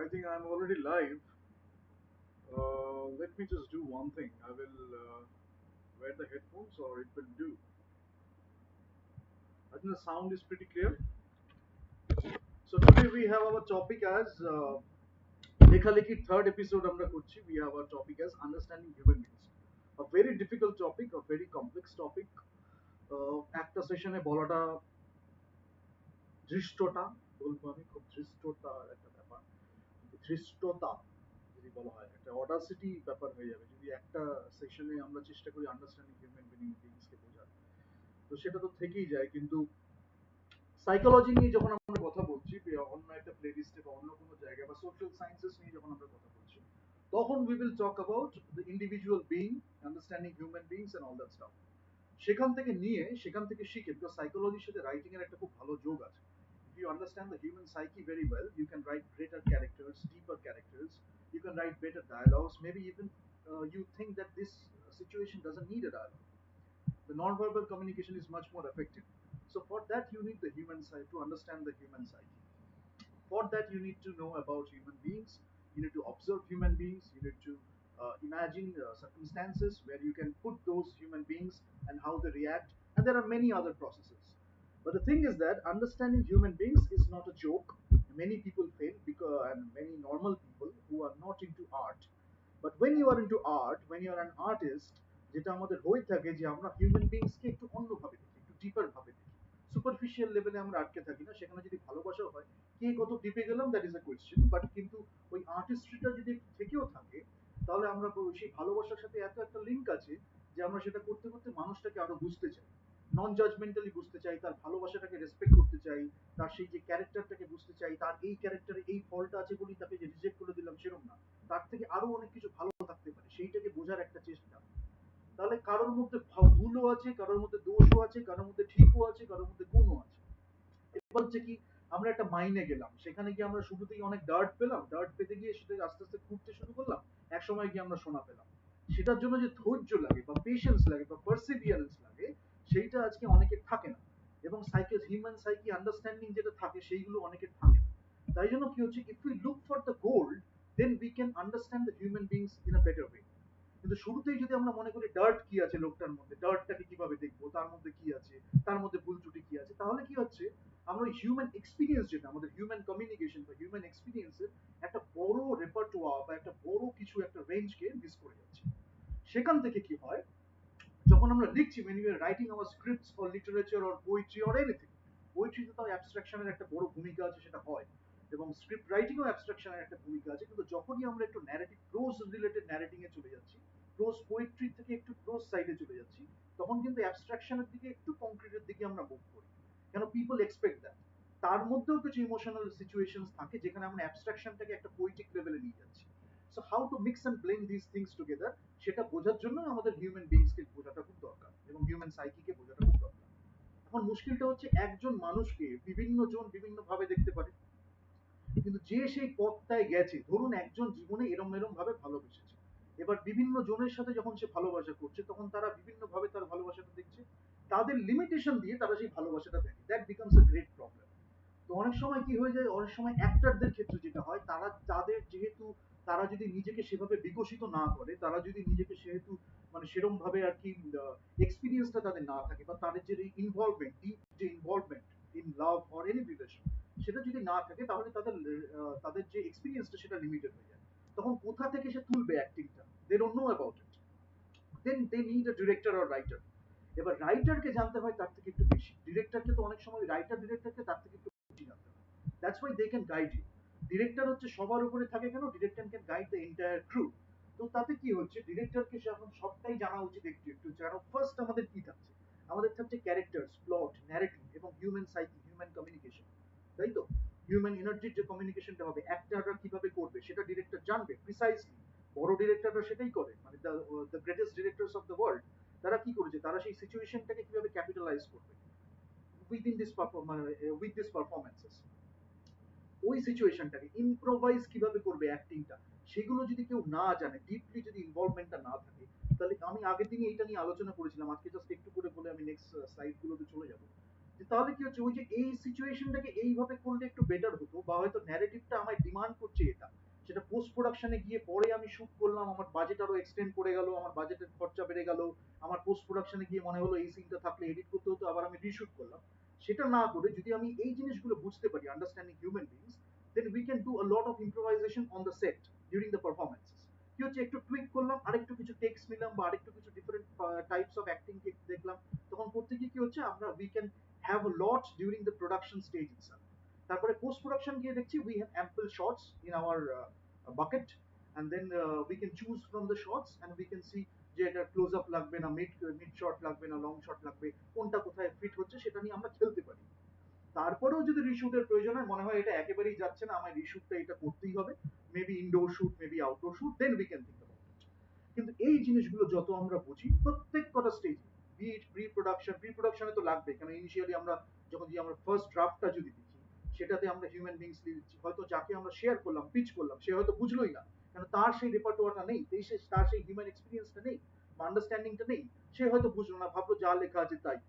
I think I'm already live. Let me just do one thing. I will wear the headphones or it will do. I think the sound is pretty clear. So today we have our topic as Lekha Lekhi third episode আমরা করছি. We have our topic as understanding human beings. A very difficult topic, a very complex topic. একটা সেশনে বলাটা ধৃষ্টতা বলবো আমি খুব ধৃষ্টতার একটা ব্যাপার ধৃষ্টতা যদি বলা হয় একটা অডাসিটি ব্যাপার হয়ে যাবে যদি একটা সেশনে আমরা চেষ্টা করি আন্ডারস্ট্যান্ডিং হিউম্যান বিংসকে বোঝার তো সেটা তো থেকেই যায় কিন্তু সাইকোলজি নিয়ে যখন আমরা কথা বলছি অন্য একটা প্লেলিস্টে বা অন্য কোনো জায়গায় বা সোশ্যাল সায়েন্সেস নিয়ে যখন আমরা কথা বলছি তখন we will talk about the individual being understanding human beings and all that stuff সেখান থেকে শিখে বিকজ সাইকোলজির সাথে রাইটিং এর একটা খুব ভালো যোগ আছে if you understand the human psyche very well you can write greater characters deeper characters you can write better dialogues maybe even you think that this situation doesn't need a dialogue the non-verbal communication is much more effective so for that you need the human side to understand the human psyche for that you need to know about human beings you need to observe human beings you need to imagine circumstances where you can put those human beings and how they react and there are many other processes but the thing is that understanding human beings is not a joke many people fail because and many normal people who are not into art but when you are into art when you are an artist যেটা আমাদের হয়ে থাকে যে আমরা human বিংসকে একটু অন্যভাবে দেখি একটু ডিপার ভাবে দেখি সুপারফিশিয়াল লেভেলে আমরা আটকে থাকি না সেখানে যদি ভালোবাসা হয় কে কত ডিপে গেলাম that is a question but কিন্তু ওই আর্টিস্ট্রিটা যদি একটু থেকেও থাকে তাহলে আমরা সেই ভালোবাসার সাথে এত একটা লিঙ্ক আছে যে আমরা সেটা করতে করতে মানুষটাকে আরো বুঝতে চাই নন জাজমেন্টালি বুঝতে চাই তার ভালোবাসাটাকে রেসপেক্ট করতে চাই তার সেই যে ক্যারেক্টারটাকে বুঝতে চাই তার এই ক্যারেক্টারে এই ফলটা আছে বলেই তাকে যে রিজেক্ট করে দিলাম সেরকম না তার থেকে আরো অনেক কিছু ভালো থাকতে পারে সেইটাকে বোঝার একটা চেষ্টা তাহলে কারোর মধ্যে ভুলও আছে কারোর মধ্যে দোষও আছে কারোর মধ্যে ঠিকও আছে কারোর মধ্যে গুণও আছে এবার হচ্ছে কি আমরা একটা মাইনে গেলাম সেখানে গিয়ে আমরা শুরুতেই অনেক ডার্ট পেলাম ডার্ট পেতে গিয়ে সেটা আস্তে আস্তে খুঁড়তে শুরু করলাম এক সময় গিয়ে আমরা সোনা পেলাম সেটার জন্য যে ধৈর্য লাগে বা পেশেন্স লাগে বা পারসিভিয়ারেন্স লাগে সেইটা আজকে অনেকের থাকে না এবং হিউম্যান সাইকি আন্ডারস্ট্যান্ডিং যেটা থাকে সেইগুলো অনেকের থাকে না তাই জন্য কি হচ্ছে if we look for the gold then we can understand the human beings in a better way কিন্তু শুরুতেই যদি আমরা মনে করি ডার্ট কি আছে লোকটার মধ্যে ডার্টটাকে কিভাবে দেখবো তার মধ্যে কি আছে তার মধ্যে ভুল ত্রুটি কি আছে তাহলে কি হচ্ছে আমরা হিউম্যান এক্সপিরিয়েন্স যেটা আমাদের হিউম্যান কমিউনিকেশন বা হিউম্যান এক্সপিরিয়েন্সের একটা বড় রেপার্টোয়ার বা একটা বড় কিছু একটা রেঞ্জকে মিস করে যাচ্ছি সেখান থেকে কি হয় যখন আমরা লিখছি when we are writing our scripts for literature or poetry or anything পোয়েট্রিতে তো অ্যাবস্ট্রাকশনের একটা বড় ভূমিকা আছে সেটা হয় এবং স্ক্রিপ্ট রাইটিংও অ্যাবস্ট্রাকশনের একটা ভূমিকা আছে কিন্তু যখনই আমরা একটু ন্যারেটিভ প্রোজ রিলেটেড ন্যারেটিং এ চলে যাচ্ছি প্রোজ পোয়েট্রি থেকে একটু প্রোজ সাইডে চলে যাচ্ছি তখন কিন্তু অ্যাবস্ট্রাকশনের দিকে একটু কংক্রিটের দিকে আমরা মুভ করি কেন পিপল এক্সপেক্ট দ্যাট তার মধ্যেও কিছু ইমোশনাল সিচুয়েশনস থাকে যেখানে আমরা অ্যাবস্ট্রাকশনটাকে একটা পোয়েটিক লেভেলে নিয়ে যাচ্ছি so how to mix and blend this things together সেটা বোঝার জন্য আমাদের হিউম্যান বিংসকে বোঝাটা খুব দরকার এবং হিউম্যান সাইকিকে বোঝাটা খুব দরকার এখন মুশকিলটা হচ্ছে একজন মানুষকে বিভিন্ন জন বিভিন্ন ভাবে দেখতে পারে কিন্তু যে সেই পথটায় গেছে ধরুন একজন জীবনে এরম এরম ভাবে ভালোবেসেছে এবার বিভিন্ন জনের সাথে যখন সে ভালোবাসা করছে তখন তারা বিভিন্ন ভাবে তার ভালোবাসাটা দেখছে তাদের লিমিটেশন দিয়ে তারা সেই ভালোবাসাটা দেখে that becomes a great problem তো অনেক সময় কি হয়ে যায় অনেক সময় অ্যাক্টরদের ক্ষেত্রে যেটা হয় তারা তাদের যেহেতু তারা যদি নিজেকে সেভাবে বিকশিত না করে তারা যদি নিজেকে সেহেতু মানে সেরম ভাবে আর কি এক্সপিরিয়েন্সটা তাদের না থাকে বা তাদের যে ইনভলভমেন্ট ডিপ যে involvement in love or any relation সেটা যদি না থাকে তাহলে তাদের যে এক্সপিরিয়েন্সটা সেটা লিমিটেড হয়ে যায় তখন কোথা থেকে সে তুলবে অ্যাক্টিংটা they don't know about it then they need a director or writer এবার রাইটারকে জানতে হয় তার থেকে একটু বেশি ডিরেক্টরকে তো অনেক সময় রাইটার ডিরেক্টরকে তার থেকে একটু বেশি জানতে হয় that's why they can guide you director হচ্ছে সবার উপরে থাকে কেন director can guide the entire crew তো তাতে কি হচ্ছে ডিরেক্টরকে যখন সবটাই জানা উচিত একটু একটু যেন ফার্স্ট আমাদের কি থাকছে আমাদের থাকছে ক্যারেক্টার্স প্লট ন্যারেটিভ এবং হিউম্যান সাইকি হিউম্যান কমিউনিকেশন তাই তো হিউম্যান এনার্জির যে কমিউনিকেশনটা হবে অ্যাক্টররা কিভাবে করবে সেটা ডিরেক্টর জানবে প্রিসাইজলি বড় ডিরেক্টররা সেটাই করে মানে the greatest directors of the world তারা কি করেছে তারা সেই সিচুয়েশনটাকে কিভাবে ক্যাপিটালাইজ করবে উইদিন দিস মানে উইথ দিস পারফরমেন্সেস ওই সিচুয়েশনটাকে ইম্প্রোভাইজ কিভাবে করবে অ্যাক্টিংটা সেগুলো যদি কেউ না জানে ডিপলি যদি ইনভলভমেন্টটা না থাকে তাহলে আমি আগের দিনই এইটা নিয়ে আলোচনা করেছিলাম আজকে জাস্ট একটু করে বলে আমি নেক্সট স্লাইড গুলোতে চলে যাব তাহলে কি হচ্ছে, ওই যে এই সিচুয়েশনটাকে এইভাবে করলে একটু বেটার হতো, বা হয়তো ন্যারেটিভটা আমায় ডিমান্ড করছে এটা, সেটা পোস্ট প্রোডাকশনে গিয়ে পরে আমি শুট করলাম, আমার বাজেট আরো এক্সটেন্ড করে গেল, আমার বাজেটের খরচা বেড়ে গেল, আমার পোস্ট প্রোডাকশনে গিয়ে মনে হলো এই সিনটা থাকলে এডিট করতে হতো, আবার আমি রিশুট করলাম। সেটা না করে যদি আমি এই জিনিসগুলো বুঝতে পারি, understanding human beings, then we can do a lot of improvisation on the set during the performances. কি হচ্ছে, একটু টুইক করলাম, আরেকটু কিছু টেক্সট নিলাম, বা আরেকটু কিছু ডিফারেন্ট টাইপস অফ অ্যাক্টিং দেখলাম, তখন করতে গিয়ে কি হচ্ছে, আমরা we can have a lot during the production stage itself. তারপরে post production গিয়ে দেখছি we have ample shots in our bucket, and then we can choose from the shots and we can see যে এটা close up লাগবে না, mid shot লাগবে না, long shot লাগবে, কোনটা কোথায় ফিট হচ্ছে সেটা নিয়ে আমরা খেলতে পারি। তারপরেও যদি রিশুটের প্রয়োজন হয়, মনে হয় এটা একেবারেই যাচ্ছে না, আমার রিশুটটা এটা করতেই হবে, maybe indoor shoot, maybe outdoor shoot, then we can think about it. কিন্তু এই জিনিসগুলো যত আমরা বুঝি প্রত্যেক কটা স্টেজ, বিট প্রি প্রোডাকশনে তো লাগবে, কারণ ইনিশিয়ালি আমরা যখন যে আমরা ফার্স্ট ড্রাফটটা যদি দেখি, সেটাতে আমরা হিউম্যান বিংস দিচ্ছি, হয়তো যাকে আমরা শেয়ার করলাম, পিচ করলাম, সে হয়তো বুঝলোই না, কারণ তার সেই রেপার্টোয়ারটা নেই, তার সেই হিউম্যান এক্সপিরিয়েন্সটা নেই, বা আন্ডারস্ট্যান্ডিংটা নেই, সে হয়তো বুঝলো না, ভাবলো যা লেখা আছে তাই।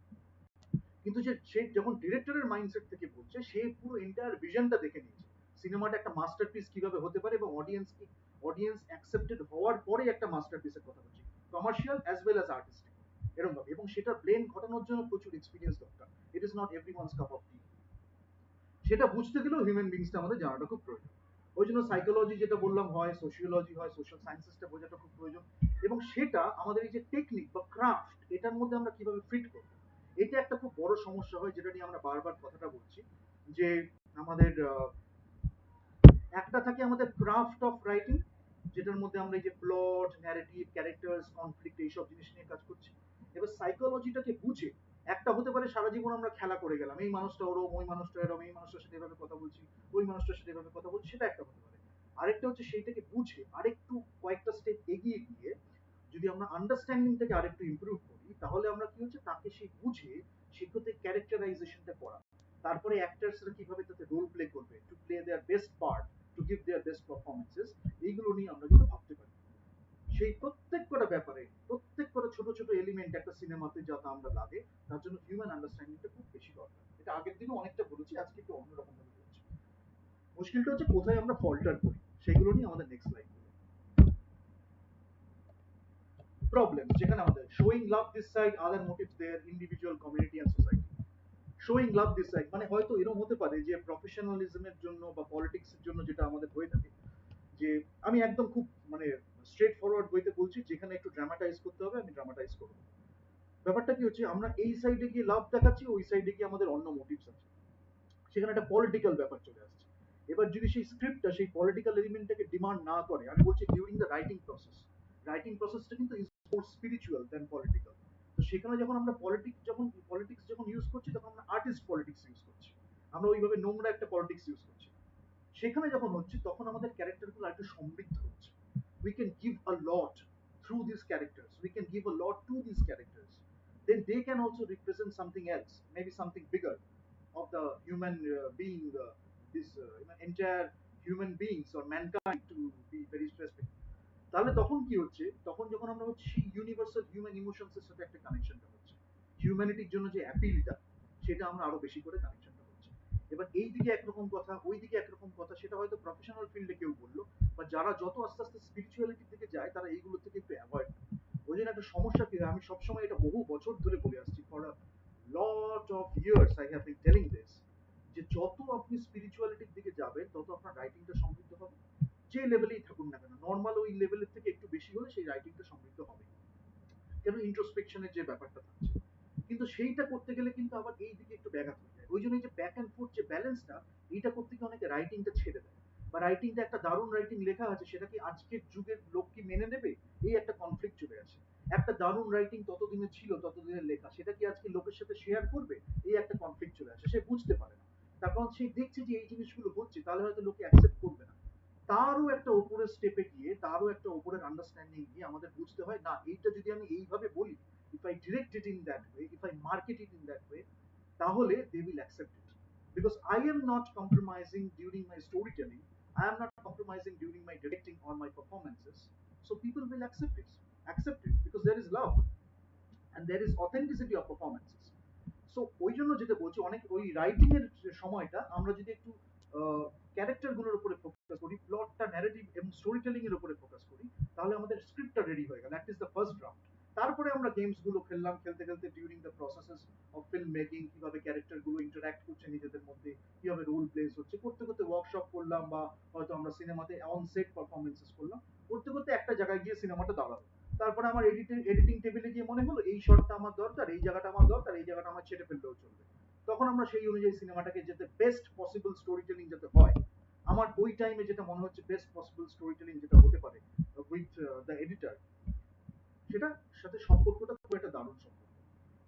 কিন্তু যে সে যখন ডিরেক্টরের মাইন্ডসেট থেকে বলছে, সে পুরো এন্টায়ার ভিশনটা দেখে নিয়েছে, সিনেমাটা একটা মাস্টারপিস কিভাবে হতে পারে, এবং অডিয়েন্স অ্যাকসেপ্টেড হওয়ার পরে একটা মাস্টারপিসের কথা বলছি, commercial as well as artistic, এরকম ভাবে, এবং সেটা ব্লেন ঘটানোর জন্য প্রচুর এক্সপিরিয়েন্স দরকার। It is not everyone's cup of tea. সেটা বুঝতে গেলেও হিউম্যান বিংসটা আমাদের জানাটা খুব প্রয়োজন। ওই জন্য সাইকোলজি যেটা বললাম হয়, সোশিওলজি হয়, সোশ্যাল সায়েন্সেসটা বোঝাটা খুব প্রয়োজন, এবং সেটা আমাদের এই যে টেকনিক বা ক্রাফট, এটার মধ্যে আমরা কিভাবে ফিট করবো, এটা একটা খুব বড় সমস্যা হয়, যেটা নিয়ে আমরা বারবার কথাটা বলছি, যে আমাদের একটা থাকে আমাদের ক্রাফট অফ রাইটিং, যেটার মধ্যে আমরা এই যে প্লট, ন্যারেটিভ, ক্যারেক্টার্স, কনফ্লিক্ট, এইসব জিনিস নিয়ে কাজ করছি। এবার সাইকোলজিটাকে বুঝে, একটা হতে পারে সারা জীবন আমরা খেলা করে গেলাম, এই মানুষটা ওরম, ওই মানুষটা এরম, এই মানুষটার সাথে এভাবে কথা বলছি, ওই মানুষটার সাথে এভাবে কথা বলছি, সেটা একটা হতে পারে। আরেকটা হচ্ছে সেইটাকে বুঝে আরেকটু কয়েকটা স্টেপ এগিয়ে গিয়ে যদি আমরা আন্ডারস্ট্যান্ডিংটাকে আরেকটু ইমপ্রুভ করি, তাহলে আমরা কি হচ্ছে, তাকে সেই বুঝে সেক্ষেত্রে ক্যারেক্টারাইজেশনটা করা, তারপরে অ্যাক্টার্সরা কিভাবে তাতে রোল প্লে করবে, to play their best part, to give their best performances, এইগুলো নিয়ে আমরা কিন্তু ভাবতে পারি। সেই প্রত্যেক কটা ব্যাপারে, প্রত্যেক কটা ছোট ছোট এলিমেন্ট একটা সিনেমাতে যাতে আমরা লাগে, তার জন্য হিউম্যান আন্ডারস্ট্যান্ডিংটা খুব বেশি দরকার। এটা আগের দিনও অনেকটা বলেছি, আজকে একটু অন্যরকম ভাবে বলছি। মুশকিলটা হচ্ছে কোথায় আমরা ফল্টার করি, সেগুলো নিয়ে আমাদের নেক্সট লাইন। প্রবলেম যেখানে আমাদের showing love this side, other motives there, individual, community and society. Showing love this side মানে হয়তো এরকম হতে পারে যে প্রফেশনালিজমের জন্য বা পলিটিক্স এর জন্য যেটা আমাদের হয়ে থাকে, যে আমি একদম খুব মানে স্ট্রেট ফরওয়ার্ড বইতে বলছি, যেখানে একটু ড্রামাটাইজ করতে হবে আমি ড্রামাটাইজ করবো। ব্যাপারটা কি হচ্ছে, আমরা এই সাইডে গিয়ে লাভ দেখাচ্ছি, ওই সাইডে গিয়ে আমাদের অন্য মোটিভস আছে, সেখানে একটা পলিটিক্যাল ব্যাপার চলে আসছে। এবার যদি সেই স্ক্রিপ্টটা সেই পলিটিক্যাল এলিমেন্টটাকে ডিমান্ড না করে, আমি বলছি ডিউরিং দ্য রাইটিং প্রসেসটা কিন্তু is more spiritual than political. তো সেখানে যখন আমরা পলিটিক্স যখন ইউজ করছি, তখন আমরা আর্টিস্ট পলিটিক্স ইউজ করছি, আমরা ওইভাবে নোংরা একটা পলিটিক্স ইউজ করছি। সেখানে যখন হচ্ছে, তখন আমাদের ক্যারেক্টারগুলো একটু সমৃদ্ধ হচ্ছে, we can give a lot through these characters, we can give a lot to these characters, then they can also represent something else, maybe something bigger of the human being, this entire human beings or mankind, to be very specific। তাহলে তখন কি হচ্ছে, তখন যখন আমরা হচ্ছে universal human emotions এর সাথে একটা কানেকশনটা হচ্ছে, হিউম্যানিটির জন্য যে অ্যাপিলটা, সেটা আমরা আরো বেশি করে কানেকশনটা হচ্ছে। এবার এই দিকে একরকম কথা, ওই দিকে একরকম কথা, সেটা হয়তো প্রফেশনাল ফিল্ডে কেউ বললো, বা যারা যত আস্তে আস্তে স্পিরিচুয়ালিটির দিকে যায়, তারা এইগুলো থেকে একটু অ্যাভয়েড। ওই জন্য একটা সমস্যা কি হয়, আমি সবসময় এটা বহু বছর ধরে বলে আসছি, for a lot of years I have been telling this, যে যত আপনি স্পিরিচুয়ালিটির দিকে যাবেন, তত আপনার রাইটিংটা সমৃদ্ধ হবে, যে লেভেলেই থাকুন না কেন, নর্মাল ওই লেভেলের থেকে একটু বেশি হলে সেই রাইটিংটা সমৃদ্ধ হবে, কেন ইন্ট্রোস্পেকশনের যে ব্যাপারটা থাকছে। কিন্তু সেইটা করতে গেলে কিন্তু আবার এই দিকে একটু ব্যাঘাত হয়ে যায়, ওই জন্য এই যে ব্যাক অ্যান্ড ফোর্থ যে ব্যালেন্সটা, এইটা করতে গিয়ে অনেকে রাইটিংটা ছেড়ে দেয়, বা রাইটিংটা একটা দারুণ রাইটিং লেখা আছে, সেটা কি আজকের যুগের লোক কি মেনে নেবে, এই একটা কনফ্লিক্ট চলে আসে। একটা দারুণ রাইটিং ততদিনে ছিল, ততদিনের লেখা, সেটা কি আজকে লোকের সাথে শেয়ার করবে, এই একটা কনফ্লিক্ট চলে আসে, সে বুঝতে পারে না। তার কারণ সে দেখছে যে এই জিনিসগুলো হচ্ছে, তাহলে হয়তো লোকে অ্যাকসেপ্ট করবে না। তারও একটা উপরের স্টেপে গিয়ে, তারও একটা উপরের আন্ডারস্ট্যান্ডিং গিয়ে আমাদের বুঝতে হয়, না এইটা যদি আমি এইভাবে বলি, if I direct it in that way, if I market it in that way, তাহলে they will accept it, because I am not compromising during my storytelling, I am not compromising during my directing or my performances, so people will accept it, because there is love and there is authenticity of performances। So ওই জন্য যেটা বলছি, অনেক ওই writing এর যে সময়টা আমরা যদি একটু ক্যারেক্টার গুলোর উপরে ফোকাস করি, প্লটটা, ন্যারেটিভ এবং স্টোরি টেলিং এর উপরে ফোকাস করি, তাহলে আমাদের স্ক্রিপ্টটা রেডি হয়ে গেল, at least the first draft. তারপরে আমরা গেমস গুলো খেললাম, খেলতে খেলতে during the processes of film making কিভাবে ক্যারেক্টার গুলো ইন্টারঅ্যাক্ট করছে নিজেদের মধ্যে, কিভাবে রোল প্লেস হচ্ছে, করতে করতে ওয়ার্কশপ করলাম, বা হয়তো আমরা সিনেমাতে অন সেট পারফরমেন্সেস করলাম, করতে করতে একটা জায়গায় গিয়ে সিনেমাটা দাঁড়ালো। তারপরে আমার এডিটিং টেবিলে গিয়ে মনে হলো এই শটটা আমার দরকার, এই জায়গাটা আমার দরকার, এই জায়গাটা আমার ছেড়ে ফেললেও চলবে। তখন আমরা সেই অনুযায়ী সিনেমাটাকে যাতে বেস্ট পসিবল স্টোরি টেলিং যাতে হয়, আমার ওই টাইমে যেটা মনে হচ্ছে বেস্ট পসিবল স্টোরি টেলিং যেটা হতে পারে উইথ দ্য এডিটর, সেটার সাথে সম্পর্কটা খুব একটা দারুণ সম্পর্ক।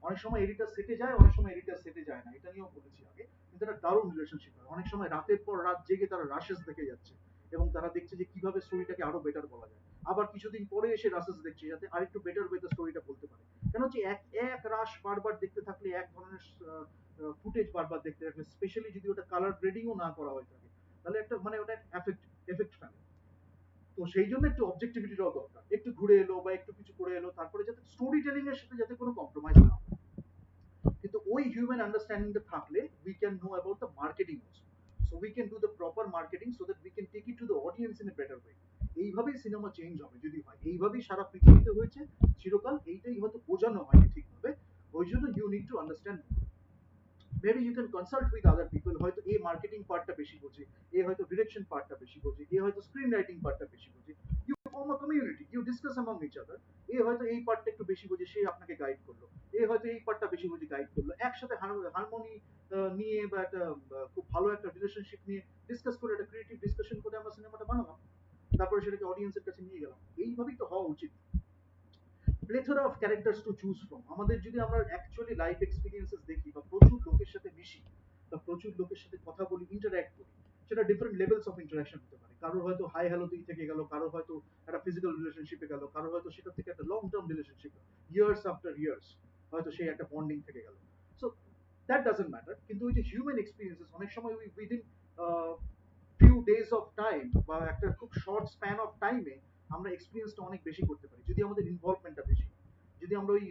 অনেক সময় এডিটর সেটে যায়, অনেক সময় এডিটর সেটে যায় না, এটা নিয়েও বলেছি আগে, কিন্তু একটা দারুণ রিলেশনশিপ হয়। অনেক সময় রাতের পর রাত জেগে তারা রাশেস দেখে যাচ্ছে এবং তারা দেখছে যে কিভাবে স্টোরিটাকে আরো বেটার বলা যায়। আবার কিছুদিন পরে এসে রাশেস দেখছে যাতে আরেকটু বেটার ওয়েতে স্টোরিটা বলতে পারে। কেন হচ্ছে এক এক রাশ বারবার দেখতে থাকলে, এক ধরনের ফুটেজ বারবার দেখতে থাকলে, স্পেশালি যদি ওটা কালার গ্রেডিংও না করা হয়ে থাকে, তাহলে একটা মানে ওটা এফেক্ট এফেক্ট ফেলে। তো সেই জন্য একটু অবজেক্টিভিটিটাও দরকার, একটু ঘুরে এলো বা একটু কিছু করে এলো, তারপরে যাতে স্টোরি টেলিং এর সাথে যাতে কোনো কম্প্রোমাইজ না হয়। কিন্তু ওই হিউম্যান আন্ডারস্ট্যান্ডিংটা থাকলে we can know about the marketing also, so we can do the proper marketing so that we can take it to the audience in a better way. এইভাবেই সিনেমা চেঞ্জ হবে যদি হয়, এইভাবেই সারা পৃথিবীতে হয়েছে চিরকাল, এইটাই হয়তো বোঝানো হয়নি ঠিকভাবে। ওই জন্য you need to understand, maybe you can consult with other people, হয়তো এই মার্কেটিং পার্টটা বেশি বোঝে, এ হয়তো ডিরেকশন পার্টটা বেশি বোঝে, এ হয়তো স্ক্রিন রাইটিং পার্টটা বেশি বোঝে। You form a community, you discuss among each other, এ হয়তো এই পার্টটা একটু বেশি বোঝে, সে আপনাকে গাইড করলো, এ হয়তো এই পার্টটা বেশি বোঝে, গাইড করলো, একসাথে হারমোনি নিয়ে বা একটা খুব ভালো একটা রিলেশনশিপ নিয়ে ডিসকাস করে, একটা ক্রিয়েটিভ ডিসকাশন করে আমরা সিনেমাটা বানালাম, তারপরে সেটাকে অডিয়েন্সের কাছে নিয়ে গেলাম। এইভাবেই তো হওয়া উচিত। Plethora of characters to choose from. আমাদের যদি আমরা অ্যাকচুয়ালি লাইফ এক্সপিরিয়েন্সেস দেখি বা প্রচুর লোকের সাথে মিশি বা প্রচুর লোকের সাথে কথা বলি, ইন্টারঅ্যাক্ট করি, সেটা ডিফারেন্ট লেভেলস অফ ইন্টারাকশন হতে পারে। কারোর হয়তো হাই হ্যালোতেই থেকে গেল, কারোর হয়তো একটা ফিজিক্যাল রিলেশনশিপে গেল, কারোর হয়তো সেটা থেকে একটা long term relationship, years after years হয়তো সেই একটা বন্ডিং থেকে গেল। সো দ্যাট ডাজন্ট ম্যাটার, কিন্তু ওই যে হিউম্যান এক্সপিরিয়েন্সেস অনেক সময় we within few days of time বা একটা খুব শর্ট স্প্যান অফ টাইমে আমরা এক্সপিরিয়েন্সটা অনেক বেশি করতে পারি যদি আমাদের ইনভলভমেন্টটা বেশি হয়। যদি আমরা ওই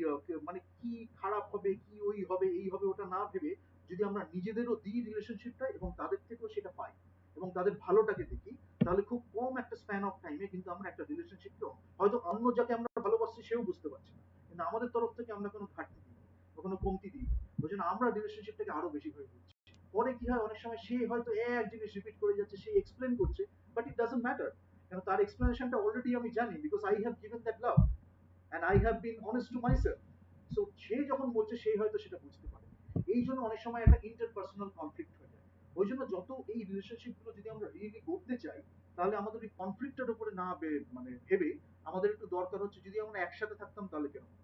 মানে কি খারাপ হবে, কি ওই হবে, এই হবে, ওটা না ভেবে যদি আমরা নিজেদেরও দিই রিলেশনশিপটা এবং তাদের থেকেও সেটা পাই এবং তাদের ভালোটাকে দেখি, তাহলে খুব কম একটা স্প্যান অফ টাইমে কিন্তু আমরা একটা রিলেশনশিপকে, হয়তো অন্য যাকে আমরা ভালোবাসছি সেও বুঝতে পারছি না, কিন্তু আমাদের তরফ থেকে আমরা কোনো ঘাটতি দিই বা কোনো কমতি দিই, ওই জন্য আমরা রিলেশনশিপটাকে আরো বেশি হয়ে বুঝছি। পরে কি হয়, অনেক সময় সে হয়তো এক জিনিস রিপিট করে যাচ্ছে, সে এক্সপ্লেন করছে, বাট ইট ডাজন্ট ম্যাটার, কারণ তার এক্সপ্লেনেশনটা অলরেডি আমি জানি, because I have given that love and I have been honest to myself. So সে যখন বলছে সে হয়তো সেটা বুঝতে পারে। এই জন্য অনেক সময় একটা ইন্টারপার্সোনাল কনফ্লিক্ট হয়ে যায়। ওই জন্য যত এই রিলেশনশিপ গুলো যদি আমরা রিয়েলি করতে চাই, তাহলে আমাদের ওই কনফ্লিক্টের উপরে না মানে ভেবে আমাদের একটু দরকার হচ্ছে, যদি আমরা একসাথে থাকতাম তাহলে কেন হতো?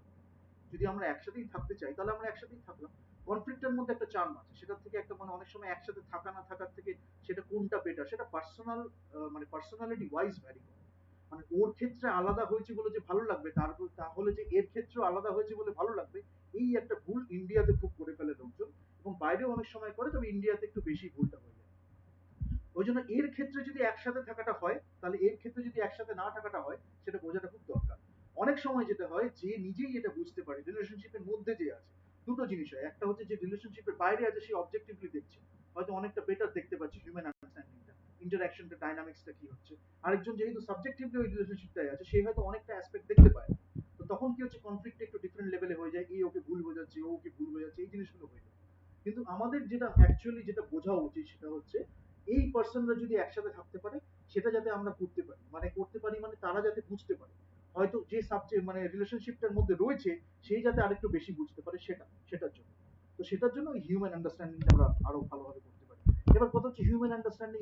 যদি আমরা একসাথেই থাকতে চাই তাহলে আমরা একসাথেই থাকলাম। কনফ্লিক্টের মধ্যে একটা চার্ম আছে, সেটা থেকে একটা মানে অনেক সময় একসাথে থাকা না থাকার থেকে সেটা কোনটা বেটার, সেটা পার্সোনাল মানে পার্সোনালিটি ওয়াইজ ভ্যারি করে। মানে ওর ক্ষেত্রে আলাদা হয়েছে বলে যে ভালো লাগবে, তারপর তাহলে যে এর ক্ষেত্রেও আলাদা হয়েছে বলে ভালো লাগবে, এই একটা ভুল ইন্ডিয়াতে খুব করে ফেলে লোকজন, এবং বাইরেও অনেক সময় করে, তবে ইন্ডিয়াতে একটু বেশি ভুলটা হয়ে যায়। ওই জন্য এর ক্ষেত্রে যদি একসাথে থাকাটা হয়, তাহলে এর ক্ষেত্রে যদি একসাথে না থাকাটা হয়, সেটা বোঝাটা খুব দরকার। অনেক সময় যেটা হয়, যে নিজেই এটা বুঝতে পারে রিলেশনশিপের মধ্যে যে আছে, দুটো জিনিস হয়, একটা হচ্ছে যে রিলেশনশিপের বাইরে আছে সে অবজেক্টিভলি দেখছে, হয়তো অনেকটা বেটার দেখতে পাচ্ছে হিউম্যান আন্ডারস্ট্যান্ডিংটা, ইন্টারাকশনটা, ডাইনামিক্সটা কি হচ্ছে। আরেকজন যেহেতু সাবজেক্টিভলি ওই রিলেশনশিপটাই আছে, সে হয়তো অনেকটা অ্যাসপেক্ট দেখতে পায় না। তো তখন কি হচ্ছে, কনফ্লিক্ট একটু ডিফারেন্ট লেভেলে হয়ে যায়, এই ওকে ভুল বোঝাচ্ছে, ও ওকে ভুল বোঝাচ্ছে, এই জিনিসগুলো হয়ে যায়। কিন্তু আমাদের যেটা অ্যাকচুয়ালি যেটা বোঝা উচিত সেটা হচ্ছে, এই পার্সনরা যদি একসাথে থাকতে পারে, সেটা যাতে আমরা করতে পারি, মানে করতে পারি মানে তারা যাতে বুঝতে পারে, হয়তো যে সাবজেক্ট মানে রিলেশনশিপটার মধ্যে রয়েছে, সেই যাতে আরেকটু বেশি বুঝতে পারে, সেটার জন্য। তো সেটার জন্য হিউম্যান আন্ডারস্ট্যান্ডিংটা আমরা আরো ভালোভাবে করতে পারি। এবার কথা হচ্ছে হিউম্যান আন্ডারস্ট্যান্ডিং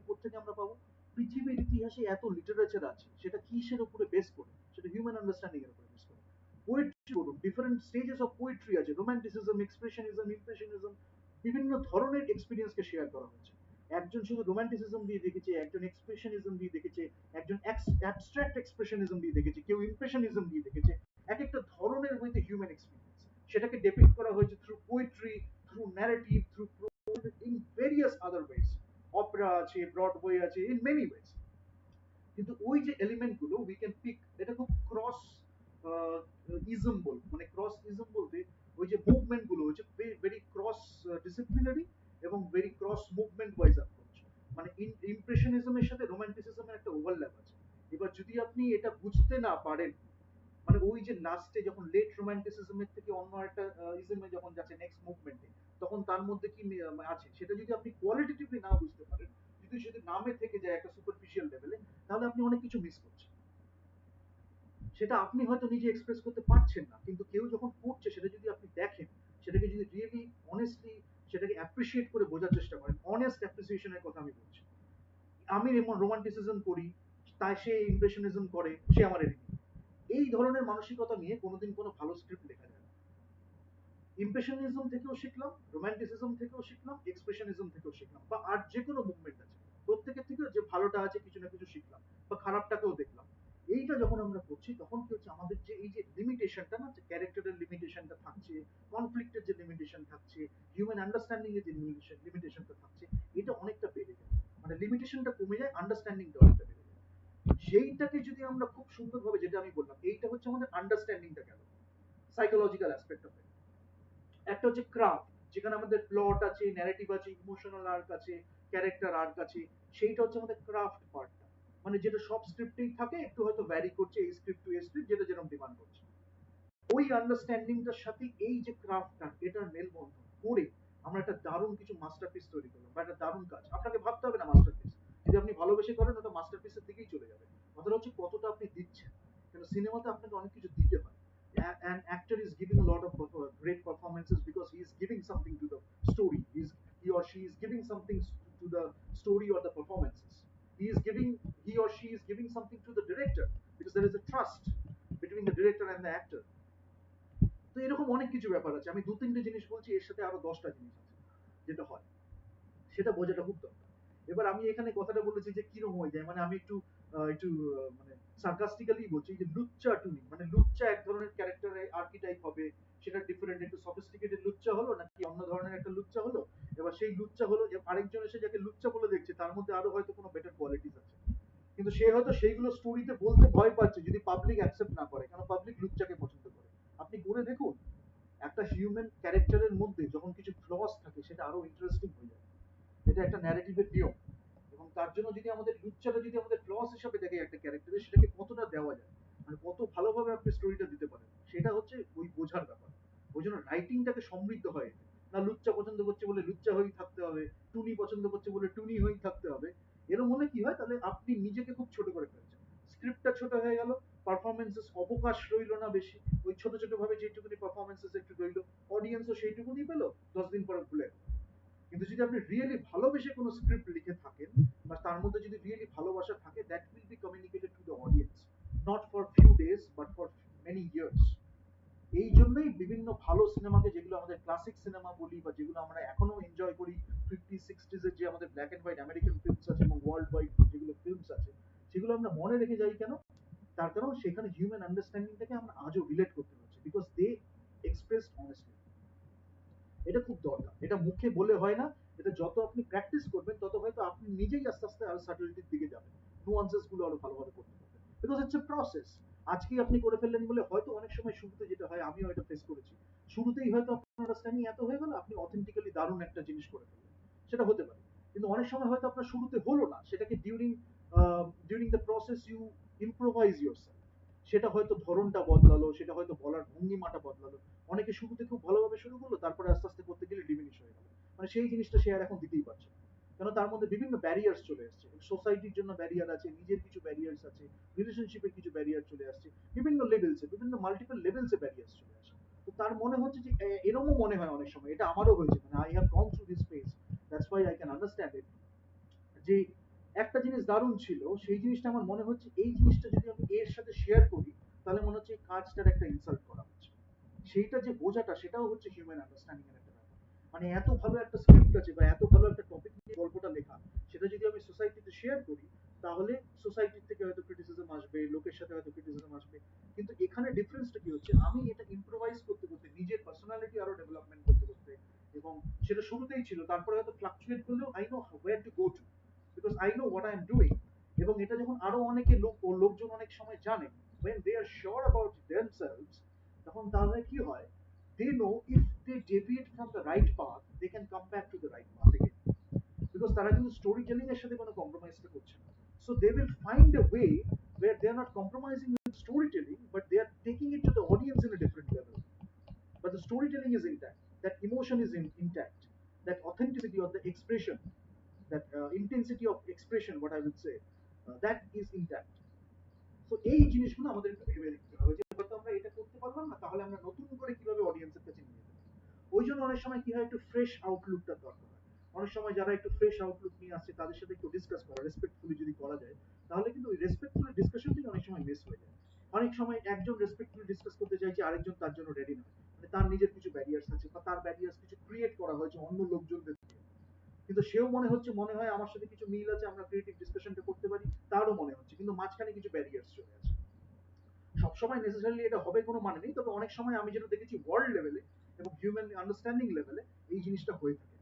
কোথেকে আমরা পাবো? পৃথিবীর ইতিহাসে এত লিটারেচার আছে, সেটা কিসের উপরে বেস করে? সেটা হিউম্যান আন্ডারস্ট্যান্ডিং এর উপরে বেস করে। পোয়েট্রি বলুন, ডিফারেন্ট স্টেজেস অফ পোয়েট্রি আছে, রোমান্টিসিজম, এক্সপ্রেশনিজম, ইমপ্রেশনিজম, বিভিন্ন ধরনের এক্সপিরিয়েন্সকে শেয়ার করা হচ্ছে। একজন শুধু রোমান্টিসিজম দিয়ে দেখেছে, একজন এক্সপ্রেশনিজম দিয়ে দেখেছে, একজন অ্যাবস্ট্রাক্ট এক্সপ্রেশনিজম দিয়ে দেখেছে, কেউ ইমপ্রেশনিজম দিয়ে দেখেছে। এক একটা ধরনের উইথ হিউম্যান এক্সপিরিয়েন্স, সেটাকে ডেপিক্ট করা হয়েছে through poetry, through narrative, through in various other wedge. Opera আছে, ব্রডওয়ে আছে, ইন মেনি ওয়েজ। কিন্তু ওই যে এলিমেন্ট গুলো উই ক্যান পিক, এটা খুব ক্রস ইজম বলবো, মানে ক্রস ইজম বলতে ওই যে মুভমেন্ট গুলো হচ্ছে ভেরি ক্রস ডিসিপ্লিনারি এবং very cross movement wise approach. মানে ইমপ্রেশনিজমের সাথে রোমান্টিসিজমের একটা ওভারল্যাপ আছে। এবার যদি আপনি এটা বুঝতে না পারেন, মানে ওই যে লাস্টে যখন লেট রোমান্টিসিজমের থেকে অন্য একটা ইজমে যখন যাচ্ছে নেক্সট মুভমেন্টে, তখন তার মধ্যে কি আছে সেটা যদি আপনি কোয়ালিটেটিভলি না বুঝতে পারেন, যদি সেটা নামে থেকে যায় একটা সুপারফিশিয়াল লেভেলে, তাহলে আপনি অনেক কিছু মিস করছেন। সেটা আপনি হয়তো নিজে এক্সপ্রেস করতে পারছেন না, কিন্তু কেউ যখন করছে সেটা যদি আপনি দেখেন, সেটাকে যদি রিয়েলি অনেস্টলি সেটাকে অ্যাপ্রিসিয়েট করে বোঝার চেষ্টা করেন, অনেস্ট অ্যাপ্রিসিয়েশনের কথা আমি বলছি। আমি যেমন রোমান্টিসিজম করি, তাই সে ইমপ্রেশনিজম করে, সে আমার এনিমি। এই ধরনের মানসিকতা নিয়ে কোনোদিন কোনো ভালো স্ক্রিপ্ট লেখা যায় না। ইমপ্রেশনিজম থেকেও শিখলাম, রোমান্টিসিজম থেকেও শিখলাম, এক্সপ্রেশনিজম থেকেও শিখলাম, বা আর যে কোনো মুভমেন্ট আছে প্রত্যেকের থেকে যে ভালোটা আছে কিছু না কিছু শিখলাম, বা খারাপটাকেও দেখলাম। এইটা যখন আমরা করছি তখন কি হচ্ছে, আমাদের যে এই যে লিমিটেশনটা না, যে ক্যারেক্টারের লিমিটেশনটা থাকছে, কনফ্লিক্টের যে লিমিটেশন থাকছে, হিউম্যান আন্ডারস্ট্যান্ডিং এর যে লিমিটেশনটা থাকছে, এটা অনেকটা বেড়ে যায়। মানে লিমিটেশনটা কমে যায়, আন্ডারস্ট্যান্ডিংটা অনেকটা বেড়ে যায়। সেইটাকে যদি আমরা খুব সুন্দরভাবে, যেটা আমি বললাম, এইটা হচ্ছে আমাদের আন্ডারস্ট্যান্ডিংটা গেল সাইকোলজিক্যাল অ্যাসপেক্ট অফ ইট। একটা হচ্ছে ক্রাফট, যেখানে আমাদের প্লট আছে, ন্যারেটিভ আছে, ইমোশনাল আর্ক আছে, ক্যারেক্টার আর্ক আছে, সেইটা হচ্ছে আমাদের ক্রাফট পার্টটা। মানে যেটা সব স্ক্রিপ্টেই থাকে, একটু হয়তো ভ্যারি করছে এই স্ক্রিপ্ট টু এই স্ক্রিপ্ট, যেটা যেরকম ডিমান্ড করছে। ওই আন্ডারস্ট্যান্ডিংটার সাথে এই যে ক্রাফটটা, এটার মেলবন্ধন করে আমরা একটা দারুণ কিছু মাস্টারপিস তৈরি করলাম, বা একটা দারুণ কাজ। আপনাকে ভাবতে হবে না মাস্টারপিস, যদি আপনি ভালোবেসে করেন ওটা মাস্টারপিসের দিকেই চলে যাবে। কথাটা হচ্ছে কতটা আপনি দিচ্ছেন, কেন সিনেমাতে আপনাকে অনেক কিছু দিতে হয়। An actor is giving a lot of great performances because he is giving something to the story. He or she is giving something to the story or the performances. He or she is giving something to the director because there is a trust between the director and the actor. তো এরকম অনেক কিছু ব্যাপার আছে, আমি দু তিনটে জিনিস বলছি, এর সাথে আরো 10টা জিনিস আছে যেটা হয়, সেটা বোঝাটা খুব দরকার। এবার আমি এখানে কথাটা বলেছি যে কিরকম হয়ে যায়, মানে আমি একটু মানে সার্কাস্টিক্যালি বলছি যে লুচ্চা টুনি, মানে লুচ্চা এক ধরনের ক্যারেক্টারের আর্কিটাইপ হবে, সেটা ডিফারেন্ট, একটু সফিস্টিকেটেড লুচ্চা হলো নাকি অন্য ধরনের একটা লুচ্চা হলো। এবার সেই লুচ্চা হলো যে আরেকজন এসে যাকে লুচ্চা বলে দেখছে, তার মধ্যে আরো হয়তো কোনো বেটার কোয়ালিটিস আছে, কিন্তু সে হয়তো সেইগুলো স্টোরিতে বলতে ভয় পাচ্ছে যদি পাবলিক অ্যাকসেপ্ট না করে, কারণ পাবলিক লুচ্চাকে পছন্দ করে। আপনি করে দেখুন, একটা হিউম্যান ক্যারেক্টারের মধ্যে যখন কিছু ফ্লস থাকে সেটা আরো ইন্টারেস্টিং হয়ে যায়। এটা একটা ন্যারেটিভের নিয়ম। এবং তার জন্য যদি আমাদের লুচ্চাটা যদি আমাদের ফ্লস হিসাবে দেখে একটা ক্যারেক্টারে, সেটাকে কতটা দেওয়া যায়, মানে কত ভালোভাবে আপনি স্টোরিটা দিতে পারেন, সেটা হচ্ছে ওই বোঝার ব্যাপার। ওই জন্য রাইটিংটাকে সমৃদ্ধ হয়। না লুচ্চা পছন্দ করছে বলে লুচ্চা হয়েই থাকতে হবে, টুনি পছন্দ করছে বলে টুনি হয়েই থাকতে হবে। এরকম হলে কি হয়, তাহলে আপনি নিজেকে খুব ছোট করে ফেলছেন, স্ক্রিপ্টটা ছোট হয়ে গেল, পারফরমেন্সেস অবকাশ রইল না বেশি, ওই ছোট ছোট ভাবে যেটুকুনি পারফরমেন্সেস একটু রইল, অডিয়েন্সও সেইটুকুনি পেলো, 10 দিন পরে ভুলে গেল। কিন্তু যদি আপনি রিয়েলি ভালোবেসে কোনো স্ক্রিপ্ট লিখে থাকেন, বা তার মধ্যে যদি রিয়েলি ভালোবাসা থাকে, that will be communicated two the audience, not for few days but for many years. এই জন্যই বিভিন্ন ভালো সিনেমাকে, যেগুলো আমাদের ক্লাসিক সিনেমা বলি, বা যেগুলো আমরা এখনো এনজয় করি, 50-60s এর যে আমাদের black and white American films আছে এবং ওয়ার্ল্ড ওয়াইড যেগুলো ফিল্মস আছে, সেগুলো আমরা মনে রেখে যাই কেন? তার কারণ সেখানে হিউম্যান আন্ডারস্ট্যান্ডিংটাকে আমরা আজও রিলেট করতে পারছি, বিকজ দে এক্সপ্রেস অনেস্টলি। এটা খুব দরকার, এটা মুখে বলে হয় না। এটা যত আপনি প্র্যাকটিস করবেন, তত হয়তো আপনি নিজেই আস্তে আস্তে আরো সাটলিটির দিকে যাবেন, নুয়ান্সেস গুলো আরো ভালোভাবে করতে পারবেন, বিকজ ইটস এ প্রসেস। আজকেই আপনি করে ফেললেন বলে হয়তো অনেক সময় শুরুতে যেটা হয়, আমিও এটা ফেস করেছি, শুরুতেই হয়তো আপনার আন্ডারস্ট্যান্ডিং এত হয়ে গেল, আপনি অথেন্টিক্যালি দারুণ একটা জিনিস করে ফেললেন, সেটা হতে পারে। কিন্তু অনেক সময় হয়তো আপনার শুরুতে হলো না, সেটাকে during the process you improvise yourself. সেটা হয়তো ধরনটা বদলালো, সেটা হয়তো বলার ভঙ্গিমাটা বদলালো। অনেকে শুরুতে খুব ভালোভাবে শুরু করলো, তারপরে আস্তে আস্তে করতে গেলে ডিমিনিশ হয়ে গেল, মানে সেই জিনিসটা সে আর এখন দিতেই পারছে না। কেন? তার মধ্যে বিভিন্ন ব্যারিয়ার্স চলে আসছে, সোসাইটির জন্য ব্যারিয়ার আছে, নিজের কিছু ব্যারিয়ার্স আছে, রিলেশনশিপের কিছু ব্যারিয়ার চলে আসছে, বিভিন্ন লেভেলসে, বিভিন্ন মাল্টিপল লেভেলসে ব্যারিয়ার্স চলে আসে। তো তার মনে হচ্ছে যে এরকমও মনে হয় অনেক সময়, এটা আমারও হয়েছে, মানে I have gone through this phase, that's why I can understand it, যে একটা জিনিস দারুণ ছিল, সেই জিনিসটা আমার মনে হচ্ছে এই জিনিসটা যদি আমি এর সাথে শেয়ার করি, তাহলে মনে হচ্ছে এই কাজটার একটা ইনসাল্ট করা হচ্ছে। সেইটা যে বোঝাটা, সেটাও হচ্ছে হিউম্যান আন্ডারস্ট্যান্ডিং এর একটা ব্যাপার। মানে এত ভালো একটা স্ক্রিপ্ট আছে, বা এত ভালো একটা টপিক নিয়ে গল্পটা লেখা, সেটা যদি আমি সোসাইটিতে শেয়ার করি, তাহলে সোসাইটির থেকে হয়তো ক্রিটিসিজম আসবে, লোকের সাথে হয়তো ক্রিটিসিজম আসবে। কিন্তু এখানে ডিফারেন্সটা কি হচ্ছে, আমি এটা ইম্প্রোভাইজ করতে করতে, নিজের পার্সোনালিটি আরো ডেভেলপমেন্ট করতে করতে, এবং সেটা শুরুতেই ছিল, তারপরে হয়তো ফ্লাকচুয়েট করলেও I know wire to go to, because I know what I am doing. এবং এটা যখন আরো অনেকে লোকজন অনেক সময় জানে, when they are sure about themselves, তখন তাহলে কি হয়, they know if they deviate from the right path, they can come back to the right path again. Because তারা কিন্তু স্টোরি টেলিং এর সাথে কোনো কম্প্রোমাইজটা করছে না। So they will find a way where they are not compromising with storytelling, but they are taking it to the audience in a different level. But the storytelling is intact, that emotion is intact, that authenticity of the expression, that intensity of expression, what I would say, that is intact. তো এই জিনিসগুলো আমাদের একটু ভেবে দেখতে হবে যে হয়তো আমরা এটা করতে পারলাম না, তাহলে আমরা নতুন করে কিভাবে অডিয়েন্সের কাছে নিয়ে যাবো। ওই জন্য অনেক সময় কি হয়, একটু ফ্রেশ আউটলুকটা দরকার হয়। অনেক সময় যারা একটু ফ্রেশ আউটলুক নিয়ে আসছে তাদের সাথে একটু ডিসকাস করা, রেসপেক্টফুলি যদি করা যায়, তাহলে কিন্তু ওই রেসপেক্টফুলি ডিসকাশনটাই অনেক সময় মিস হয়ে যায়। অনেক সময় একজন রেসপেক্টফুলি ডিসকাস করতে চাইছে, আরেকজন তার জন্য রেডি নয়, মানে তার নিজের কিছু ব্যারিয়ার্স আছে বা তার ব্যারিয়ার্স কিছু ক্রিয়েট করা হয়েছে অন্য লোকজনদের দিয়ে। কিন্তু সেও মনে হয় আমার সাথে কিছু মিল আছে, আমরা ক্রিয়েটিভ ডিসকাশনটা করতে পারি, তারও মনে হচ্ছে, কিন্তু মাঝখানে কিছু ব্যারিয়ার্স চলে আছে। সবসময় নেসেসারিলি এটা হবে কোনো মানে নেই, তবে অনেক সময় আমি যেটা দেখেছি ওয়ার্ল্ড লেভেলে এবং হিউম্যান আন্ডারস্ট্যান্ডিং লেভেলে এই জিনিসটা হয়ে থাকে।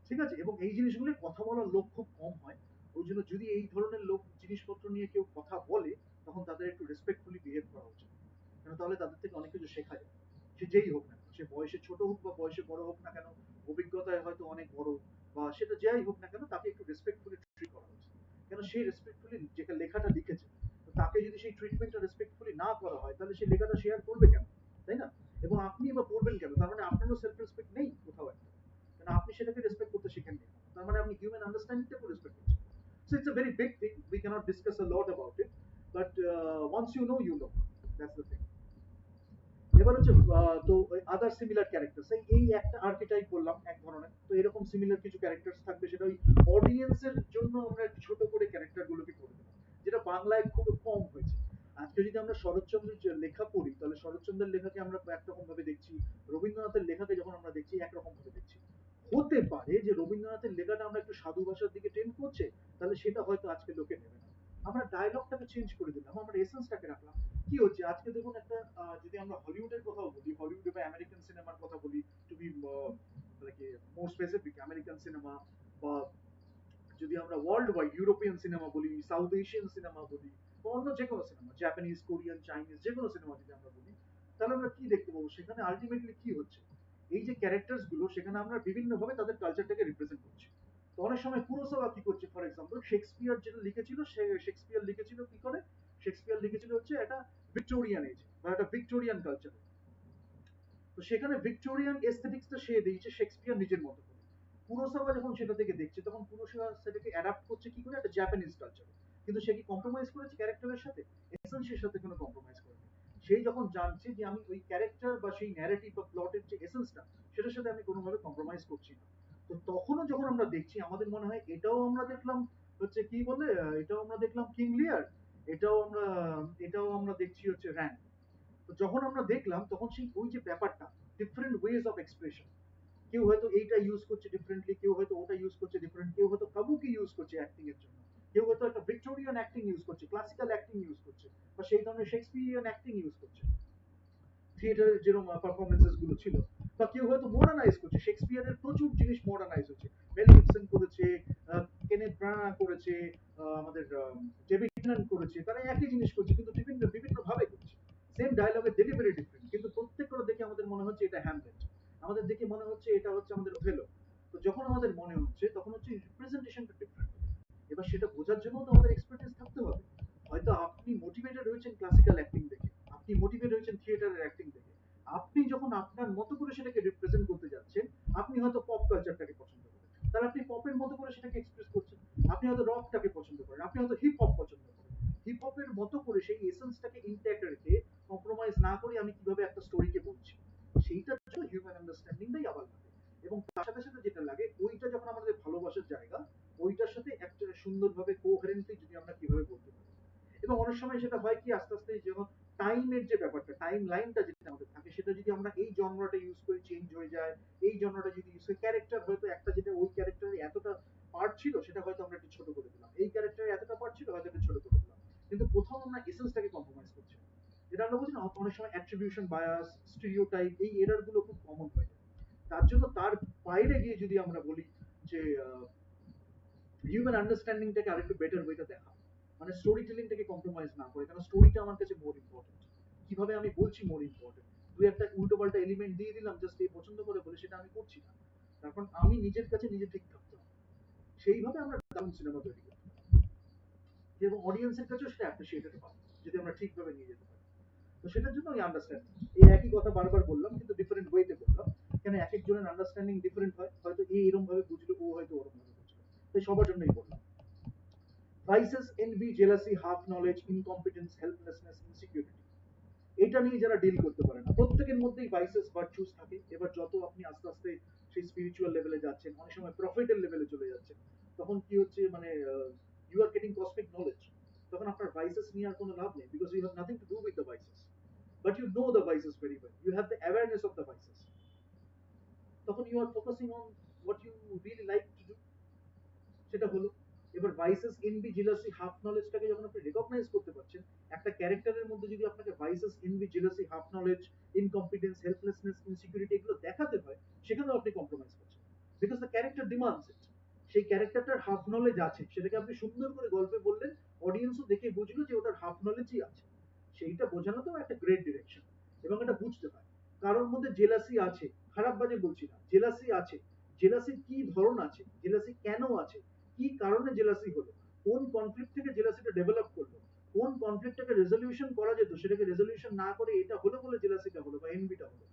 ঠিক আছে, এবং এই জিনিসগুলো কথা বলার লোক খুব কম হয়। ওই জন্য যদি এই ধরনের লোক জিনিসপত্র নিয়ে কেউ কথা বলে, তখন তাদের একটু রেসপেক্টফুলি বিহেভ করা উচিত, কেন তাহলে তাদের থেকে অনেক কিছু শেখা যায়। সে যেই হোক না কেন, সে বয়সে ছোট হোক বা বয়সে বড় হোক না কেন, অভিজ্ঞতায় হয়তো অনেক বড় বা সেটা যাই হোক না কেন, তাকে একটু রেসপেক্টফুলি ট্রিট করা উচিত। কেন সে রেসপেক্টফুলি যে লেখাটা লিখেছে, তো তাকে যদি সেই ট্রিটমেন্টটা রেসপেক্টফুলি না করা হয়, তাহলে সেই লেখাটা শেয়ার করবে কেন, তাই না? এবং আপনি বা করবেন কেন, তার মানে আপনারও সেলফ রেসপেক্ট নেই কোথাও একটা, কারণ আপনি সেটাকে রেসপেক্ট করতে শিখেননি, তার মানে আপনি হিউম্যান আন্ডারস্ট্যান্ডিংটাকে রেসপেক্ট করছেন। So it's a very big thing. We cannot discuss a lot about it, but once you know, you know. That's the thing. এবার হচ্ছে তো আদার সিমিলার ক্যারেক্টার, এই একটা আর্কিটাইপ বললাম এক ধরনের, তো এরকম সিমিলার কিছু ক্যারেক্টার্স থাকবে, সেটা ওই অডিয়েন্সের জন্য আমরা একটু ছোট করে ক্যারেক্টার গুলোকে করে দেবো, যেটা বাংলায় খুব কম হয়েছে। আজকে যদি আমরা শরৎচন্দ্রের লেখা পড়ি, তাহলে শরৎচন্দ্রের লেখাকে আমরা একরকম ভাবে দেখছি, রবীন্দ্রনাথের লেখাকে যখন আমরা দেখছি একরকম ভাবে দেখছি। হতে পারে যে রবীন্দ্রনাথের লেখাটা আমরা একটু সাধু ভাষার দিকে টেন্ড করছে, তাহলে সেটা হয়তো আজকে লোকে নেবে না। আমরা ডায়লগটাকে চেঞ্জ করে দিলাম, আমরা এসেন্সটাকে রাখলাম। কি হচ্ছে আজকে দেখুন একটা, যদি আমরা হলিউডের কথাও বলি, হলিউড বা আমেরিকান সিনেমার কথা বলি, to be like more specific American cinema, বা যদি আমরা ওয়ার্ল্ড ওয়াইড ইউরোপিয়ান সিনেমা বলি, সাউথ এশিয়ান সিনেমা বলি, বা অন্য যে কোনো সিনেমা, জাপানিজ, কোরিয়ান, চাইনিজ, যে কোনো সিনেমা যদি আমরা বলি, তাহলে আমরা কি দেখতে পাবো সেখানে আলটিমেটলি কি হচ্ছে, এই যে ক্যারেক্টার্স গুলো, সেখানে আমরা বিভিন্ন ভাবে তাদের কালচারটাকে রিপ্রেজেন্ট করছি। তো অনেক সময় কুরোসাওয়া কি করছে, ফর এক্সাম্পল শেক্সপিয়ার যেটা লিখেছিল, সে শেক্সপিয়ার লিখেছিল কি করে, শেক্সপিয়ার লিখেছিল হচ্ছে একটা ভিক্টোরিয়ান এজ বা একটা ভিক্টোরিয়ান কালচার। তো সেখানে ভিক্টোরিয়ান এস্থেটিক্সটা সে দিয়েছে শেক্সপিয়ার নিজের মতো করে। কুরোসাওয়া যখন সেটা থেকে দেখছে, তখন কুরোসাওয়া সেটাকে অ্যাডাপ্ট করছে কি করে, একটা জাপানিজ কালচারে। কিন্তু সে কি কম্প্রোমাইজ করেছে ক্যারেক্টারের সাথে? এসেন্সের সাথে কোনো কম্প্রোমাইজ করেনি। সেই যখন জানছে যে আমি ওই ক্যারেক্টার বা সেই ন্যারেটিভ বা প্লটের যে এসেন্সটা, সেটার সাথে আমি কোনোভাবে কম্প্রোমাইজ করছি না। তো তখনও যখন আমরা দেখছি, আমাদের মনে হয় এটাও আমরা দেখলাম হচ্ছে কি বলে, এটাও আমরা দেখলাম কিং লিয়ার, এটাও আমরা দেখছি হচ্ছে র্যান্ড। তো যখন আমরা দেখলাম, তখন সেই ওই যে ব্যাপারটা, ডিফারেন্ট ওয়েজ অফ এক্সপ্রেশন, কেউ হয়তো এইটা ইউজ করছে ডিফারেন্টলি, কেউ হয়তো ওটা ইউজ করছে ডিফারেন্ট, কেউ হয়তো কাবুকি ইউজ করছে অ্যাক্টিং এর জন্য, কেউ হয়তো একটা ভিক্টোরিয়ান অ্যাক্টিং ইউজ করছে, ক্লাসিক্যাল অ্যাক্টিং ইউজ করছে, বা সেই ধরনের শেক্সপিয়ারিয়ান অ্যাক্টিং ইউজ করছে, থিয়েটারের যেরকম পারফরমেন্সেস গুলো ছিল। বা কেউ হয়তো মডার্নাইজ করছে, শেক্সপিয়ারের প্রচুর জিনিস মডার্নাইজ হচ্ছে, মেল গিবসন করেছে, কেনেথ ব্রানা করেছে, আমাদের ডেভিড টেন্যান্ট করেছে, তারা একই জিনিস করছে কিন্তু বিভিন্ন বিভিন্ন ভাবে করছে। সেম ডায়লগের ডেলিভারি ডিফারেন্ট, কিন্তু প্রত্যেকটা দেখে আমাদের মনে হচ্ছে এটা হ্যামলেট, আমাদের দেখে মনে হচ্ছে এটা হচ্ছে আমাদের ওথেলো। তো যখন আমাদের মনে হচ্ছে, তখন হচ্ছে রিপ্রেজেন্টেশনটা ডিফারেন্ট। এবার সেটা বোঝার জন্য তো আমাদের এক্সপার্টিস থাকতে হবে। হয়তো আপনি মোটিভেটেড হয়েছেন ক্লাসিক্যাল অ্যাক্টিং দেখে, আপনি মোটিভেট হয়েছেন থিয়েটারের অ্যাক্টিং দেখে, আপনি যখন আপনার মতো করে সেটাকে রিপ্রেজেন্ট করতে যাচ্ছেন, আপনি হয়তো পপ কালচারটাকে পছন্দ করেন, তাহলে আপনি পপের মতো করে সেটাকে এক্সপ্রেস করছেন। আপনি হয়তো রকটাকে পছন্দ করেন, আপনি হয়তো হিপ হপ পছন্দ করেন, হিপ হপের মতো করে সেই এসেন্সটাকে ইনট্যাক্ট রেখে, কম্প্রোমাইজ না করে আমি কিভাবে একটা স্টোরিকে বলছি, সেইটার জন্য হিউম্যান আন্ডারস্ট্যান্ডিংটাই আবার লাগে। এবং তার সাথে সাথে যেটা লাগে, ওইটা যখন আমাদের ভালোবাসার জায়গা, ওইটার সাথে একটা সুন্দরভাবে কোহেরেন্টলি যদি আমরা কিভাবে বলতে পারি। এবং অনেক সময় সেটা হয় কি, আস্তে আস্তে যখন টাইমের যে ব্যাপারটা, টাইম লাইনটা যেটা আমাদের থাকে, সেটা যদি আমরা এই জনরাটা ইউজ করি, চেঞ্জ হয়ে যায়। এই জনরাটা যদি ইউজ করি, ক্যারেক্টার হয়তো একটা, যেটা ওই ক্যারেক্টারের এতটা পার্ট ছিল, সেটা হয়তো আমরা একটু ছোট করে দিলাম, এই ক্যারেক্টারের এতটা পার্ট ছিল, হয়তো একটু ছোট করে দিলাম, কিন্তু কোথাও আমরা এসেন্সটাকে কম্প্রোমাইজ করছি না। এটা আমরা বলছি না, অনেক সময় অ্যাট্রিবিউশন বায়াস, স্টিরিওটাইপ, এই এরার গুলো খুব কমন হয়ে যায়। তার জন্য তার বাইরে গিয়ে যদি আমরা বলি যে হিউম্যান আন্ডারস্ট্যান্ডিংটাকে আরেকটু বেটার ওয়েতে দেখা, মানে স্টোরি টেলিংটাকে কম্প্রোমাইজ না করে, কারণ স্টোরিটা আমার কাছে মোর ইম্পর্টেন্ট, কিভাবে আমি বলছি মোর ইম্পর্টেন্ট। দুই একটা উল্টো পাল্টা এলিমেন্ট দিয়ে দিলাম জাস্ট এই পছন্দ করে বলে, সেটা আমি করছি না। তখন আমি নিজের কাছে নিজে ঠিক থাকতে হবে। সেইভাবে আমরা দারুণ সিনেমা তৈরি করতে পারি এবং অডিয়েন্সের কাছেও সেটা অ্যাপ্রিসিয়েটেড পাবে যদি আমরা ঠিকভাবে নিয়ে যেতে পারি। তো সেটার জন্য আমি আন্ডারস্ট্যান্ড, এই একই কথা বারবার বললাম কিন্তু ডিফারেন্ট ওয়েতে বললাম। কেন এক একজনের আন্ডারস্ট্যান্ডিং ডিফারেন্ট হয়, হয়তো এরকম ভাবে বুঝলো, ও হয়তো ওরকম ভাবে বুঝলো। তাই সবার জন্যই বললাম। Vices, envy, jealousy, half knowledge, incompetence, helplessness, insecurity, এটা নিয়ে যারা ডিল করতে পারে না, প্রত্যেকের মধ্যেই ভাইসেস ভার্চুস থাকে। এবার যত আপনি আস্তে আস্তে সেই স্পিরিচুয়াল লেভেলে যাচ্ছেন, অনেক সময় প্রফিটের লেভেলে চলে যাচ্ছেন, তখন কি হচ্ছে মানে you are getting cosmic knowledge. তখন আপনার ভাইসেস নিয়ে আর কোনো লাভ নেই, because you have nothing to do with the vices, but you know the vices very well, you have the awareness of the vices. তখন you are focusing on what you really like to do, সেটা হলো। এবার vices, envy, jealousy, half নলেজটাকে যখন আপনি recognise করতে পারছেন, একটা ক্যারেক্টারের মধ্যে যদি আপনাকে vices, envy, jealousy, half knowledge, incompetence, helplessness, insecurity এগুলো দেখাতে হয়, সেখানেও আপনি কম্প্রোমাইজ করছেন, because the character demands it. সেই ক্যারেক্টারটার হাফ নলেজ আছে, সেটাকে আপনি সুন্দর করে গল্পে বললেন, অডিয়েন্সও দেখে বুঝলো যে ওটার হাফ নলেজই আছে। সেইটা বোঝানোতেও একটা গ্রেট ডিরেকশন, এবং এটা বুঝতে হয় কারোর মধ্যে জেলাসি আছে, খারাপ বাজে বলছি না, জেলাসি আছে, জেলাসির কি ধরন আছে, জেলাসি কেন আছে, কি কারণে জেলাসি হলো, কোন কনফ্লিক্ট থেকে জেলাসিটা ডেভেলপ করলো, কোন কনফ্লিক্টটাকে রেজলিউশন করা যেত সেটাকে রেজলিউশন না করে এটা হলো বলে জেলাসিটা হলো বা এনভিটা হলো,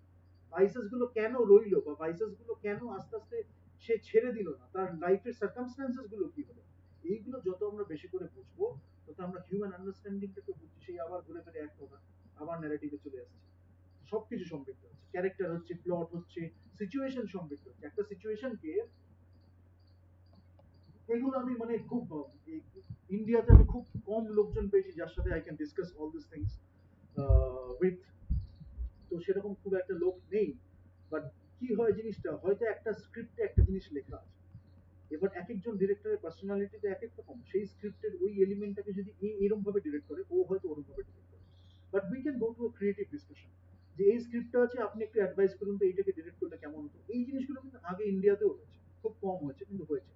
ভাইসেস গুলো কেন রইলো বা ভাইসেস গুলো কেন আস্তে আস্তে সে ছেড়ে দিল না, তার লাইফের সার্কামস্টান্সেস গুলো কি হলো। এইগুলো যত আমরা বেশি করে বুঝবো, তত আমরা হিউম্যান আন্ডারস্ট্যান্ডিংটাকে বুঝছি। সেই আবার ঘুরে ফিরে এক কথা, আবার ন্যারেটিভে চলে আসছে, সবকিছু সমৃদ্ধ হচ্ছে, ক্যারেক্টার হচ্ছে, প্লট হচ্ছে, সিচুয়েশন সমৃদ্ধ হচ্ছে। একটা সিচুয়েশনকে, এগুলো আমি মানে খুব ইন্ডিয়াতে আমি খুব কম লোকজন পেয়েছি যার সাথে I can discuss all this things with. তো সেরকম খুব একটা লোক নেই। বাট কি হয় জিনিসটা, হয়তো একটা স্ক্রিপ্টে একটা জিনিস লেখা আছে, এবার এক একজন ডিরেক্টরের পার্সোনালিটিতে এক এক রকম, সেই স্ক্রিপ্টের ওই এলিমেন্টটাকে যদি এরকম ভাবে ডিরেক্ট করে, ও হয়তো ওরকম ভাবে ডিরেক্ট করে। But we can go to a creative discussion, যে এই স্ক্রিপ্টটা আছে, আপনি একটু অ্যাডভাইস করুন তো এইটাকে ডিরেক্ট করলে কেমন হতো। এই জিনিসগুলো কিন্তু আগে ইন্ডিয়াতেও হয়েছে, খুব কম হয়েছে কিন্তু হয়েছে।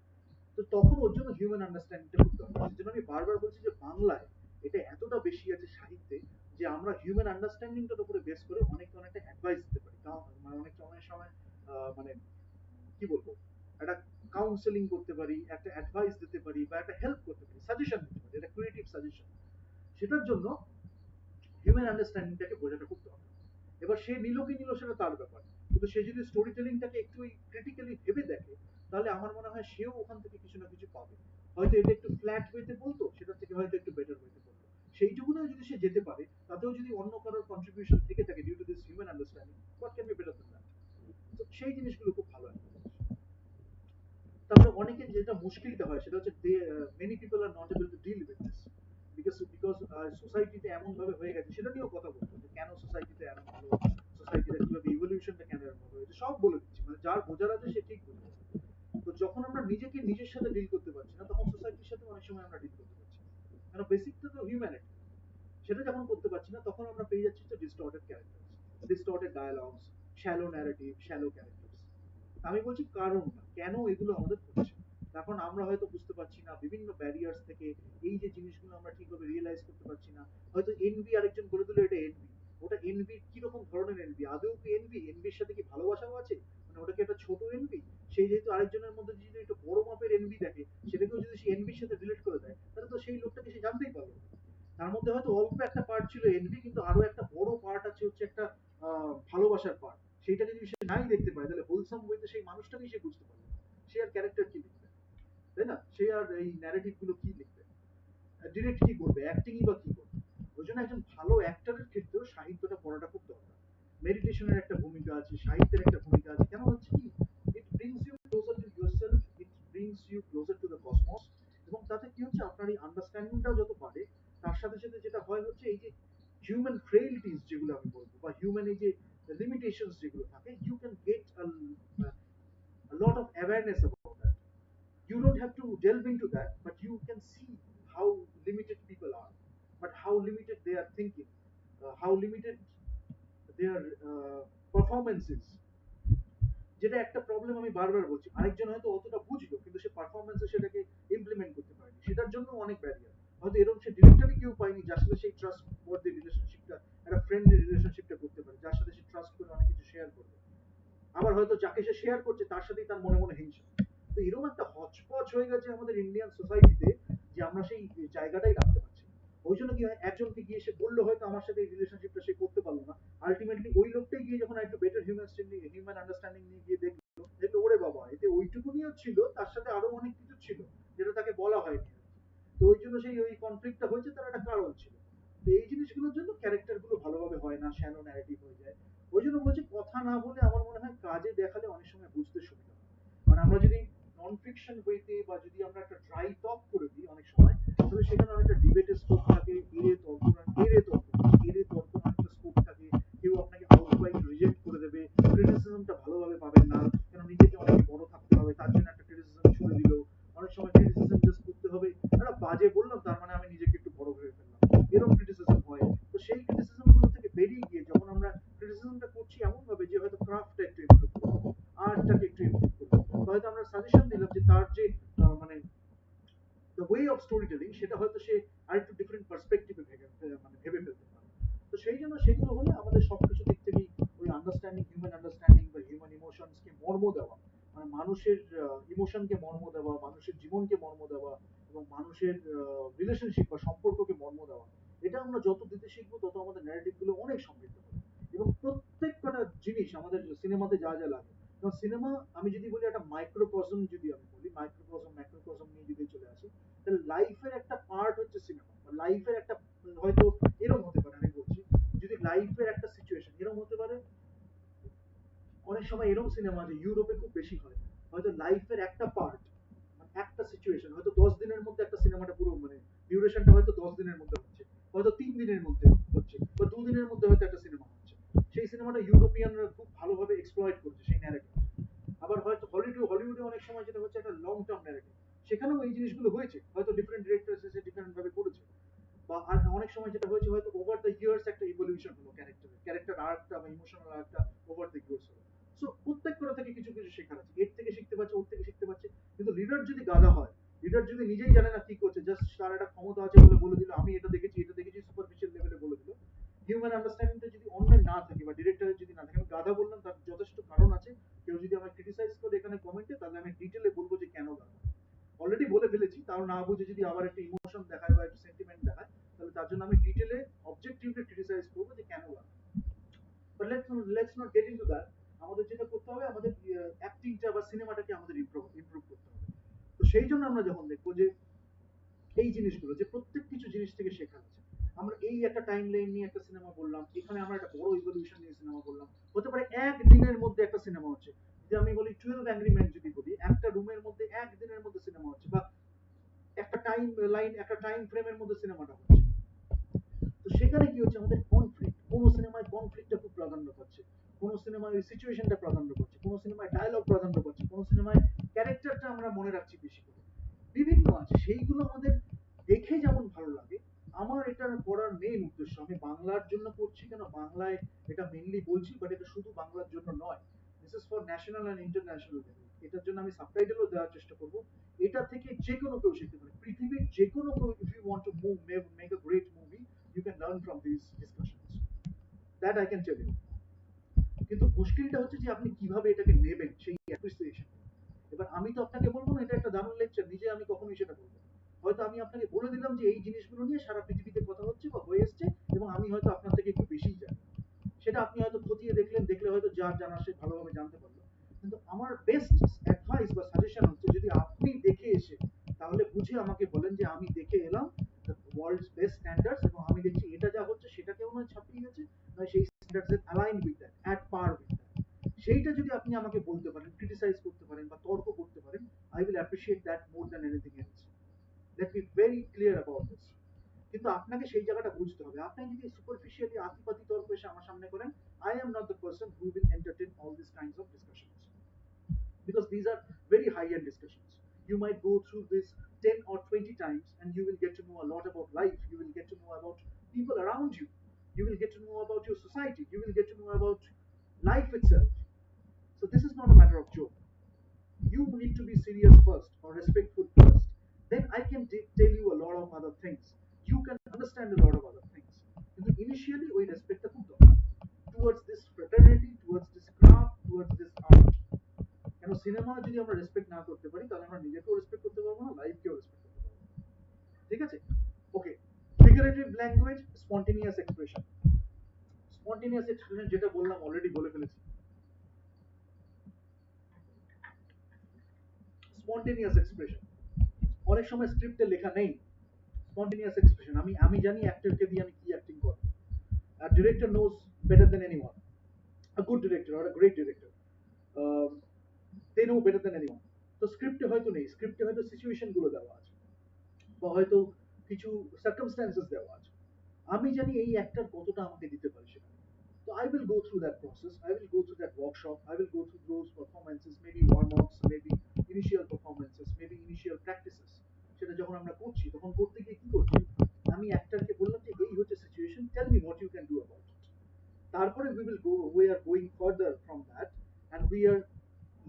তো তখন ওর জন্য হিউম্যান আন্ডারস্ট্যান্ডিংটা খুব দরকার। সেজন্য আমি বারবার বলছি যে বাংলায় এটা এতটা বেশি আছে সাহিত্যে, যে আমরা হিউম্যান আন্ডারস্ট্যান্ডিংটার উপরে বেস করে অনেকটা অনেকটা অ্যাডভাইস দিতে পারি, মানে অনেকটা অনেক সময় মানে কি বলবো, একটা কাউন্সেলিং করতে পারি, একটা অ্যাডভাইস দিতে পারি, বা একটা হেল্প করতে পারি, সাজেশন দিতে পারি, একটা ক্রিয়েটিভ সাজেশন। সেটার জন্য হিউম্যান আন্ডারস্ট্যান্ডিংটাকে বোঝাটা খুব দরকার। এবার সে নিল কি নিল সেটা তার ব্যাপার, কিন্তু সে যদি স্টোরি টেলিংটাকে একটু ক্রিটিক্যালি ভেবে দেখে, তাহলে আমার মনে হয় সেও ওখান থেকে কিছু না কিছু পাবে। হয়তো এটা একটু ফ্ল্যাট ওয়েতে বলতো, সেটা থেকে হয়তো একটু বেটার ওয়েতে বলতো। সেইটুকুনেও যদি সে যেতে পারে, তাতেও যদি অন্য কারোর কন্ট্রিবিউশন থেকে থাকে due to this human understanding, what can be better than that. তো সেই জিনিসগুলো খুব ভালো একটা জিনিস। তারপরে অনেকের যেটা মুশকিলটা হয় সেটা হচ্ছে many people are not able to deal with this, because সোসাইটিতে এমন ভাবে হয়ে গেছে, সেটা নিয়েও কথা বলতো যে কেন সোসাইটিতে এমন হলো, সোসাইটিতে কিভাবে ইভলিউশনটা কেন এরকম হলো, এটা সব বলে দিচ্ছি, মানে যার বোঝার আছে সে ঠিক বুঝবে। তো যখন আমরা নিজেকে নিজের সাথে ডিল করতে পারছি না, তখন সোসাইটির সাথে অনেক সময় আমরা ডিল করতে পারছি না। কারণ বেসিকটা তো হিউম্যানিটি, সেটা যখন করতে পারছি না, তখন আমরা পেয়ে যাচ্ছি যে distorted character, distorted dialogues, shallow narrative, shallow characters. আমি বলছি কারণটা কেন এগুলো আমাদের হচ্ছে, এখন আমরা হয়তো বুঝতে পারছি না বিভিন্ন ব্যারিয়ার্স থেকে, এই যে জিনিসগুলো আমরা ঠিকভাবে রিয়েলাইজ করতে পারছি না। হয়তো এনভি আরেকজন বলে দিল এটা এনভি, ওটা এনভি কিরকম ধরনের এনভি, আদৌ কি এনভি, এনভির সাথে কি ভালোবাসাও আছে, মানে ওটা কি একটা ছোট এনভি, সেই যেহেতু আরেকজনের মধ্যে যদি একটু বড় মাপের এনভি দেখে, সেটাকেও যদি সে এনভির সাথে রিলেট করে দেয়, তাহলে তো সেই লোকটাকে সে জানতেই পারবে না। তার মধ্যে হয়তো অল্প একটা পার্ট ছিল এনভি, কিন্তু আরো একটা বড় পার্ট আছে হচ্ছে একটা ভালোবাসার পার্ট। সেইটা যদি সে নাই দেখতে পায়, তাহলে হোলসাম ওয়েতে সেই মানুষটাকেই সে বুঝতে পারবে না। সে আর ক্যারেক্টার কি লিখবে, তাই না, সে আর এই ন্যারেটিভ গুলো কি লিখবে, ডিরেক্ট কি করবে, অ্যাক্টিংই বা কি করবে। ওই জন্য একজন ভালো অ্যাক্টরের ক্ষেত্রেও সাহিত্যটা পড়াটা খুব দরকার। মেডিটেশনের একটা ভূমিকা আছে, সাহিত্যের একটা ভূমিকা আছে, কেন হচ্ছে কি, it brings you closer to yourself, it brings you closer to the cosmos. এবং তাতে কি হচ্ছে, আপনার এই আন্ডারস্ট্যান্ডিংটাও যত বাড়ে, তার সাথে সাথে যেটা হয় হচ্ছে, এই যে হিউম্যান ফ্রেইলটিস যেগুলো আমি বলবো, বা হিউম্যান এই যে লিমিটেশনস যেগুলো থাকে, you can get a lot of awareness about that. You don't have to delve into that, but you can see how limited people are, but how limited they are thinking, how limited their performance is। যেটা একটা problem আমি বারবার বলছি, আরেকজন হয়তো অতটা বুঝলো কিন্তু সে পারফরমেন্সে সেটাকে ইমপ্লিমেন্ট করতে পারেনি, সেটার জন্য অনেক ব্যারিয়ার। হয়তো এরকম সে ডিরেক্টলি কেউ পায়নি যার সাথে সেই ট্রাস্ট ওয়ার্দি রিলেশনশিপটা, একটা ফ্রেন্ডলি রিলেশনশিপটা করতে পারে, যার সাথে সে তার মনে মনে হিংসা। তো এরকম একটা হচপচ হয়ে গেছে আমাদের ইন্ডিয়ান সোসাইটিতে যে আমরা সেই জায়গাটাই রাখতে পারছি না। ওই জন্য কি হয়, একজনকে গিয়ে সে বললো হয়তো আমার সাথে এই রিলেশনশিপটা সে করতে পারলো না, আলটিমেটলি ওই লোকটাই গিয়ে যখন একটু বেটার হিউম্যান আন্ডারস্ট্যান্ডিং নিয়ে গিয়ে দেখলো, দেখলো ওরে বাবা এতে ওইটুকুনিও ছিল, তার সাথে আরো অনেক কিছু ছিল যেটা তাকে বলা হয়নি। তো ওই জন্য সেই ওই কনফ্লিক্টটা হয়েছে, তার একটা কারণ ছিল। তো এই জিনিসগুলোর জন্য ক্যারেক্টার গুলো ভালোভাবে হয় না, শ্যালো ন্যারেটিভ হয়ে যায়। ওই জন্য বলছি কথা না বলে আমার মনে হয় কাজে দেখালে অনেক সময় বুঝতে সুবিধা হয়। মানে আমরা যদি নন ফিকশন বইতে বা যদি আমরা একটা ড্রাই টক করে দিই অনেক সময়, তাহলে সেখানে অনেকটা ডিবেটের স্কোপ থাকে, এড়ে তর্ক একটা স্কোপ থাকে। কেউ আপনাকে আউটরাইট রিজেক্ট করে দেবে, ক্রিটিসিজমটা ভালোভাবে পাবেন না, কেন নিজেকে অনেক বড় থাকতে হবে তার জন্য একটা ক্রিটিসিজম ছুড়ে দিল। অনেক সময় ক্রিটিসিজম জাস্ট করতে হবে, একটা বাজে বললাম তার মানে আমি নিজেকে একটু বড় ভেবে ফেললাম, এরকম ক্রিটিসিজম হয়। তো সেই ক্রিটিসিজম গুলো থেকে বেরিয়ে গিয়ে যখন আমরা ক্রিটিসিজমটা করছি এমন ভাবে যে হয়তো ক্রাফটটা একটু ইমপ্রুভ করবো, আর্টটাকে একটু ইমপ্রুভ করবো, হয়তো আমরা সাজেশন দিলাম যে তার যে মানে the way of story telling সেটা হয়তো সে আরেকটু ডিফারেন্ট পার্সপেক্টিভে মানে ভেবে ফেলতে পারে। তো সেই জন্য সেগুলো হলে আমাদের সবকিছু দিক থেকেই ওই আন্ডারস্ট্যান্ডিং, হিউম্যান আন্ডারস্ট্যান্ডিং বা হিউম্যান ইমোশনসকে মর্ম দেওয়া, মানে মানুষের ইমোশনকে মর্ম দেওয়া, মানুষের জীবনকে মর্ম দেওয়া এবং মানুষের রিলেশনশিপ বা সম্পর্ককে মর্ম দেওয়া, এটা আমরা যত দিতে শিখবো তত আমাদের ন্যারেটিভ গুলো অনেক সমৃদ্ধ হবে। এবং প্রত্যেক কটা জিনিস আমাদের সিনেমাতে যা যা লাগে, কারণ সিনেমা আমি যদি বলি একটা মাইক্রোকজম, যদি আমি বলি মাইক্রোকজম ম্যাক্রোকজম নিয়ে যদি চলে আসি, তাহলে লাইফের একটা পার্ট হচ্ছে সিনেমা। লাইফের একটা হয়তো এরকম হতে পারে, আমি বলছি যদি লাইফের একটা সিচুয়েশন এরকম হতে পারে, অনেক সময় এরকম সিনেমা যে ইউরোপে খুব বেশি হয়, হয়তো লাইফের একটা পার্ট, মানে একটা সিচুয়েশন হয়তো 10 দিনের মধ্যে একটা সিনেমাটা পুরো মানে ডিউরেশনটা হয়তো 10 দিনের মধ্যে হচ্ছে, হয়তো 3 দিনের মধ্যে হচ্ছে, বা 2 দিনের মধ্যে হয়তো একটা সিনেমা হচ্ছে। সেই সিনেমাটা ইউরোপিয়ানরা খুব ভালোভাবে এক্সপ্লয়েট করছে সেই ন্যারেটিভ। আবার হয়তো হলিউডে অনেক সময় যেটা হচ্ছে একটা লং টার্ম ন্যারেটিভ, সেখানেও এই জিনিসগুলো হয়েছে, হয়তো ডিফারেন্ট ডিরেক্টর এসে ডিফারেন্ট ভাবে করেছে। বা আর অনেক সময় যেটা হয়েছে হয়তো ওভার দ্য ইয়ার্স একটা ইভলিউশন হলো ক্যারেক্টার আর্কটা বা ইমোশনাল আর্কটা ওভার দ্য ইয়ার্স হলো। সো প্রত্যেক করা থেকে কিছু কিছু শেখার আছে, এর থেকে শিখতে পারছে, ওর থেকে শিখতে পারছে। কিন্তু লিডার যদি গাধা হয়, লিডার যদি নিজেই জানে না কি করছে, জাস্ট তার একটা ক্ষমতা আছে বলে বলে দিল আমি এটা দেখেছি সুপারফিশিয়াল লেভেলে বলে দিল, হিউম্যান আন্ডারস্ট্যান্ডিংটা যদি অন্যের না থাকে বা ডিরেক্টরের যদি না থাকে, আমি গাধা বললাম তার যথেষ্ট কারণ আছে। কেউ যদি আমাকে ক্রিটিসাইজ করে এখানে কমেন্টে, তাহলে আমি ডিটেলে বলবো যে কেন গাধা। অলরেডি বলে ফেলেছি, তাও না বুঝে যদি আবার একটা ইমোশন দেখায় বা একটা সেন্টিমেন্ট দেখায়, তাহলে তার জন্য আমি ডিটেলে অবজেক্টিভলি ক্রিটিসাইজ করবো যে কেন গাধা। But let's not get into that. আমাদের যেটা করতে হবে, আমাদের অ্যাক্টিংটা বা সিনেমাটাকে আমাদের ইমপ্রুভ করতে হবে। তো সেই জন্য আমরা যখন দেখবো যে এই জিনিসগুলো যে প্রত্যেক কিছু জিনিস থেকে শেখা আছে, আমরা এই একটা টাইম লাইন নিয়ে একটা সিনেমা বললাম, এখানে আমরা একটা বড় ইভলিউশন নিয়ে সিনেমা বললাম, হতে পারে একদিনের মধ্যে একটা সিনেমা হচ্ছে। যদি আমি বলি 12 অ্যাংরি ম্যান, যদি বলি একটা রুমের মধ্যে একদিনের মধ্যে সিনেমা হচ্ছে, বা একটা টাইম লাইন একটা টাইম ফ্রেমের মধ্যে সিনেমাটা হচ্ছে। তো সেখানে কি হচ্ছে, আমাদের কনফ্লিক্ট, কোন সিনেমায় কনফ্লিক্টটা খুব প্রাধান্য পাচ্ছে, কোন সিনেমায় ওই সিচুয়েশনটা প্রাধান্য পাচ্ছে, কোন সিনেমায় ডায়লগ প্রাধান্য পাচ্ছে, কোন সিনেমায় ক্যারেক্টারটা আমরা মনে রাখছি বেশি করে, বিভিন্ন আছে। সেইগুলো আমাদের দেখে যেমন ভালো লাগে, আমার এটা করার মেইন উদ্দেশ্য, আমি বাংলার জন্য করছি কেন, বাংলায় এটা মেইনলি বলছি, বাট এটা শুধু বাংলার জন্য নয়, this is for national and international level. এটার জন্য আমি সাবটাইটেলও দেওয়ার চেষ্টা করব। এটা থেকে যে কোনো কেউ শিখতে পারে, পৃথিবীর যে কোনো কেউ, if you want to move make a great movie, you can learn from this discussions, that I can tell you. কিন্তু মুশকিলটা হচ্ছে যে আপনি কিভাবে এটাকে নেবেন সেই অ্যাপ্রিসিয়েশন। এবার আমি তো আপনাকে বলবো না এটা একটা দারুণ লেকচার, নিজে আমি কখনোই সেটা বলবো না। হয়তো আমি আপনাকে বলে দিলাম যে এই জিনিসগুলো নিয়ে সারা পৃথিবীতে কথা হচ্ছে বা হয়ে এসছে, এবং আমি হয়তো আপনার থেকে একটু বেশিই জানি, সেটা আপনি হয়তো খতিয়ে দেখলেন, দেখলে হয়তো যার জানা সে ভালোভাবে জানতে পারলো। কিন্তু আমার বেস্ট অ্যাডভাইস বা সাজেশন হচ্ছে, যদি আপনি দেখে এসে তাহলে বুঝে আমাকে বলেন যে আমি দেখে এলাম ওয়ার্ল্ডস বেস্ট স্ট্যান্ডার্ডস, এবং আমি দেখছি এটা যা হচ্ছে সেটাকেও নয় ছাপিয়ে গেছে, নয় সেই স্ট্যান্ডার্ডস এর align with that, at per with that. সেইটা যদি আপনি আমাকে বলতে পারেন, ক্রিটিসাইজ করতে পারেন বা তর্ক করতে পারেন, I will appreciate that more than anything else. Let be very clear about this. কিন্তু আপনাকে সেই জায়গাটা বুঝতে হবে। আপনি যদি সুপারফিশিয়ালি আতিপাতি তর্ক এসে আমার সামনে করেন, I am not the person who will entertain all these kinds of discussions, because these are very high-end discussions. You might go through this 10 or 20 times and you will get to know a lot about life. You will get to know about people around you. You will get to know about your society. You will get to know about life itself. So this is not a matter of joke. You need to be serious first or respectful first. Then I can tell you a lot of other things. You can understand a lot of other things. But initially, we respect the towards this fraternity, towards this craft, towards this art. কেন cinema cinema যদি আমরা respect না করতে পারি তাহলে আমরা নিজেকেও respect করতে পারবো না, লাইফকেও রেসপেক্ট করতে পারবো না। ঠিক আছে? Okay, figurative language, spontaneous expression. Spontaneous expression যেটা বললাম অলরেডি বলে ফেলেছি। স্পন্টেনিয়াস এক্সপ্রেশন অনেক সময় স্ক্রিপ্টে লেখা নেই। স্পন্টেনিয়াস এক্সপ্রেশন আমি আমি জানি অ্যাক্টরকে দিয়ে আমি কি অ্যাক্টিং করব। আর director knows better then anyone, a good director or a great director, uh, they know better than anyone. তো স্ক্রিপ্টে হয়তো নেই, স্ক্রিপ্টে হয়তো সিচুয়েশন গুলো দেওয়া আছে বা হয়তো কিছু সার্কামস্ট্যান্সেস দেওয়া আছে। আমি জানি এই অ্যাক্টর কতটা আমাকে দিতে পারে সেখানে। So I will go through that process. I will go through that workshop. I will go through those performances, maybe warm-ups, maybe initial performances, maybe initial practices. সেটা যখন আমরা করছি তখন করতে গিয়ে কি করছি, আমি অ্যাক্টরকে বললাম যে এই হচ্ছে situation, tell me what you can do about it. তারপরে we are going further from that and we are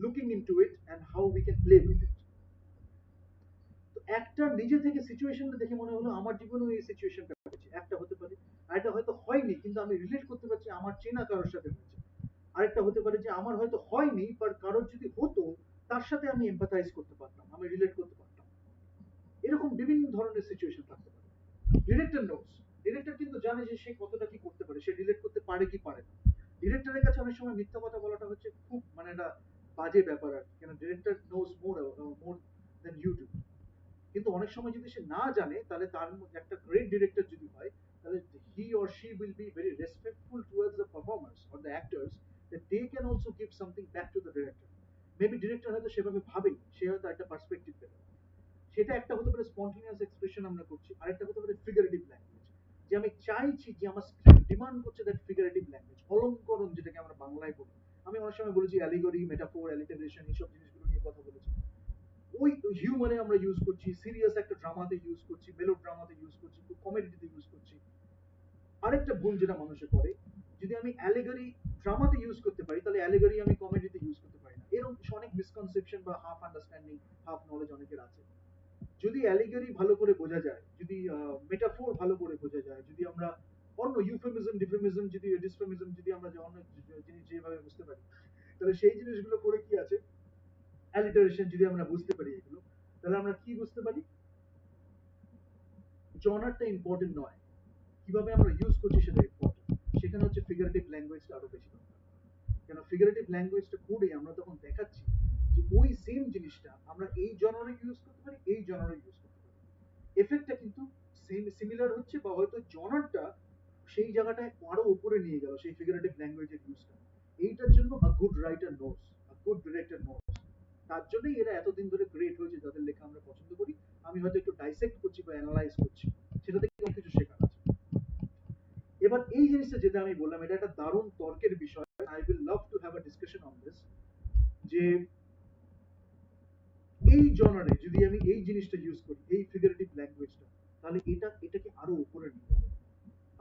looking into it and how we can play with it. তো একটা নিজে থেকে সিচুয়েশনটা দেখে মনে হলো আমার জীবনেও এই সিচুয়েশনটা হয়েছে, একটা হতে পারে। আর এটা হয়তো হয়নি কিন্তু আমি রিলেট করতে পারছি আমার চেনা কারোর সাথে হয়েছে। আরেকটা হতে পারে যে আমার হয়তো হয়নি বাট কারোর যদি হতো তার সাথে আমি এমপ্যাথাইজ করতে পারতাম, আমি রিলেট করতে পারতাম। এরকম বিভিন্ন ধরনের সিচুয়েশন থাকতে পারে। ডিরেক্টর নোটস, ডিরেক্টর কিন্তু জানে যে সে কতটা কি করতে পারে, সে রিলেট করতে পারে কি পারে না। ডিরেক্টরের কাছে অনেক সময় মিথ্যা কথা বলাটা হচ্ছে খুব মানে একটা বাজে ব্যাপার আর কি, কেন director knows more than you do. কিন্তু অনেক সময় যদি সে না জানে তাহলে তার মধ্যে একটা গ্রেট ডিরেক্টর যদি হয় তাহলে he or she will be very respectful towards the performers or the actors, that they can also give something back to the director. Maybe director হয়তো সেভাবে ভাবেনি, সে হয়তো একটা পার্সপেক্টিভ পেল। সেটা একটা হতে পারে স্পন্টেনিয়াস এক্সপ্রেশন আমরা করছি, আরেকটা হতে পারে ফিগারেটিভ ল্যাঙ্গুয়েজ, যে আমি চাইছি যে আমার স্ক্রিপ্ট ডিমান্ড করছে দ্যাট ফিগারেটিভ ল্যাঙ্গুয়েজ, অলংকরণ যেটাকে আমরা বাংলায় বলি। আমি অনেক সময় বলেছি অ্যালিগরি, মেটাফোর, অ্যালিটারেশন, এইসব জিনিসগুলো নিয়ে কথা বলেছি। ওই হিউমারে আমরা ইউজ করছি, সিরিয়াস একটা ড্রামাতে ইউজ করছি, মেলো ড্রামাতে ইউজ করছি, কমেডিতে ইউজ করছি। আরেকটা ভুল যেটা মানুষে করে, যদি আমি অ্যালিগরি ড্রামাতে ইউজ করতে পারি তাহলে অ্যালিগরি আমি কমেডিতে ইউজ করতে পারি না। এরকম অনেক মিসকনসেপশন বা হাফ আন্ডারস্ট্যান্ডিং, হাফ নলেজ অনেকের আছে। যদি অ্যালিগরি ভালো করে বোঝা যায়, যদি মেটাফোর ভালো করে বোঝা যায়, যদি আমরা অন্য ইউফেমিজম, ডিফেমিজম, যদি ডিসফেমিজম যদি আমরা যে অন্য জিনিস যেভাবে বুঝতে পারি, তাহলে সেই জিনিসগুলো করে কি আছে, অ্যালিটারেশন যদি আমরা বুঝতে পারি এগুলো, তাহলে আমরা কি বুঝতে পারি, জনারটা ইম্পর্টেন্ট নয়, কিভাবে আমরা ইউজ করছি সেটা ইম্পর্টেন্ট। সেখানে হচ্ছে ফিগারেটিভ ল্যাঙ্গুয়েজটা আরো বেশি দরকার। কেন ফিগারেটিভ ল্যাঙ্গুয়েজটা করে আমরা তখন দেখাচ্ছি যে ওই সেম জিনিসটা আমরা এই জনারে ইউজ করতে পারি, এই জনারে ইউজ করতে পারি। এফেক্টটা কিন্তু সেম সিমিলার হচ্ছে বা হয়তো জনারটা সেই জায়গাটায় আরো উপরে নিয়ে গেল সেই ফিগারেটিভ ল্যাঙ্গুয়েজের ইউজটা। এইটার জন্য a good writer knows, a good director knows. তার জন্যই এরা এতদিন ধরে গ্রেট হয়েছে, যাদের লেখা আমরা পছন্দ করি। আমি হয়তো একটু ডাইসেক্ট করছি বা অ্যানালাইজ করছি, সেটা থেকে অনেক কিছু শেখার আছে। এবার এই জিনিসটা যেটা আমি বললাম, এটা একটা দারুণ তর্কের বিষয়। I will love to have a discussion on this, যে এই জনারে যদি আমি এই জিনিসটা ইউজ করি, এই ফিগারেটিভ ল্যাঙ্গুয়েজটা, তাহলে এটাকে আরো উপরে নিয়ে যাবে।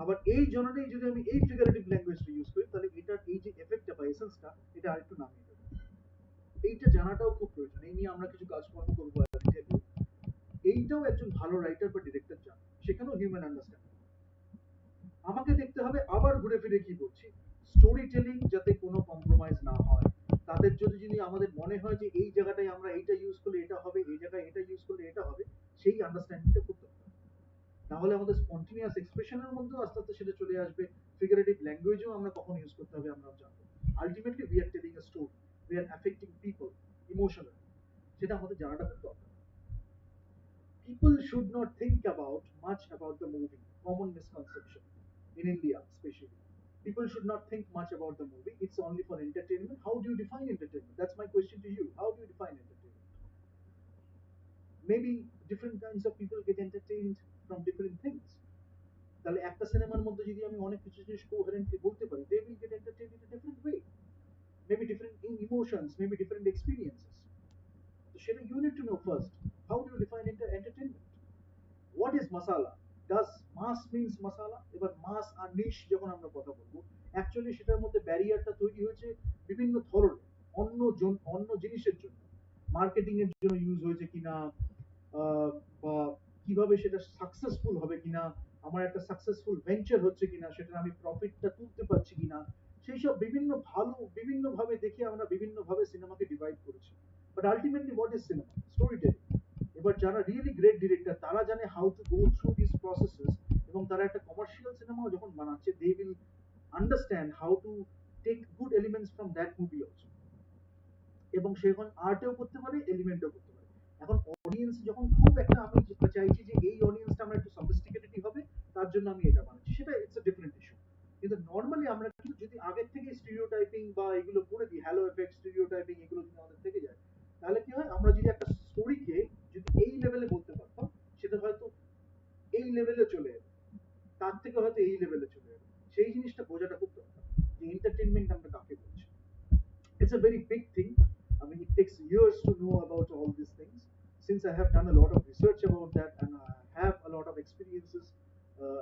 আবার এই জনারে যদি আমি এই ফিগারেটিভ ল্যাঙ্গুয়েজটা ইউজ করি তাহলে এটার এই যে এফেক্টটা বা এসেন্সটা এটা আরেকটু নামিয়ে দেবে। এইটা জানাটাও খুব প্রয়োজন, এই নিয়ে আমরা কিছু কাজকর্ম করবো। এইটাও একজন ভালো রাইটার বা ডিরেক্টর জানে, সেখানেও হিউম্যান আন্ডারস্ট্যান্ডিং। আমাকে দেখতে হবে আবার ঘুরে ফিরে কি বলছি, স্টোরি টেলিং যাতে কোনো কম্প্রোমাইজ না হয়। তাদের যদি যদি আমাদের মনে হয় যে এই জায়গাটায় আমরা এইটা ইউজ করলে এটা হবে, এই জায়গায় এটা ইউজ করলে এটা হবে, সেই আন্ডারস্ট্যান্ডিংটা খুব দরকার। তাহলে আমাদের স্পন্টেনিয়াস এক্সপ্রেশনের মধ্যেও আস্তে আস্তে সেটা চলে আসবে, ফিগারেটিভ ল্যাঙ্গুয়েজও আমরা কখন ইউজ করতে হবে আমরা জানবো। Ultimately we are telling a story, we are affecting people emotionally, সেটা আমাদের জানাটা খুব দরকার। People should not think about much about the movie. Common misconception in India, especially. People should not think much about the movie. It's only for entertainment. How do you define entertainment? That's my question to you. How do you define entertainment? Maybe different kinds of people get entertained from different things. তাহলে একটা সিনেমার মধ্যে যদি আমি অনেক কিছু জিনিস কোহেরেন্টলি বলতে পারি, they will get entertained in a different way. Maybe different in emotions, maybe different experiences. So Shena, you need to know first, how do you define entertainment? What is masala? Does mass means masala? এবার মাস আর নিশ যখন আমরা কথা বলবো, actually সেটার মধ্যে ব্যারিয়ারটা তৈরি হয়েছে বিভিন্ন ধরনের অন্য জিনিসের জন্য। মার্কেটিং এর জন্য ইউজ হয়েছে কিনা, বা কিভাবে সেটা সাকসেসফুল হবে কিনা, আমার একটা সাকসেসফুল ভেঞ্চার হচ্ছে কিনা, সেটা আমি প্রফিটটা তুলতে পারছি কিনা, সেই সব বিভিন্ন ভাবে দেখে আমরা বিভিন্ন ভাবে সিনেমাকে ডিভাইড করেছি। But ultimately what is cinema? Storytelling. এবার যারা রিয়েলি গ্রেট ডিরেক্টর তারা জানে how to go through this processes, এবং তারা একটা কমার্শিয়াল সিনেমাও যখন বানাচ্ছে they will understand how to take good elements from that movie also, এবং সে এখন আর্টেও করতে পারে, এলিমেন্টও করতে পারে। এখন অডিয়েন্স যখন খুব একটা, আমি চাইছি যে এই অডিয়েন্সটা আমরা একটু সফিস্টিকেটেডই হবে, তার জন্য আমি এটা বানাচ্ছি, সেটা ইটস এ ডিফারেন্ট ইস্যু। কিন্তু নর্মালি আমরা কিন্তু যদি আগের থেকে স্টিরিওটাইপিং বা এগুলো করে দিই, হ্যালো এফেক্ট স্টিরিওটাইপিং এগুলো যদি আমাদের থেকে যায়, তাহলে কি হয়, আমরা যদি একটা স্টোরিকে যদি এই লেভেলে বলতে পারতাম, সেটা হয়তো এই লেভেলে চলে যাবে, তার থেকে হয়তো এই লেভেলে চলে যাবে। সেই জিনিসটা বোঝাটা খুব দরকার যে এন্টারটেনমেন্ট আমরা কাকে বলছি। It's a very big thing. I mean, it takes years to know about all these things. Since I have done a lot of research about that, and I have a lot of experiences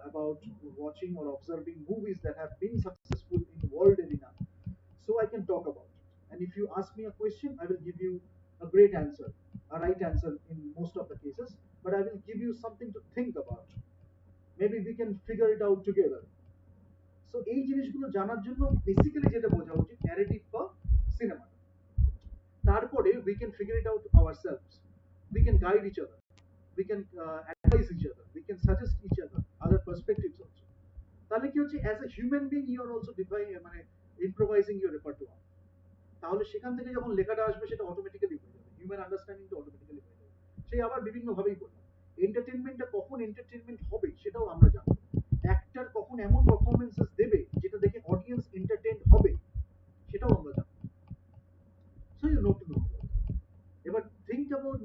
about watching or observing movies that have been successful in world arena, so I can talk about it. And if you ask me a question, I will give you a great answer, a right answer in most of the cases. But I will give you something to think about. Maybe we can figure it out together. So এই জিনিসগুলো জানার জন্য basically যেটা বোঝা উচিত narrative বা cinema. তারপরে we can figure it out ourselves, we can guide each other, we can advise each other, we can suggest each other other perspectives also। তাহলে কি হচ্ছে, as a human being you are also মানে improvising your repertoire। তাহলে সেখান থেকে যখন লেখাটা আসবে সেটা অটোমেটিক্যালি হয়ে যাবে, হিউম্যান আন্ডারস্ট্যান্ডিংটা অটোমেটিক্যালি হয়ে যাবে। সেই আবার বিভিন্ন ভাবেই বললাম, এন্টারটেনমেন্টটা কখন এন্টারটেনমেন্ট হবে সেটাও আমরা জানবো, অ্যাক্টর কখন এমন পারফরমেন্সেস দেবে যেটা দেখে অডিয়েন্স এন্টারটেইন হবে সেটাও আমরা জানবো। So you know to know about it. But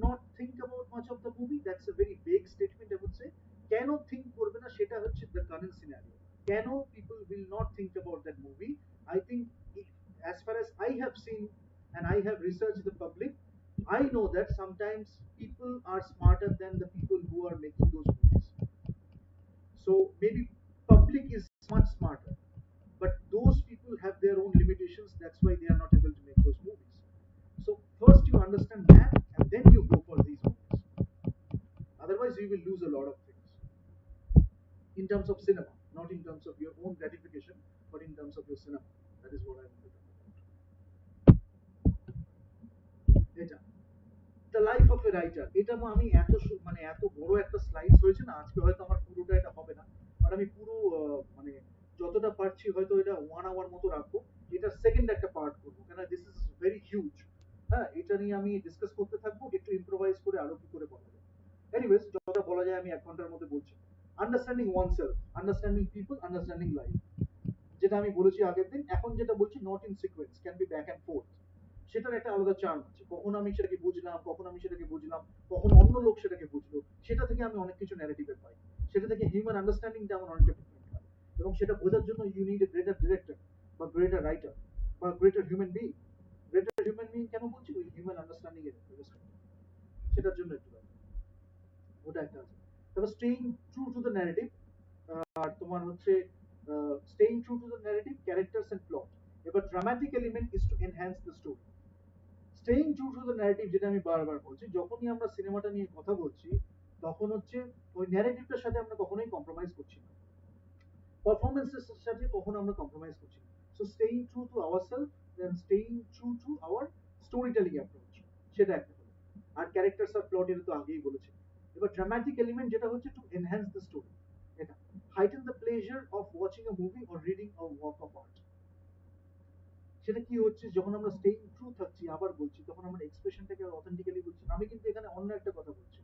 not think about much of the movie. That's a very vague statement, I would say. কেন think করবে না সেটা হচ্ছে the current scenario. কেন people will not think about that movie? I think if, as far as I have seen and I have researched the public, I know that sometimes people are smarter than the people who are making those movies. So maybe public is much smarter, but those people have their own limitations. That's why they are not able to make those movies. So first you understand that, and then you go for these movies. Otherwise, you will lose a lot of things in terms of cinema, not in terms of your own gratification, but in terms of your cinema. That is what I want to talk about. এটা the life of a writer, এটা আমি এত মানে এত বড় একটা slides হয়েছে না, আজকে হয়তো আমার পুরোটা এটা হবে না, আর আমি পুরো মানে যতটা পারছি হয়তো এটা 1 আওয়ার মতো রাখবো। এটা সেকেন্ড একটা পার্ট করবো, কেন দিস ইজ ভেরি হিউজ। হ্যাঁ, এটা নিয়ে আমি ডিসকাস করতে থাকবো, একটু ইম্প্রোভাইজ করে আরো কি করে বলা যায়। এনিওয়েজ, যতটা বলা যায় আমি 1 ঘন্টার মধ্যে বলছি। Understanding oneself, understanding people, understanding life, যেটা আমি বলেছি আগের দিন, এখন যেটা বলছি not in sequence, can be back and fourth. সেটার একটা আলাদা চার্ম আছে, কখন আমি সেটাকে বুঝলাম, কখন আমি সেটাকে বুঝলাম, কখন অন্য লোক সেটাকে বুঝলো, সেটা থেকে আমি অনেক কিছু ন্যারেটিভে পাই, সেটা থেকে হিউম্যান আন্ডারস্ট্যান্ডিংটা আমার অনেকটা ডিফারেন্ট হয়। এবং সেটা বোঝার জন্য you need a greater director বা গ্রেটার রাইটার বা greater human being. Greater human being কেন বলছি, ওই হিউম্যান আন্ডারস্ট্যান্ডিং এর রেসপেক্ট, সেটার জন্য একটু দরকার, ওটা একটা আছে। তারপর staying true to the narrative, আর তোমার হচ্ছে staying true to the narrative, characters and plot. এবার dramatic element is to enhance the story. Staying true to the narrative, যেটা আমি বারবার বলছি, যখনই আমরা সিনেমাটা নিয়ে কথা বলছি তখন হচ্ছে ওই ন্যারেটিভটার সাথে আমরা কখনোই কম্প্রোমাইজ করছি না, পারফরমেন্সের সাথে কখনো আমরা কম্প্রোমাইজ করছি না। So staying true to ourself, then staying true to our storytelling approach, সেটা একটা হলো। আর ক্যারেক্টারস আর প্লট, এটা তো আগেই বলেছি। এবার ড্রামাটিক এলিমেন্ট যেটা হচ্ছে টু এনহ্যান্স দ্য স্টোরি, এটা হাইটেন the pleasure of watching a movie or reading a work of art. সেটা কি হচ্ছে, যখন আমরা স্টেইং ট্রু থাকছি, আবার বলছি, তখন আমরা এক্সপ্রেশনটাকে অথেন্টিক্যালি বলছি। আমি কিন্তু এখানে অন্য একটা কথা বলছি,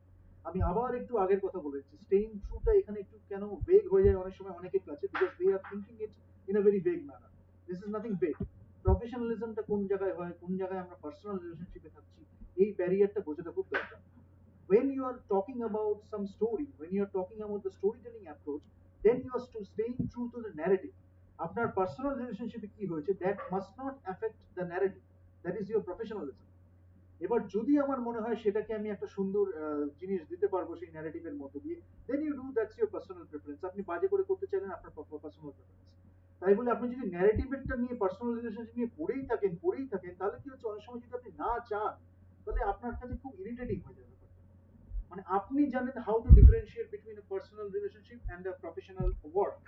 আমি আবার একটু আগের কথা বলেছি, স্টেইং ট্রুটা এখানে একটু কেন ভেগ হয়ে যায় অনেক সময় অনেকের কাছে, because they are thinking it in a very vague manner. This is nothing vague. প্রফেশনালিজমটা কোন জায়গায় হয়, কোন জায়গায় আমরা পার্সোনাল রিলেশনশিপে থাকছি, এই ব্যারিয়ারটা বোঝাটা খুব দরকার। When you are talking about some story, when you are talking about the storytelling approach, then you are staying true to the narrative. আপনার পার্সোনাল রিলেশনশিপে কি হয়েছে, that must not affect the narrative, that is your professionalism. এবার যদি আমার মনে হয় সেটাকে আমি একটা সুন্দর জিনিস দিতে পারবো সেই ন্যারেটিভের মধ্য দিয়ে, then you do, that's your personal preference. আপনি বাজে করে করতে চাইলেন, আপনার পার্সোনাল প্রেফারেন্স। তাই বলে আপনি যদি ন্যারেটিভেরটা নিয়ে, পার্সোনাল রিলেশনশিপ নিয়ে পড়েই থাকেন, তাহলে কি হচ্ছে, অনেক সময় যদি আপনি না চান, তাহলে আপনার কাছে খুব ইরিটেটিং হয়ে যাবে ব্যাপারটা। মানে আপনি জানেন how to differentiate between A personal relationship and a professional work,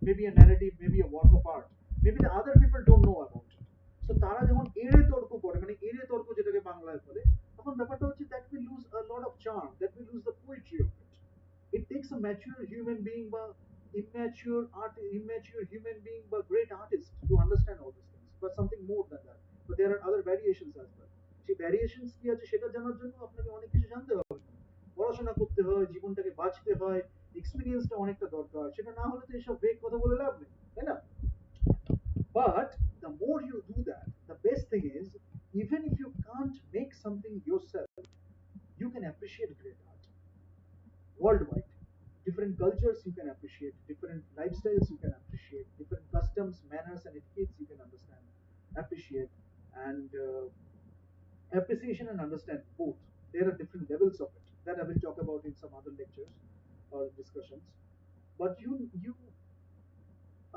maybe a narrative, maybe a work of art, maybe other people don't know about it. So তারা যখন এড়ে তর্ক করে, মানে এড়ে তর্ক যেটাকে বাংলায় বলে, তখন ব্যাপারটা হচ্ছে that will lose a lot of charm, that will lose the poetry of it. It takes a mature human being বা immature human being বা great artist to understand all these things, but something more than that. But there are other variations as well. সেই variations কি আছে সেটা জানার জন্য আপনাকে অনেক কিছু জানতে হবে, পড়াশোনা করতে হয়, জীবনটাকে বাঁচতে হয়, এক্সপিরিয়েন্সটা অনেকটা দরকার, সেটা না হলে তো এসব ভেগ কথা বলে লাভ নেই, তাই না? But the more you do that, the best thing is, even if you can't make something yourself, you can appreciate great art worldwide. Different cultures you can appreciate, different lifestyles you can appreciate, different customs, manners, and etiquettes you can understand, appreciate, and appreciation and understand both. There are different levels of it that I will talk about in some other lectures or discussions. But you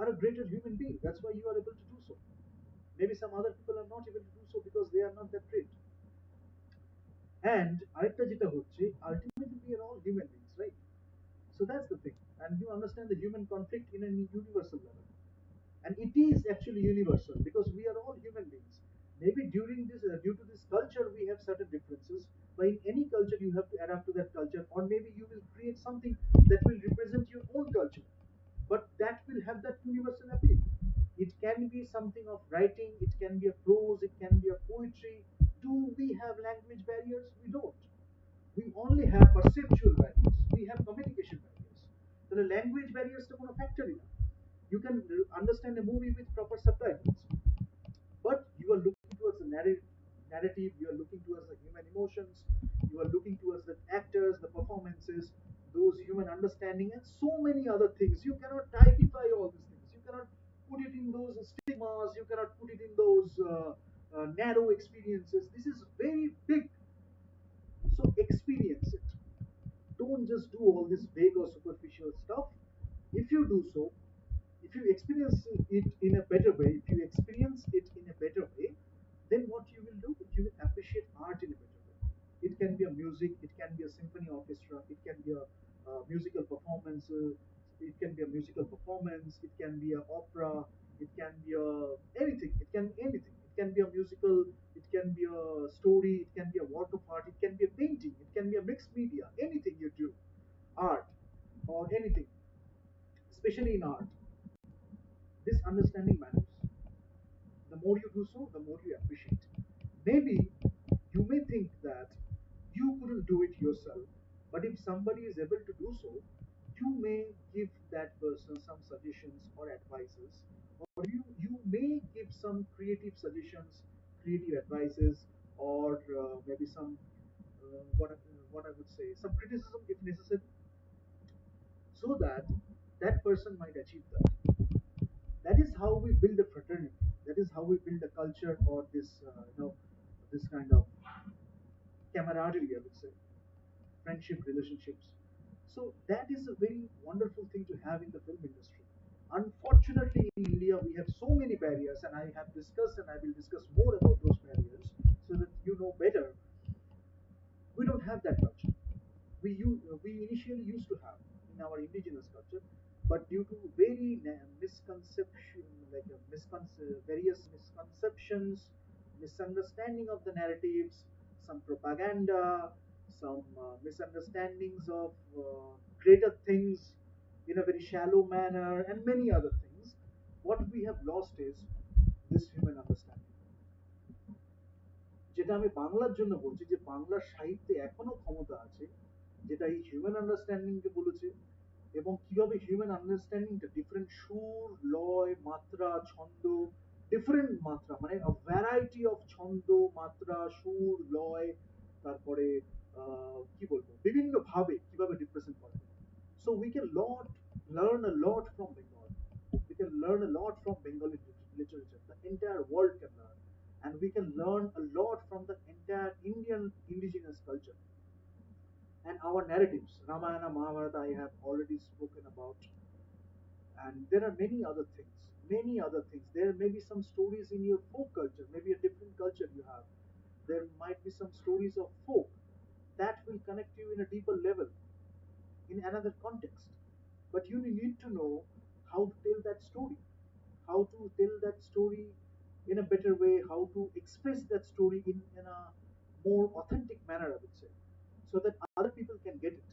are a greater human being. That's why you are able to do so. Maybe some other people are not able to do so because they are not that great. And আরেকটা যেটা হচ্ছে, ultimately we are all human beings, right? So that's the thing. And you understand the human conflict in a universal level. And it is actually universal because we are all human beings. Maybe due to this culture, we have certain differences. But in any culture, you have to adapt to that culture, or maybe you will create something that will represent your own culture, but that will have that universal appeal. It can be something of writing, it can be a prose, it can be a poetry. Do we have language barriers? We don't. We only have perceptual barriers. We have communication barriers. So the language barriers to কোনো factor না. You can understand a movie with proper subtitles, but you are looking towards the narrative, you are looking towards the human emotions, you are looking towards the actors, the performances, those human understanding, and so many other things. You cannot typify all these things. You cannot put it in those stigmas. You cannot put it in those narrow experiences. This is very big. So experience it. Don't just do all this vague or superficial stuff. If you do so, if you experience it in a better way, if you experience it in a better way, then what you will do, you will appreciate art in a better way. It can be a music, it can be a symphony orchestra, it can be a musical performance, it can be a musical performance, it can be an opera, it can be a anything, it can be anything. It can be a musical, it can be a story, it can be a work of art, it can be a painting, it can be a mixed media, anything you do, art or anything, especially in art, this understanding matters. The more you do so, the more you appreciate. Maybe you may think that you couldn't do it yourself, but if somebody is able to do so, you may give that person some suggestions or advices, or you may give some creative suggestions, creative advices, or maybe some what I would say, some criticism if necessary, so that that person might achieve that. That is how we build a fraternity. That is how we build a culture, or this this kind of camaraderie, I would say, friendship relationships. So that is a very wonderful thing to have in the film industry. Unfortunately, in India, we have so many barriers, and I have discussed and I will discuss more about those barriers so that you know better. We don't have that culture. We initially used to have in our indigenous culture, but due to very misconception, like various misconceptions, misunderstanding of the narratives, some propaganda, some misunderstandings of greater things in a very shallow manner, and many other things. What we have lost is this human understanding, যেটা আমি বাংলার জন্য বলছি, যে বাংলার সাহিত্যে এখনো ক্ষমতা আছে, যেটা এই হিউম্যান আন্ডারস্ট্যান্ডিং কে বলেছে, এবং কিভাবে হিউম্যান আন্ডারস্ট্যান্ডিংটা ডিফারেন্ট সুর, লয়, মাত্রা, ছন্দ, ডিফারেন্ট মাত্রা, মানে ভ্যারাইটি অফ ছন্দ, মাত্রা, সুর, লয়, তারপরে কি বলবো, বিভিন্ন ভাবে কিভাবে রিপ্রেজেন্ট করে। So we can learn a lot from Bengal. We can learn a lot from Bengali literature. The entire world can learn, and we can learn a lot from the entire Indian indigenous culture and our narratives. Ramayana, Mahabharata, I have already spoken about, and there are many other things. Many other things. There may be some stories in your folk culture, maybe a different culture you have. There might be some stories of folk that will connect you in a deeper level, in another context. But you need to know how to tell that story, how to tell that story in a better way, how to express that story in a more authentic manner, I would say, so that other people can get it.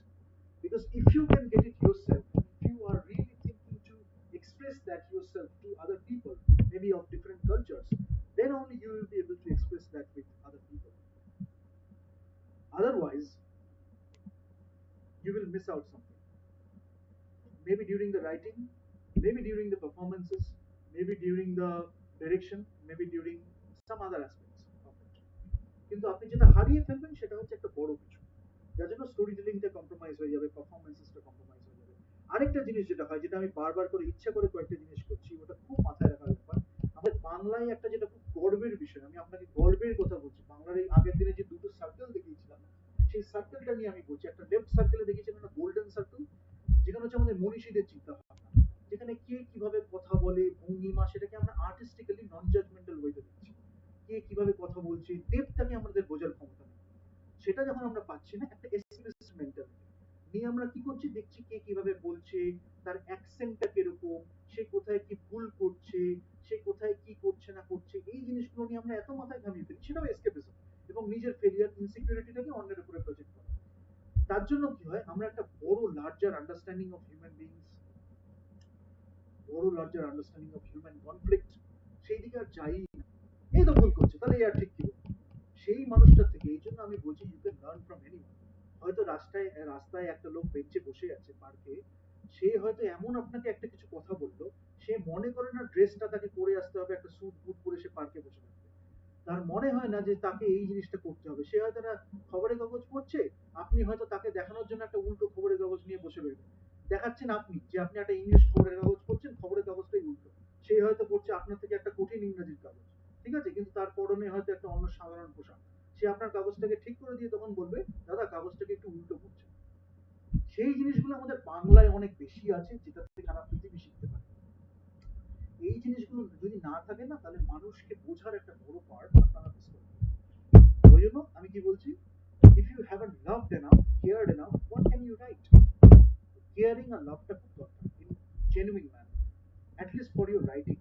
Because if you can get it yourself, and if you are really thinking to express that yourself to other people, maybe of different cultures, then only you will be able to express that with other people. Otherwise, you will miss out something. Maybe during the writing, maybe during the performances, maybe during the direction, maybe during some other aspects of it. কিন্তু আপনি যেটা হারিয়ে ফেলবেন সেটা হচ্ছে একটা বড় কিছু, যার জন্য স্টোরি টেলিংটা কম্প্রোমাইজ হয়ে যাবে, পারফরমেন্সেসটা কম্প্রোমাইজ হয়ে যাবে। আরেকটা জিনিস যেটা হয়, যেটা আমি বারবার করে ইচ্ছা করে কয়েকটা জিনিস করছি, ওটা খুব মাথায় রাখার ব্যাপার। আমাদের বাংলায় একটা যেটা খুব গর্বের বিষয়, আমি আপনাকে গর্বের কথা বলছি, বাংলার এই আগের দিনে যে দুটো সার্কেল দেখিয়েছিলাম, সেই সার্কেলটা নিয়ে আমি বলছি। একটা লেফট সার্কেলে দেখিয়েছিলাম একটা গোল্ডেন সার্কেল, যেখানে হচ্ছে আমাদের মনীষীদের চিন্তা ভাবনা, যেখানে কে কিভাবে কথা বলে, ভঙ্গিমা, সেটাকে আমরা আর্টিস্টিক্যালি নন জাজমেন্টাল ওয়েতে দিচ্ছি। কে কিভাবে কথা বলছে, ডেপটাকে আমাদের বোঝার ক্ষমতা নেই। সেটা যখন আমরা পাচ্ছি না, একটা এসকিউজ মেন্টালিটি নিয়ে আমরা কি করছি, দেখছি কে কিভাবে বলছে, তার অ্যাকসেন্টটা কিরকম, সে কোথায় কি ভুল করছে, সে কোথায় কি করছে না করছে, এই জিনিসগুলো নিয়ে আমরা এত মাথায় ঘামিয়ে ফেলি, সেটাও এসকেপিজম এবং নিজের ফেলিয়ার ইনসিকিউরিটিটাকে অন্যের উপরে প্রজেক্ট করা। তার জন্য কি হয়, আমরা একটা বড় larger understanding of human beings, বড় larger understanding of human conflict, সেই দিকে আর যাই না। এই তো ভুল করছে, তাহলে এই আর ঠিক কি বলবো? সেই মানুষটার থেকে, এই জন্য আমি বলছি you can learn from anyone. হয়তো রাস্তায় রাস্তায় একটা লোক বেঞ্চে বসে আছে পার্কে, সে হয়তো এমন আপনাকে একটা কিছু কথা বললো, সে মনে করে না ড্রেসটা তাকে পরে আসতে হবে, একটা স্যুট বুট পরে সে পার্কে বসে থাকবে। তার মনে হয় না যে তাকে এই জিনিসটা করতে হবে। সে হয়তো একটা খবরের কাগজ পড়ছে, আপনি হয়তো তাকে দেখানোর জন্য একটা উল্টো খবরের কাগজ নিয়ে বসে রয়েছেন, দেখাচ্ছেন আপনি যে আপনি একটা ইংলিশ খবরের কাগজ পড়ছেন, খবরের কাগজটাই উল্টো। সে হয়তো পড়ছে আপনার থেকে একটা কঠিন ইংরেজির কাগজ, ঠিক আছে, কিন্তু তার পরনে হয়তো একটা অন্য সাধারণ পোশাক। সে আপনার কাগজটাকে ঠিক করে দিয়ে তখন বলবে, দাদা কাগজটাকে একটু উল্টো পড়ছে। সেই জিনিসগুলো আমাদের বাংলায় অনেক বেশি আছে, যেটা থেকে সারা পৃথিবী শিখতে পারে। এই জিনিসগুলো যদি না থাকে না, তাহলে মানুষকে বোঝার একটা বড় পার্ট আপনারা মিস করবেন। ওই জন্য আমি কি বলছি, if you haven't loved enough, cared enough, what can you write? Caring আর লাভটা খুব দরকার, in genuine manner, at least for your writing.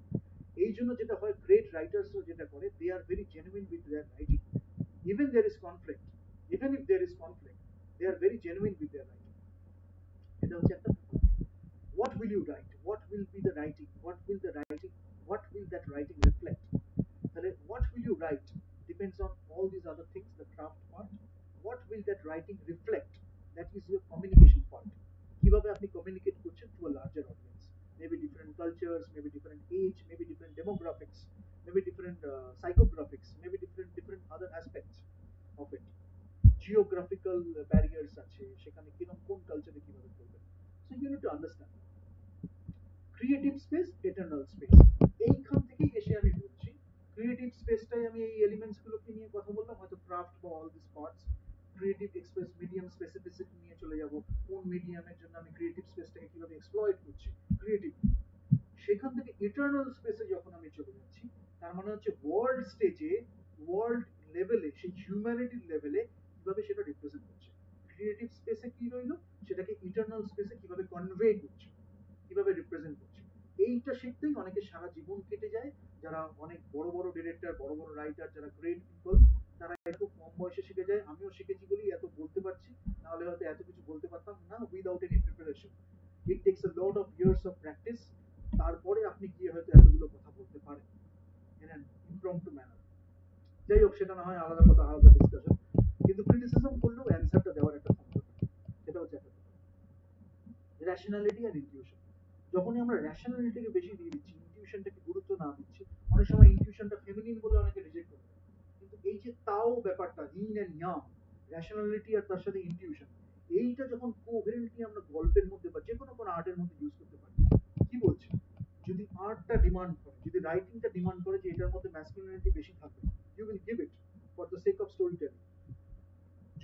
এই জন্য যেটা হয়, গ্রেট রাইটার্সও যেটা করে, they are very genuine with their writing. Even there is conflict, even if there is conflict, they are very genuine with their writing. এটা হচ্ছে একটা ব্যাপার। What will you write? What will be the writing? What will the writing? What will that writing reflect? তাহলে what will you write depends on all these other things, the craft part. What will that writing reflect? That is your communication part. কিভাবে আপনি communicate করছেন to a larger audience, maybe different cultures, maybe different age, maybe different demographics, maybe different psychographics, maybe different other aspects of it. Geographical barriers আছে, সেখানে কিরকম কোন কালচারে কিভাবে করবেন। So you need to understand creative space, eternal space. এইখান থেকেই এসে আমি বলছি, ক্রিয়েটিভ স্পেসটাই আমি এই এলিমেন্টস গুলোকে নিয়ে কথা বললাম, হয়তো ক্রাফট বা all this parts. Creative express medium specificity নিয়ে চলে যাব, কোন মিডিয়ামের জন্য আমি ক্রিয়েটিভ স্পেসটাকে কিভাবে এক্সপ্লয়েট করছি ক্রিয়েটিভ। সেখান থেকে ইটার্নাল স্পেসে যখন আমি চলে যাচ্ছি, তার মানে হচ্ছে ওয়ার্ল্ড স্টেজে, ওয়ার্ল্ড লেভেলে, সেই হিউম্যানিটির লেভেলে কিভাবে সেটা রিপ্রেজেন্ট করছে। ক্রিয়েটিভ স্পেসে কি রইলো, সেটাকে ইটার্নাল স্পেসে কিভাবে কনভে করছে, কিভাবে রিপ্রেজেন্ট করছে। এইটা শিখতেই অনেকে সারা জীবন কেটে যায়। যারা অনেক বড় বড় ডিরেক্টর, বড় বড় রাইটার, যারা গ্রেট পিপল, তারা খুব কম বয়সে শিখে যায়। আমিও শিখেছি বলেই এত বলতে পারছি, নাহলে হয়তো এত কিছু বলতে পারতাম না without any preparation. It takes a lot of years of practice, তারপরে আপনি গিয়ে হয়তো এতগুলো কথা বলতে পারেন ইন অ্যান ইমপ্রম্পটু ম্যানার। যাই হোক, সেটা না হয় আলাদা কথা, আলাদা ডিসকাশন। কিন্তু ক্রিটিসিজম করলেও অ্যান্সারটা দেওয়ার একটা ক্ষমতা থাকে, সেটা হচ্ছে একটা রেশনালিটি আর ইনটিউশন। যখনই আমরা রেশনালিটিকে বেশি দিয়ে দিচ্ছি, ইনটিউশনটাকে গুরুত্ব না দিচ্ছি, অনেক সময় ইনটিউশনটা ফেমিনিন বলে অনেকে রিজেক্ট করে দেয়। কিন্তু এই যে তাও ব্যাপারটা, ইন এন্ড ইয়াং, রেশনালিটি আর তার সাথে ইনটিউশন, এইটা যখন কোহেরেন্টলি আমরা গল্পের মধ্যে বা যে কোনো আর্টের মধ্যে ইউজ করতে পারি, কি বলছি, যদি আর্টটা ডিমান্ড করে, যদি রাইটিংটা ডিমান্ড করে যে এটার মধ্যে ম্যাসকুলিনিটি বেশি থাকবে, you will give it for the sake of storytelling.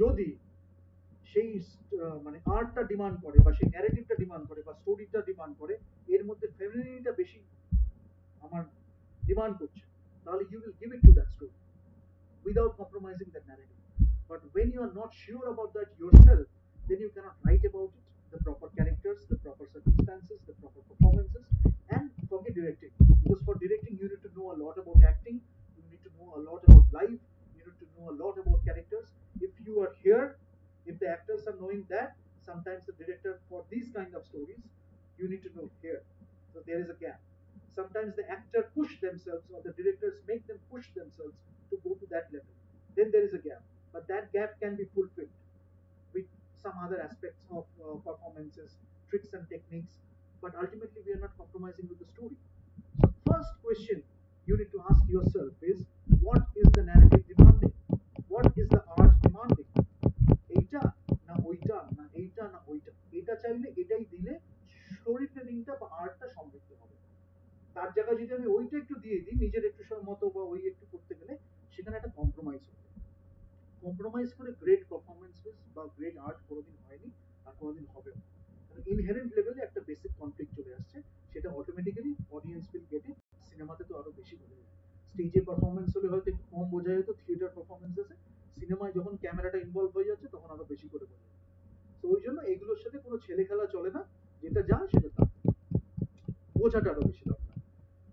যদি সেই মানে আর্টটা ডিমান্ড করে বা সেই ন্যারেটিভটা ডিমান্ড করে বা স্টোরিটা ডিমান্ড করে, এর মধ্যে ফেমিনিটিটা বেশি আমার ডিমান্ড করছে, তাহলে you will give it to that story without compromising that narrative. But when you are not sure about that yourself, then you cannot write about it, the proper characters, the proper circumstances, the proper performances, and forget directing. Because for directing, you need to know a lot about acting, you need to know a lot about life, you need to know a lot about characters, knowing that sometimes the director for these kind of stories, you need to know here. So there is a gap. Sometimes the actor push themselves or the directors make them push themselves to go to that level. Then there is a gap. But that gap can be fulfilled with some other aspects of performances, tricks and techniques. But ultimately, we are not compromising with the story. So, first question you need to ask yourself is, what is the narrative demanding? What is the art demanding? এইটা না ওইটা না এইটা না ওইটা, এটা চাইলে এটাই দিলে স্টোরি টেলিংটা বা আর্টটা সমৃদ্ধ হবে। তার জায়গায় যদি আমি ওইটা একটু দিয়ে দিই নিজের একটু মতো বা ওই একটু করতে গেলে সেখানে একটা কম্প্রোমাইজ হবে। কম্প্রোমাইজ করে গ্রেট পারফরমেন্সেস বা গ্রেট আর্ট কোনোদিন হয়নি আর কোনোদিন হবেও না। কারণ ইনহেরেন্ট লেভেলে একটা বেসিক কনফ্লিক্ট চলে আসছে, সেটা automatically audience will get it. সিনেমাতে তো আরো বেশি বোঝা যায়, স্টেজে পারফরমেন্স হলে হয়তো একটু কম বোঝা যেত থিয়েটার পারফরমেন্সেসে, সিনেমায় যখন ক্যামেরাটা ইনভলভ হয়ে যাচ্ছে তখন আরো বেশি করে বোঝা যায়। তো ওই জন্য এগুলোর সাথে কোনো ছেলে খেলা চলে না, যেটা যা সেটা তা, বোঝাটা আরো বেশি দরকার।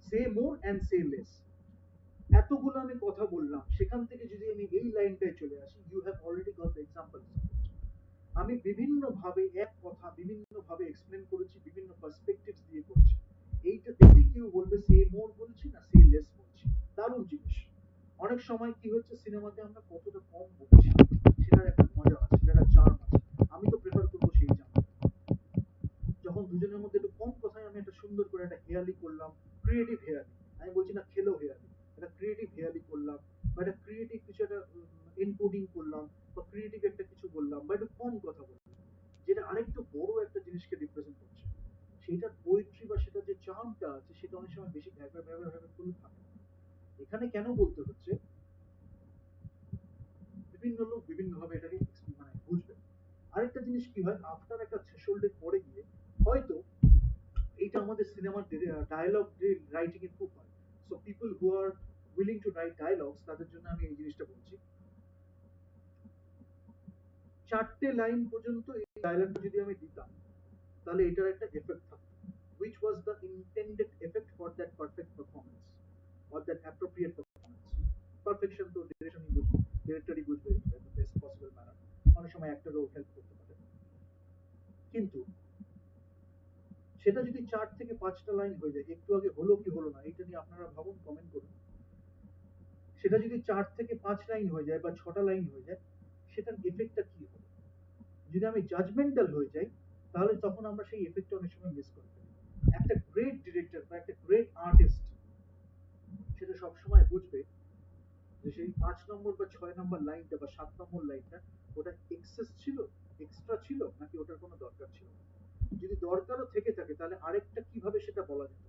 সে মোর অ্যান্ড সে লেস। এতগুলো আমি কথা বললাম, সেখান থেকে যদি আমি এই লাইনটায় চলে আসি, you have already got the example. আমি বিভিন্ন ভাবে এক কথা বিভিন্ন ভাবে এক্সপ্লেন করেছি, বিভিন্ন পার্সপেক্টিভস দিয়ে করেছি। এইটা দেখে কেউ বলবে সে মোর বলছি না সে লেস বলছি, দারুণ জিনিস। অনেক সময় কি হচ্ছে সিনেমাতে আমরা কতটা কম বলছি, সেটার একটা মজা আছে, সেটার একটা চার্ম আছে। আমি তো প্রেফার করবো সেই চার্ম, যখন দুজনের মধ্যে একটু কম কথায় আমি একটা সুন্দর করে একটা হেয়ালি করলাম, ক্রিয়েটিভ হেয়ালি। আমি বলছি না খেলো হেয়ালি, একটা ক্রিয়েটিভ হেয়ালি করলাম বা একটা ক্রিয়েটিভ কিছু একটা এনকোডিং করলাম বা ক্রিয়েটিভ একটা কিছু বললাম বা একটু কম কথা বললাম, যেটা আরেকটু বড় একটা জিনিসকে রিপ্রেজেন্ট করছে। সেটার পোয়েট্রি বা সেটা যে চার্মটা আছে সেটা অনেক সময় বেশি ভ্যাবে ভ্যাবে ভ্যাবে করে থাকে না। এখানে কেন বলতে হচ্ছে, বিভিন্ন লোক বিভিন্ন ভাবে এটাকে মানে বুঝবে। আরেকটা জিনিস কি হয়, আফটার একটা থ্রেশহোল্ডের পরে গিয়ে হয়তো এটা আমাদের সিনেমার ডায়ালগ রাইটিং এ খুব হয়। So people who R willing to right dialogues তাদের জন্য আমি এই জিনিসটা বলছি, চারটে লাইন পর্যন্ত এই ডায়ালগটা যদি আমি দিতাম তাহলে এটার একটা এফেক্ট থাকতো, which was the intended effect for that perfect performance or that appropriate performance. Perfection তো ডিরেকশনই বুঝবে, ডিরেক্টরই বুঝবে the best possible manner, অনেক সময় অ্যাক্টরও হেল্প করতে পারে। কিন্তু সেটা যদি 4 থেকে 5টা লাইন হয়ে যায়, একটু আগে হলো কি হলো না এটা নিয়ে আপনারা ভাবুন, কমেন্ট করুন। সেটা যদি 4 থেকে 5 লাইন হয়ে যায় বা 6টা লাইন হয়ে যায়, সেটার এফেক্টটা কি হবে? যদি আমি জাজমেন্টাল হয়ে যাই তাহলে তখন আমরা সেই এফেক্টটা অনেক সময় মিস করে ফেলি। একটা গ্রেট ডিরেক্টর বা একটা গ্রেট আর্টিস্ট সেটা সবসময় বুঝবে যে সেই 5 নম্বর বা 6 নম্বর লাইনটা বা 7 নম্বর লাইনটা ওটা এক্সেস ছিল, এক্সট্রা ছিল নাকি ওটার কোনো দরকার ছিল না। যদি দরকারও থেকে থাকে তাহলে আরেকটা কিভাবে সেটা বলা যেত,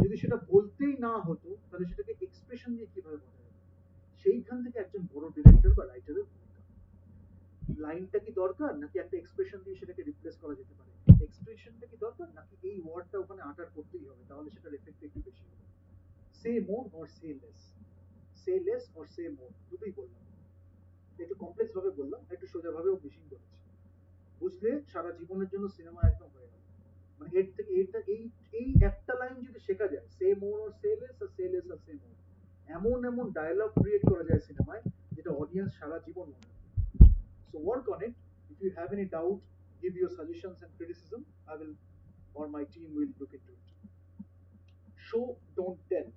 যদি সেটা বলতেই না হতো তাহলে সেটাকে এক্সপ্রেশন দিয়ে কিভাবে বলা যেত। সেইখান থেকে একজন বড় ডিরেক্টর বা রাইটারের ভূমিকা, লাইনটা কি দরকার নাকি একটা এক্সপ্রেশন দিয়ে সেটাকে রিপ্লেস করা যেতে পারে, এক্সপ্রেশনটা কি দরকার নাকি এই ওয়ার্ডটা ওখানে আটার করতেই হবে তাহলে সেটার এফেক্ট একটু বেশি হবে। Say more or say less, say less or say more, দুটোই বললাম। একটু কমপ্লেক্স ভাবে বললাম, একটু সোজা ভাবেও মেশিন বলেছি, বুঝলে সারা জীবনের জন্য সিনেমা একদম হয়ে গেল। মানে এর থেকে এটা এই এই একটা লাইন যদি শেখা যায়, say more or say less আর সে লেস আর সে মোর, এমন এমন ডায়লগ ক্রিয়েট করা যায় সিনেমায় যেটা অডিয়েন্স সারা জীবন মনে রাখবে। So work on it. If you have any doubt, give your suggestions and criticism. I will, or my team will look into it. Show, don't tell.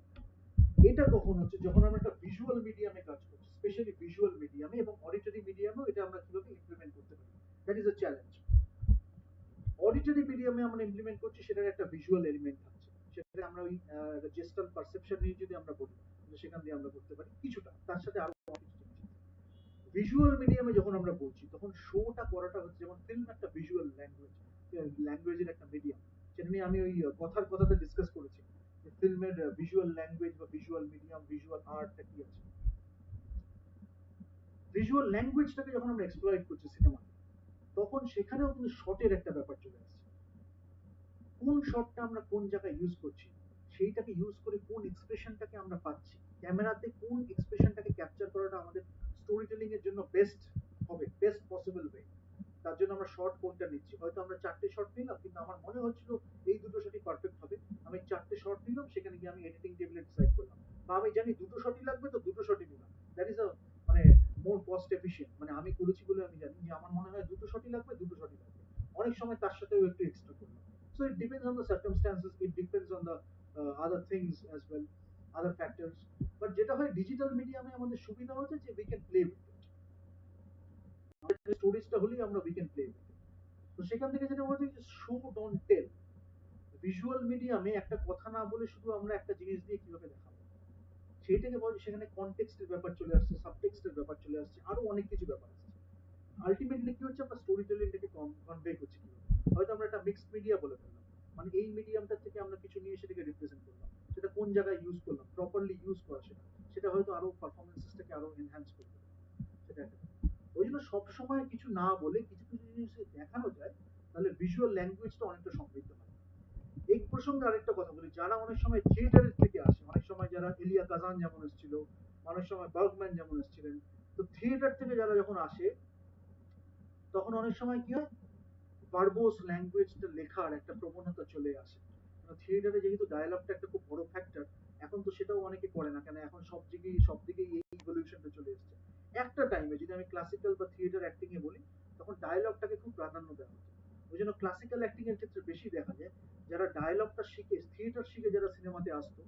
এটা কখন হচ্ছে, যখন আমরা একটা ভিজুয়াল মিডিয়ামে কাজ করছি, স্পেশালি ভিজুয়াল মিডিয়ামে এবং অডিটরি মিডিয়ামেও এটা আমরা কিভাবে ইমপ্লিমেন্ট করতে পারি, that is a challenge. Auditory মিডিয়ামে আমরা ইমপ্লিমেন্ট করছি, সেটার একটা ভিজুয়াল এলিমেন্ট থাকছে, সেটা আমরা ওই জেস্টাল পারসেপশন নিয়ে যদি আমরা বলি সেখান দিয়ে আমরা করতে পারি কিছুটা, তার সাথে আরো অনেক কিছু জিনিস আছে। ভিজুয়াল মিডিয়ামে যখন আমরা বলছি তখন শোটা করাটা হচ্ছে, যেমন ফিল্ম একটা ভিজুয়াল ল্যাঙ্গুয়েজ, ল্যাঙ্গুয়েজের একটা মিডিয়াম, সেটা নিয়ে আমি ওই কথার কথাতে ডিসকাস করেছি যে ফিল্মের ভিজুয়াল ল্যাঙ্গুয়েজ বা ভিজুয়াল মিডিয়াম ভিজুয়াল আর্টটা কি আছে। ভিজুয়াল ল্যাঙ্গুয়েজটাকে যখন আমরা এক্সপ্লয়েট করছি সিনেমাতে, তখন সেখানেও কিন্তু শটের একটা ব্যাপার চলে আসছে, কোন শটটা আমরা কোন জায়গায় ইউজ করছি, সেইটাকে ইউজ করে কোন এক্সপ্রেশনটাকে আমরা পাচ্ছি, ক্যামেরাতে কোন এক্সপ্রেশনটাকে ক্যাপচার করাটা আমাদের স্টোরি টেলিং এর জন্য বেস্ট হবে, বেস্ট পসিবল ওয়ে। তার জন্য আমরা শর্ট কোনটা নিচ্ছি, হয়তো আমরা 4টে শর্ট নিলাম কিন্তু আমার মনে হচ্ছিল এই দুটো শটই পারফেক্ট হবে, আমি 4টে শর্ট নিলাম, সেখানে গিয়ে আমি এডিটিং টেবিলে ডিসাইড করলাম, বা আমি জানি 2টো শটই লাগবে তো 2টো শটই নিলাম। দ্যাট ইজ আ মানে মোর কস্ট এফিশিয়েন্ট, মানে আমি করেছি বলে আমি জানি যে আমার মনে হয় দুটো শটই লাগবে, দুটো শটই লাগবে। অনেক সময় তার সাথেও একটু এক্সট্রা করলাম। So it depends on the circumstances, it depends on the other things as well, other factors. But যেটা হয় ডিজিটাল মিডিয়ামে আমাদের সুবিধা হচ্ছে যে we can play with it, স্টোরেজটা হলেই আমরা we can play with it. তো সেখান থেকে যেটা বলছি যে শো ডোন্ট টেল, ভিজুয়াল মিডিয়ামে একটা কথা না বলে শুধু আমরা একটা জিনিস দিয়ে কিভাবে দেখাবো সেইটাকে বলে, সেখানে কনটেক্সটের ব্যাপার চলে আসছে, সাবটেক্সটের ব্যাপার চলে আসছে, আরো অনেক কিছু ব্যাপার আসছে। আলটিমেটলি কি হচ্ছে, আমরা স্টোরি টেলিংটাকে কনভে করছি কিভাবে। হয়তো আমরা একটা মিক্সড মিডিয়া বলে ফেললাম, মানে এই মিডিয়ামটা থেকে আমরা কিছু নিয়ে সেটাকে রিপ্রেজেন্ট করলাম, সেটা কোন জায়গায় ইউজ করলাম, প্রপারলি ইউজ করা সেটা, সেটা হয়তো আরো পারফরমেন্সেসটাকে আরো এনহ্যান্স করবে, সেটা একটা। ওই জন্য সবসময় কিছু না বলে কিছু কিছু জিনিস দেখানো যায়, তাহলে ভিজুয়াল ল্যাঙ্গুয়েজটা অনেকটা সমৃদ্ধ হয়। এই প্রসঙ্গে আরেকটা কথা বলি, যারা অনেক সময় থিয়েটারের থেকে আসে, অনেক সময় যারা এলিয়া কাজান যেমন এসেছিল, অনেক সময় বার্গম্যান যেমন এসেছিলেন, তো থিয়েটার থেকে যারা যখন আসে তখন অনেক সময় কি হয়, ভার্বোস ল্যাঙ্গুয়েজটা লেখার একটা প্রবণতা চলে আসে। থিয়েটারে যেহেতু ডায়ালগটা একটা খুব বড় ফ্যাক্টর, এখন তো সেটাও অনেকে করে না, কেন এখন সব দিকেই এই ইভলিউশনটা চলে এসেছে। একটা টাইমে যদি আমি ক্লাসিক্যাল বা থিয়েটার অ্যাক্টিং এ বলি, তখন ডায়ালগটাকে খুব প্রাধান্য দেওয়া হতো। ওই জন্য ক্লাসিক্যাল অ্যাক্টিং এর ক্ষেত্রে বেশি দেখা যায়, যারা ডায়ালগটা শিখে, থিয়েটার শিখে যারা সিনেমাতে আসতো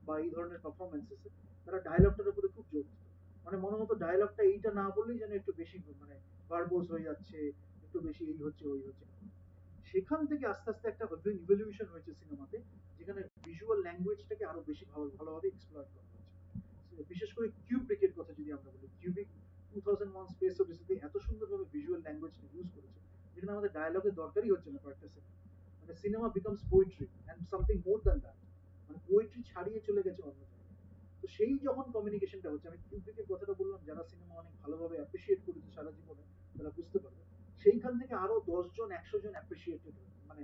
বা এই ধরনের পারফরমেন্সেসে, তারা ডায়ালগটার উপরে খুব জোর দিত। মানে মনে হতো ডায়ালগটা এইটা না বললেই যেন একটু বেশি মানে ভার্বোস হয়ে যাচ্ছে, একটু বেশি এই হচ্ছে ওই হচ্ছে। সেখান থেকে আস্তে আস্তে একটা ইভলিউশন হয়েছে সিনেমাতে, যেখানে ভিজুয়াল ল্যাঙ্গুয়েজটাকে আরো বেশি ভালোভাবে এক্সপ্লয়েট করা হয়েছে। বিশেষ করে কিউব্রিকের কথা যদি আমরা বলি, কিউব্রিক 2001 স্পেস ওডিসিতে এত সুন্দরভাবে ভিজুয়াল ল্যাঙ্গুয়েজটা ইউজ করেছে, যেখানে আমাদের ডায়ালগের দরকারই হচ্ছে না কয়েকটা সেকেন্ড, মানে cinema becomes poetry and something more than that, মানে পোয়েট্রি ছাড়িয়ে চলে গেছে অন্য জায়গায়। তো সেই যখন কমিউনিকেশনটা হচ্ছে, আমি কিউব্রিকের কথাটা বললাম, যারা সিনেমা অনেক ভালোভাবে অ্যাপ্রিসিয়েট করেছে সারা জীবনে, তারা বুঝতে পারবে সেইখান থেকে আরো 10 জন 100 জন অ্যাপ্রিসিয়েটেড, মানে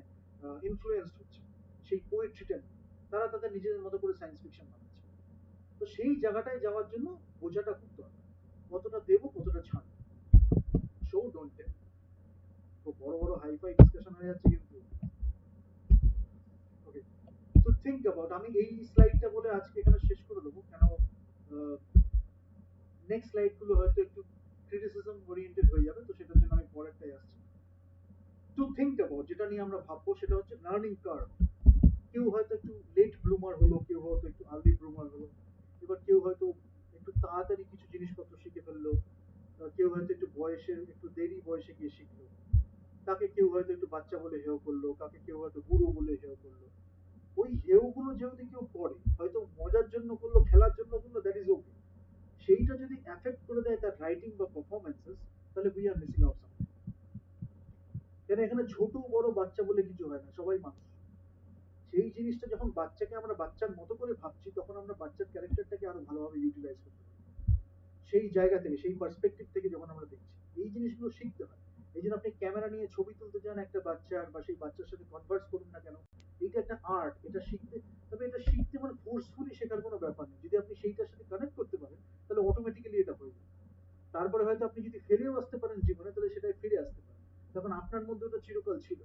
ইনফ্লুয়েন্সড হচ্ছে সেই পোয়েট্রিটা নিয়ে, তারা তাদের নিজেদের মতো করে সায়েন্স ফিকশন বানাচ্ছে। তো সেই জায়গাটায় যাওয়ার জন্য বোঝাটা খুব দরকার, কতটা দেবো কতটা ছাড়বো, শো ডোন্ট টেল। খুব বড় বড় হাইফাই ডিসকাশন হয়ে যাচ্ছে কিন্তু। ওকে, তো থিঙ্ক অ্যাবাউট, আমি এই স্লাইডটা বলে আজকে এখানে শেষ করে দেবো, কেন নেক্সট স্লাইড গুলো হয়তো একটু ক্রিটিসিজম ওরিয়েন্টেড হয়ে যাবে, তো সেটার জন্য আমি পরেরটাই আসছি। টু থিঙ্ক অ্যাবাউট, যেটা নিয়ে আমরা ভাববো সেটা হচ্ছে লার্নিং কার্ভ। কেউ হয়তো একটু লেট ব্লুমার হলো, কেউ হয়তো একটু আর্লি ব্লুমার হলো, এবার কেউ হয়তো একটু তাড়াতাড়ি কিছু জিনিসপত্র শিখে ফেললো, কেউ হয়তো একটু বয়সের একটু দেরি বয়সে গিয়ে শিখলো, তাকে কেউ হয়তো একটু বাচ্চা বলে হেয় করলো, কাকে কেউ হয়তো বুড়ো বলে হেয় করলো। ওই হেয়গুলো যেহেতু কেউ করে, হয়তো মজার জন্য করলো, খেলার জন্য করলো, দ্যাট ইজ ওকে। সেইটা যদি এফেক্ট করে দেয় তার রাইটিং বা পারফরমেন্সেস, তাহলে we are missing out something. কেন এখানে ছোট বড় বাচ্চা বলে কিছু হয় না, সবাই মানুষ। সেই জিনিসটা যখন বাচ্চাকে আমরা বাচ্চার মতো করে ভাবছি, তখন আমরা বাচ্চার ক্যারেক্টারটাকে আরো ভালোভাবে ইউটিলাইজ করতে পারি। সেই জায়গা থেকে, সেই পার্সপেক্টিভ থেকে যখন আমরা দেখছি, এই জিনিসগুলো শিখতে হয়। এই জন্য আপনি ক্যামেরা নিয়ে ছবি তুলতে যান একটা বাচ্চার, বা সেই বাচ্চার সাথে কনভার্স করুন না কেন, এটা একটা আর্ট, এটা শিখতে। তবে এটা শিখতে মানে ফোর্সফুলি শেখার কোনো ব্যাপার নেই, যদি আপনি সেইটার সাথে কানেক্ট করতে পারেন তাহলে অটোমেটিক্যালি এটা হয়ে যাবে। তারপরে হয়তো আপনি যদি ফেলেও আসতে পারেন জীবনে, তাহলে সেটাই ফিরে আসতে পারেন, তখন আপনার মধ্যে ওটা চিরকাল ছিল।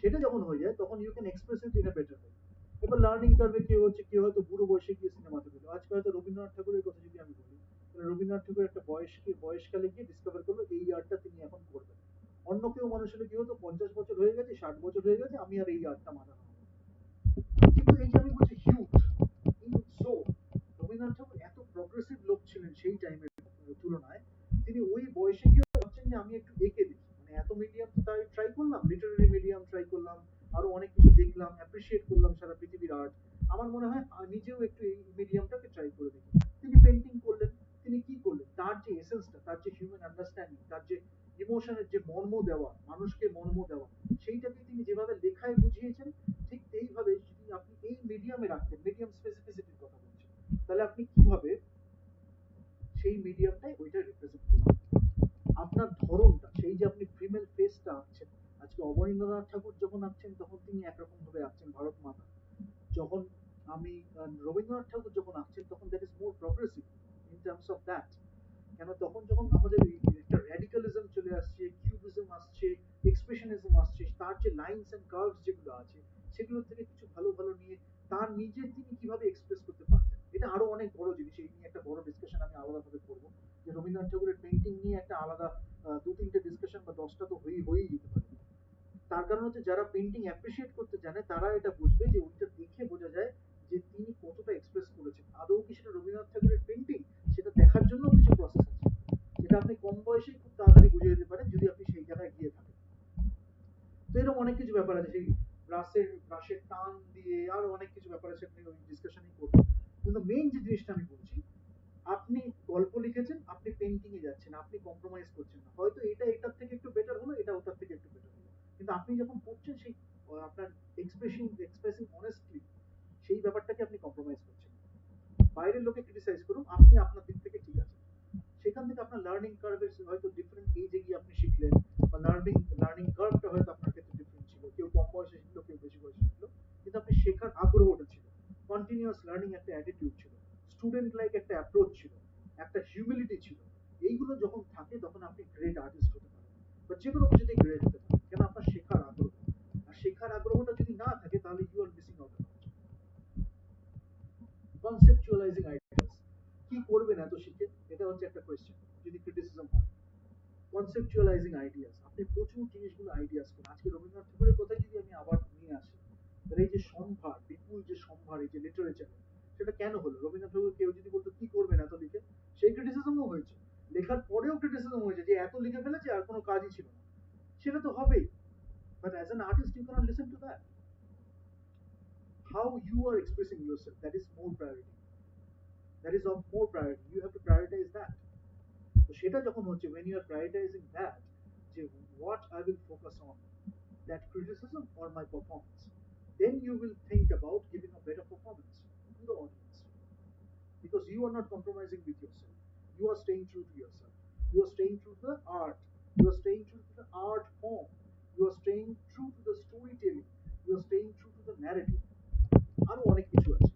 সেটা যখন হয়ে যায় তখন you can express it in a better way. এবার লার্নিং কার্ভে কি হচ্ছে, কেউ হয়তো বুড়ো বয়সে গিয়ে সিনেমাতে পেলো, আজকে হয়তো রবীন্দ্রনাথ ঠাকুরের কথা যদি আমি বলি, তাহলে রবীন্দ্রনাথ ঠাকুর একটা বয়সকালে গিয়ে ডিসকভার করলো এই আর্টটা তিনি এখন করবেন। অন্য কেউ মানুষ হলে কি হতো, 50 বছর হয়ে গেছে, 60 বছর হয়ে গেছে, আমি আর এই আর্টটা মানানো হবে না। কিন্তু এই যে আমি বলছি হিউজ ইন সো, রবীন্দ্রনাথ ঠাকুর এত প্রগ্রেসিভ লোক ছিলেন সেই টাইমের তুলনায়, তিনি ওই বয়সে গিয়ে ভাবছেন যে আমি একটু এঁকে দিই, মানে এত মিডিয়াম তো তাই ট্রাই করলাম, লিটারারি মিডিয়াম ট্রাই করলাম, আরো অনেক কিছু দেখলাম, অ্যাপ্রিসিয়েট করলাম সারা পৃথিবীর আর্ট, আমার মনে হয় নিজেও একটু এই মিডিয়ামটাকে ট্রাই করে দেখি। তিনি পেন্টিং করলেন, তিনি কি করলেন, তার যে এসেন্সটা, তার যে হিউম্যান আন্ডারস্ট্যান্ডিং, তার যে ইমোশনের যে মর্ম দেওয়া, মানুষকে মর্ম দেওয়া, সেইটাকে তিনি যেভাবে লেখায় বুঝিয়েছেন, ঠিক এইভাবে যদি আপনি এই মিডিয়ামে রাখতেন, মিডিয়াম স্পেসিফিসিটির কথা বলছেন, তাহলে আপনি কিভাবে সেই মিডিয়ামটাই ওইটা রিপ্রেজেন্ট করবেন। আপনার ধরনটা, সেই যে আপনি ফিমেল ফেসটা আঁকছেন, আজকে অবনীন্দ্রনাথ ঠাকুর যখন আঁকছেন তখন তিনি একরকম ভাবে আঁকছেন ভারত মাতা, যখন আমি রবীন্দ্রনাথ ঠাকুর যখন আঁকছেন তখন that is more progressive in terms of that. কেন তখন যখন আমাদের একটা র্যাডিক্যালিজম চলে আসছে, কিউবিজম আসছে, এক্সপ্রেশনিজম আসছে, তার যে লাইনস এন্ড কার্ভস যেগুলো আছে, সেগুলো থেকে কিছু ভালো ভালো নিয়ে তার নিজে তিনি কিভাবে এক্সপ্রেস করতে পারতেন, এটা আরো অনেক বড় জিনিস, এই নিয়ে একটা বড় ডিসকাশন আমি আলাদাভাবে করবো। যে রবীন্দ্রনাথ ঠাকুরের পেন্টিং নিয়ে একটা আলাদা দু তিনটে ডিসকাশন বা 10টা তো হয়েই যেতে পারে। তার কারণ হচ্ছে যারা পেন্টিং অ্যাপ্রিসিয়েট করতে জানে তারা এটা বুঝবে যে ওইটা দেখে বোঝা যায় যে তিনি কতটা এক্সপ্রেস করেছেন। আদৌ কি সেটা রবীন্দ্রনাথ ঠাকুরের পেন্টিং, সেটা দেখার জন্য কিছু প্রসেস আছে, যেটা আপনি কম বয়সেই খুব তাড়াতাড়ি বুঝে যেতে পারেন যদি আপনি সেই জায়গায় গিয়ে থাকেন। তো এরকম অনেক কিছু ব্যাপার আছে, সেই ব্রাশের টান দিয়ে আরো অনেক কিছু ব্যাপার আছে, আপনি ওই ডিসকাশনই করবেন। কিন্তু মেইন যে জিনিসটা আমি বলছি, আপনি গল্প লিখেছেন, আপনি পেন্টিং এ যাচ্ছেন, আপনি কম্প্রোমাইজ করছেন না। হয়তো এটা এটার থেকে একটু বেটার হলো, এটা ওটার থেকে একটু বেটার হলো, কিন্তু আপনি যখন করছেন সেই আপনার এক্সপ্রেসিং অনেস্টলি, সেই ব্যাপারটাকে আপনি কম্প্রোমাইজ করছেন না। বাইরের লোকে ক্রিটিসাইজ করুন, আপনি আপনার দিক থেকে ঠিক আছে। সেখান থেকে আপনার লার্নিং কার্ভের হয়তো ডিফারেন্ট এজে গিয়ে আপনি শিখলেন, বা লার্নিং কার্ভটা হয়তো আপনার ক্ষেত্রে ডিফারেন্ট ছিল, কেউ কম বয়সে শিখলো, কেউ বেশি বয়সে শিখলো, কিন্তু আপনি শেখার আগ্রহটা ছিল, কন্টিনিউয়াস লার্নিং একটা অ্যাটিটিউড ছিল, স্টুডেন্ট লাইক একটা অ্যাপ্রোচ ছিল, একটা হিউমিলিটি ছিল। এইগুলো যখন থাকে তখন আপনি গ্রেট আর্টিস্ট হতে পারেন, বা যে কোনো কিছুতেই গ্রেট হতে পারেন, কেন আপনার শেখার আগ্রহ। আর শেখার আগ্রহটা যদি না থাকে তাহলে you are missing out. Conceptualising ideas, কি করবেন এত শিখে, এটা হচ্ছে একটা কোয়েশ্চেন যদি ক্রিটিসিজম হয়। কনসেপচুয়ালাইজিং আইডিয়াস, আপনি প্রচুর জিনিসগুলো আইডিয়াস করেন। আজকে রবীন্দ্রনাথ ঠাকুরের কথা যদি আমি আবার নিয়ে আসি, তাহলে এই যে সম্ভার, বিপুল যে সম্ভার, এই যে লিটারেচার, সেটা কেন হলো? রবীন্দ্রনাথ ঠাকুর কেউ যদি বলতো কি করবেন এত লিখে, সেই ক্রিটিসিজমও হয়েছে। লেখার পরেও ক্রিটিসিজম হয়েছে যে এত লিখে ফেলেছে আর কোনো কাজই ছিল না। সেটা তো হবেই, but as an artist you can't listen to that. How you are expressing yourself, that is more priority, that is of more priority, you have to prioritize that. তো সেটা যখন হচ্ছে, when you are prioritizing that, যে what I will focus on, that criticism or my performance, then you will think about giving a better performance to the audience, because you are not compromising with yourself, you are staying true to yourself, you are staying true to the art, you are staying true to the art form, you are staying true to the storytelling, you are staying true to the narrative। আরো অনেক কিছু আছে,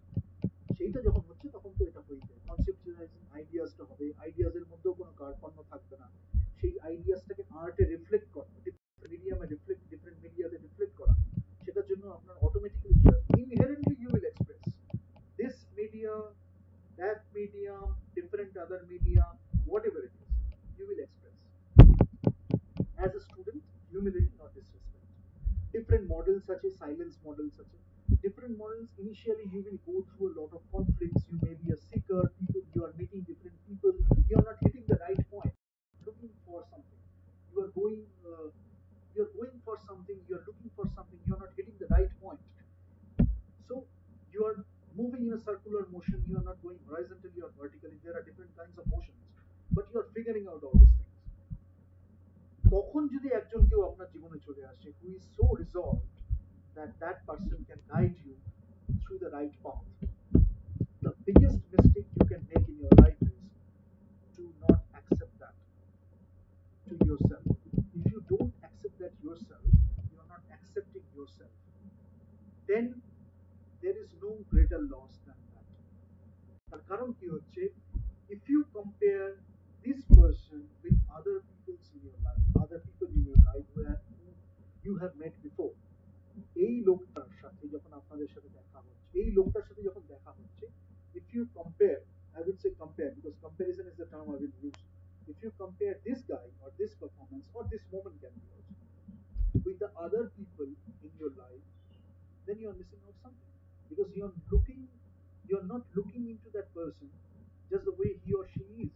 সেইটা যখন হচ্ছে তখন তো এটা হয়ে যায়, কনসেপচুয়ালাইজিং আইডিয়াসটা হবে, আইডিয়াসের মধ্যেও কোনো কার্পণ্য থাকবে না, সেই আইডিয়াসটাকে আর্টে রিফ্লেক্ট করা, মিডিয়ামে রিফ্লেক্ট, ডিফারেন্ট মিডিয়াতে রিফ্লেক্ট করা, সেটার জন্য আপনার automatically inherently you will express this media, that medium, different other media, whatever it is, you will express. As a student, humility, not disrespect. Different models such as silence models, such as different models. Initially, you will go through a lot of conflicts. You may be a seeker. People, you are meeting different people. You are not hitting the right point. Looking for something. You are going. You are going for something. You are looking for something. You are not hitting the right point. So you are moving in a circular motion. You are not going horizontally or vertically. There are different kinds of motions, but you are figuring out all these things. তখন যদি একজন কেউ আপনার জীবনে চলে আসে who is so resolved that that person can guide you through the right path, the biggest mistake you can make in your life is to not accept that to yourself. If you don't accept that yourself, you are not accepting yourself, then there is no greater loss than that. তার কারণ কি হচ্ছে, if you compare this person with other people's in your life, other people in your life who you have met before, এই লোকটার সাথে যখন আপনাদের সাথে দেখা হচ্ছে, এই লোকটার সাথে যখন দেখা হচ্ছে, if you compare, I will say compare because comparison is the term I will use. If you compare this guy or this performance or this moment can be also with the other people in your life, then you are missing out something, because you are not looking into that person just the way he or she is.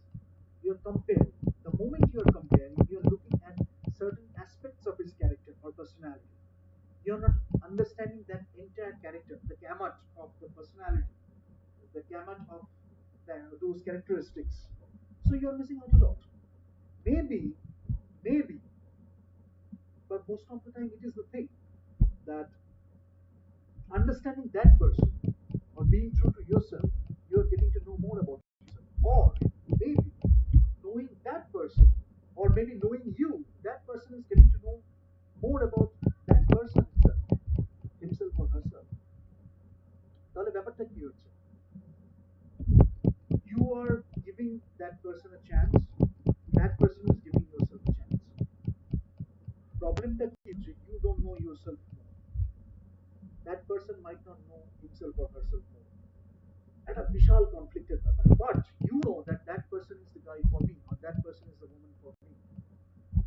You are comparing. The moment you are comparing, you are looking at certain aspects of his character or personality. You are not understanding that entire character, the gamut of the personality, the gamut of those characteristics. So you are missing out a lot. Maybe, but most of the time it is the thing that understanding that person or being true to yourself, you are getting to know more about yourself. Or maybe knowing that person, or maybe knowing you, that person is getting to know more about that person itself, himself or herself. তাহলে ব্যাপারটা কি হচ্ছে, you are giving that person a chance, that person is giving yourself a chance. Problemটা কি হচ্ছে, you don't know yourself more, that person might not know himself or herself more. একটা বিশাল কনফ্লিক্টের ব্যাপার, but you know that that person is the guy for me or that person is the woman for me.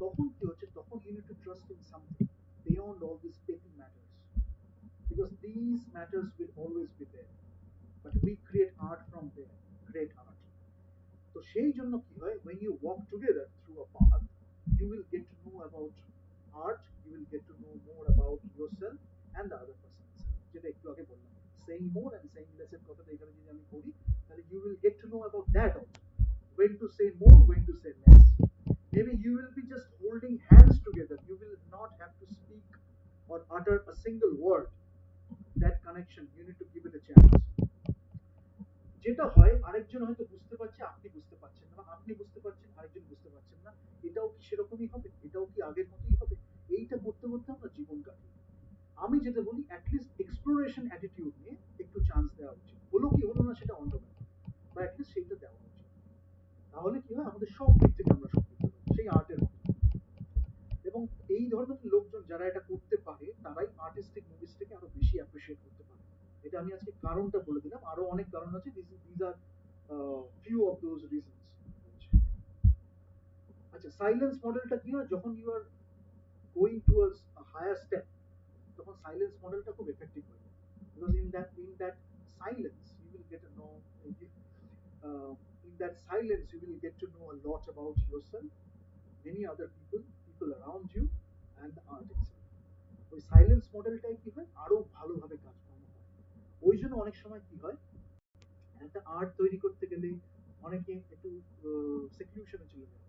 তখন কি হচ্ছে, তখন you need to trust in something beyond all this petty matters, because these matters will always be there, but we create art from there, great art. তো সেই জন্য কি হয়, when you walk together through a path, you will get to know about art, you will get to know more about yourself and the other person, যেটা একটু আগে বললাম, saying more and saying less এর কথাটা এখানে যদি আমি করি, তাহলে you will get to know about that also, when to say more, when to say less. Maybe you will be just holding hands together, you will not have to speak or utter a single word. That connection, you need to give it a chance. যেটা হয়, আরেকজন হয়তো বুঝতে পারছে, আপনি বুঝতে পারছেন না, বা আপনি বুঝতে পারছেন, আরেকজন বুঝতে পারছেন না, এটাও কি সেরকমই হবে, এটাও কি আগের মতোই হবে, এইটা করতে করতে আমরা জীবন কাটি। আমি যেটা বলি, অ্যাটলিস্ট এক্সপ্লোরেশন অ্যাটিটিউড নিয়ে একটু চান্স দেওয়া উচিত, হলো কি হলো না সেটা অন্য ব্যাপার, বা অ্যাটলিস্ট সেইটা দেওয়া উচিত। তাহলে কি হয়, আমাদের সব দিক থেকে আমরা সমৃদ্ধ হই, সেই আর্টের মতো। এবং এই ধরনের লোকজন যারা এটা করতে পারে, তারাই আর্টিস্টিক মুভিসটাকে আরো বেশি অ্যাপ্রিসিয়েট করতে পারে। এটা আমি আজকে কারণটা বলে দিলাম, আরো অনেক কারণ আছে, this are few of those reasons. আচ্ছা, সাইলেন্স মডেলটা কি হয়, যখন you are going towards a higher step, তখন সাইলেন্স মডেলটা খুব এফেক্টিভ হয়ে যায়, because in that silence you will get to know, in that silence you will get to know a lot about yourself, many other people, people around you, and the art itself. ওই silence মডেলটাই কি হয়, আরো ভালোভাবে কাজকর্ম হয়। ওই জন্য অনেক সময় কি হয়, একটা আর্ট তৈরি করতে গেলে অনেকে একটু সেকিউশনে চলে যায়,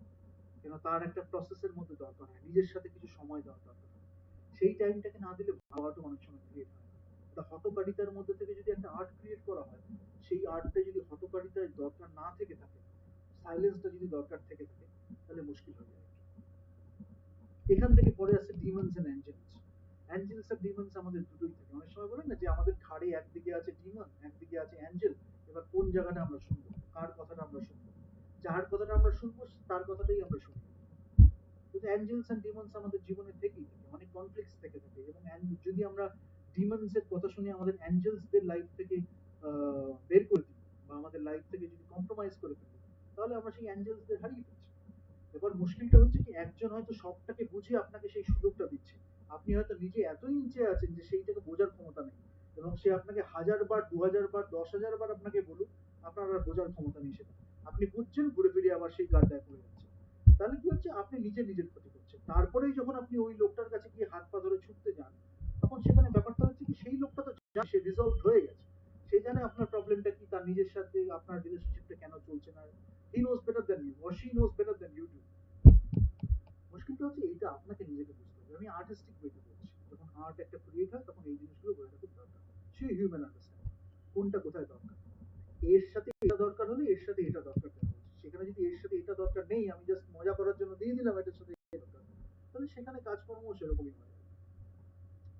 কেন তার একটা প্রসেসের মধ্যে দরকার হয়, নিজের সাথে কিছু সময় দেওয়ার দরকার হয়, সেই টাইমটাকে না দিলে ভাবাটা অনেক সময় ক্রিয়েট হয়। একটা হটকারিতার মধ্যে থেকে যদি একটা আর্ট ক্রিয়েট করা হয়, সেই আর্টটা যদি হটকারিতার দরকার না থেকে থাকে, সাইলেন্সটা যদি দরকার থেকে থাকে, তাহলে মুশকিল হয়ে যায়। এখান থেকে পরে আসছে ডিমনস এন্ড অ্যাঞ্জেলস। অ্যাঞ্জেলস আর ডিমনস আমাদের দুটোই থাকে, অনেক সময় বলে না যে আমাদের ঘাড়ে একদিকে আছে ডিমন, একদিকে আছে অ্যাঞ্জেল, এবার কোন জায়গাটা আমরা শুনবো, কার কথাটা আমরা শুনবো, যার কথাটা আমরা শুনবো তার কথাটাই আমরা শুনবো। কিন্তু অ্যাঞ্জেলস এন্ড ডিমনস আমাদের জীবনে থেকেই থাকে, অনেক কনফ্লিক্টস থেকে থাকে, এবং যদি আমরা ডিমনস এর কথা শুনে আমাদের অ্যাঞ্জেলসদের লাইফ থেকে বের করে দিই, বা আমাদের লাইফ থেকে যদি কম্প্রোমাইজ করে ফেলি, তাহলে আমরা সেই অ্যাঞ্জেলসদের হারিয়ে ফেলছি। এবার মুশকিলটা হচ্ছে কি, একজন হয়তো সবটাকে বুঝে আপনাকে সেই সুযোগটা দিচ্ছে, আপনি হয়তো নিজে এতই নিচে আছেন যে সেইটাকে বোঝার ক্ষমতা নেই, এবং সে আপনাকে 1000 বার 2000 বার 10,000 বার আপনাকে বলুক, আপনার আর বোঝার ক্ষমতা নেই সেটা, আপনি বুঝছেন, ঘুরে ফিরে আবার সেই গাড্ডায় পড়ে যাচ্ছে। তাহলে কি হচ্ছে, আপনি নিজে নিজের ক্ষতি করছেন। তারপরেই যখন আপনি ওই লোকটার কাছে গিয়ে হাত পা ধরে ছুটতে যান, তখন সেখানে ব্যাপারটা হচ্ছে কি, সেই লোকটা তো সে রিজলভ হয়ে গেছে, সে জানে আপনার প্রবলেমটা কি, তার নিজের সাথে আপনার রিলেশনশিপটা কেন চলছে না, he knows better than you or she knows better than you do. মুশকিলটা হচ্ছে এইটা আপনাকে নিজেকে বুঝতে হবে। আমি আর্টিস্টিক ওয়েতে বলছি, যখন আর্ট একটা ক্রিয়েট হয়, তখন এই জিনিসগুলো বোঝাটা খুব দরকার, সেই হিউম্যান আন্ডারস্ট্যান্ডিং, কোনটা কোথায় দরকার, এর সাথে এটা দরকার হলে এর সাথে এটা দরকার দেওয়া উচিত, সেখানে যদি এর সাথে এটা দরকার নেই, আমি জাস্ট মজা করার জন্য দিয়ে দিলাম এটার সাথে এটা দরকার, তাহলে সেখানে কাজকর্ম সেরকমই হয়।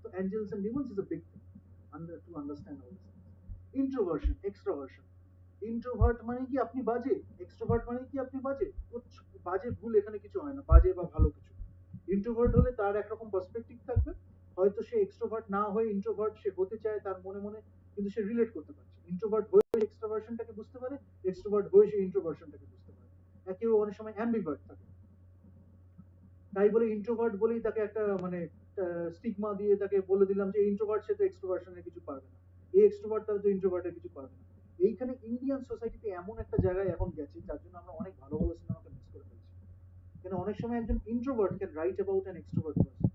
তো angels and demons is a big thing to understand all this. Introversion, extroversion. Introvert মানে কি আপনি বাজে, এক্সট্রোভার্ট মানে কি আপনি বাজে, বাজে ভুল এখানে কিছু হয় না, বাজে বা ভালো কিছু। ইন্ট্রোভার্ট হলে তার একরকম পার্সপেক্টিভ থাকবে, হয়তো সে এক্সট্রোভার্ট না হয়ে ইন্ট্রোভার্ট সে হতে চায় তার মনে মনে, কিন্তু সে রিলেট করতে পারছে, ইন্ট্রোভার্ট হয়ে এক্সট্রোভার্সনটাকে বুঝতে পারে, এক্সট্রোভার্ট হয়ে সে ইন্ট্রোভার্সনটাকে বুঝতে পারে। কেউ অনেক সময় অ্যাম্বিভার্ট থাকে, তাই বলে ইন্ট্রোভার্ট বলেই তাকে একটা মানে স্টিগমা দিয়ে তাকে বলে দিলাম যে ইন্ট্রোভার্ট, সে তো এক্সট্রোভার্সনের কিছু পারবে না, এই এক্সট্রোভার্ট তাহলে তো ইন্ট্রোভার্টের কিছু পারবে না। এইখানে ইন্ডিয়ান সোসাইটিতে এমন একটা জায়গায় এখন গেছে, যার জন্য আমরা অনেক ভালো ভালো সিনেমাকে মিস করে ফেলছি। কেন অনেক সময় একজন introvert can write about an extrovert person,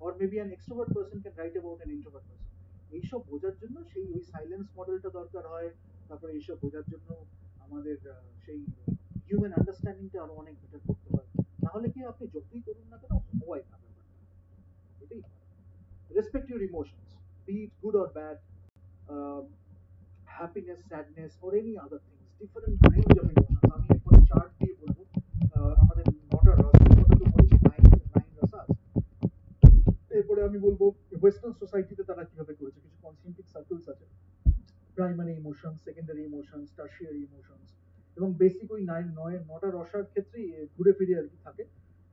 or maybe an extrovert person can write about an introvert person. এইসব বোঝার জন্য সেই ওই সাইলেন্স মডেলটা দরকার হয়। তারপরে এইসব বোঝার জন্য আমাদের সেই হিউম্যান আন্ডারস্ট্যান্ডিংটা আরো অনেক বেটার করতে হয়। তাহলে কি আপনি যতই করুন না কেন, হয় না ব্যাপারটা, এটাই হয়। Respect your emotions, be it good or bad, um, happiness, sadness, or any other things. Different range of emotions. আমি এরপরে চার্ট দিয়ে বলবো, আমাদের নটা রসের কথা তো বলেছি, নাইন রসাস। এরপরে আমি বলবো ওয়েস্টার্ন সোসাইটিতে তারা কিভাবে করেছে, কিছু কনসেন্ট্রিক সার্কেলস আছে, primary emotions, secondary emotions, tertiary emotions, এবং বেসিক ওই নটা রসার ক্ষেত্রে ঘুরে ফিরে আর কি থাকে,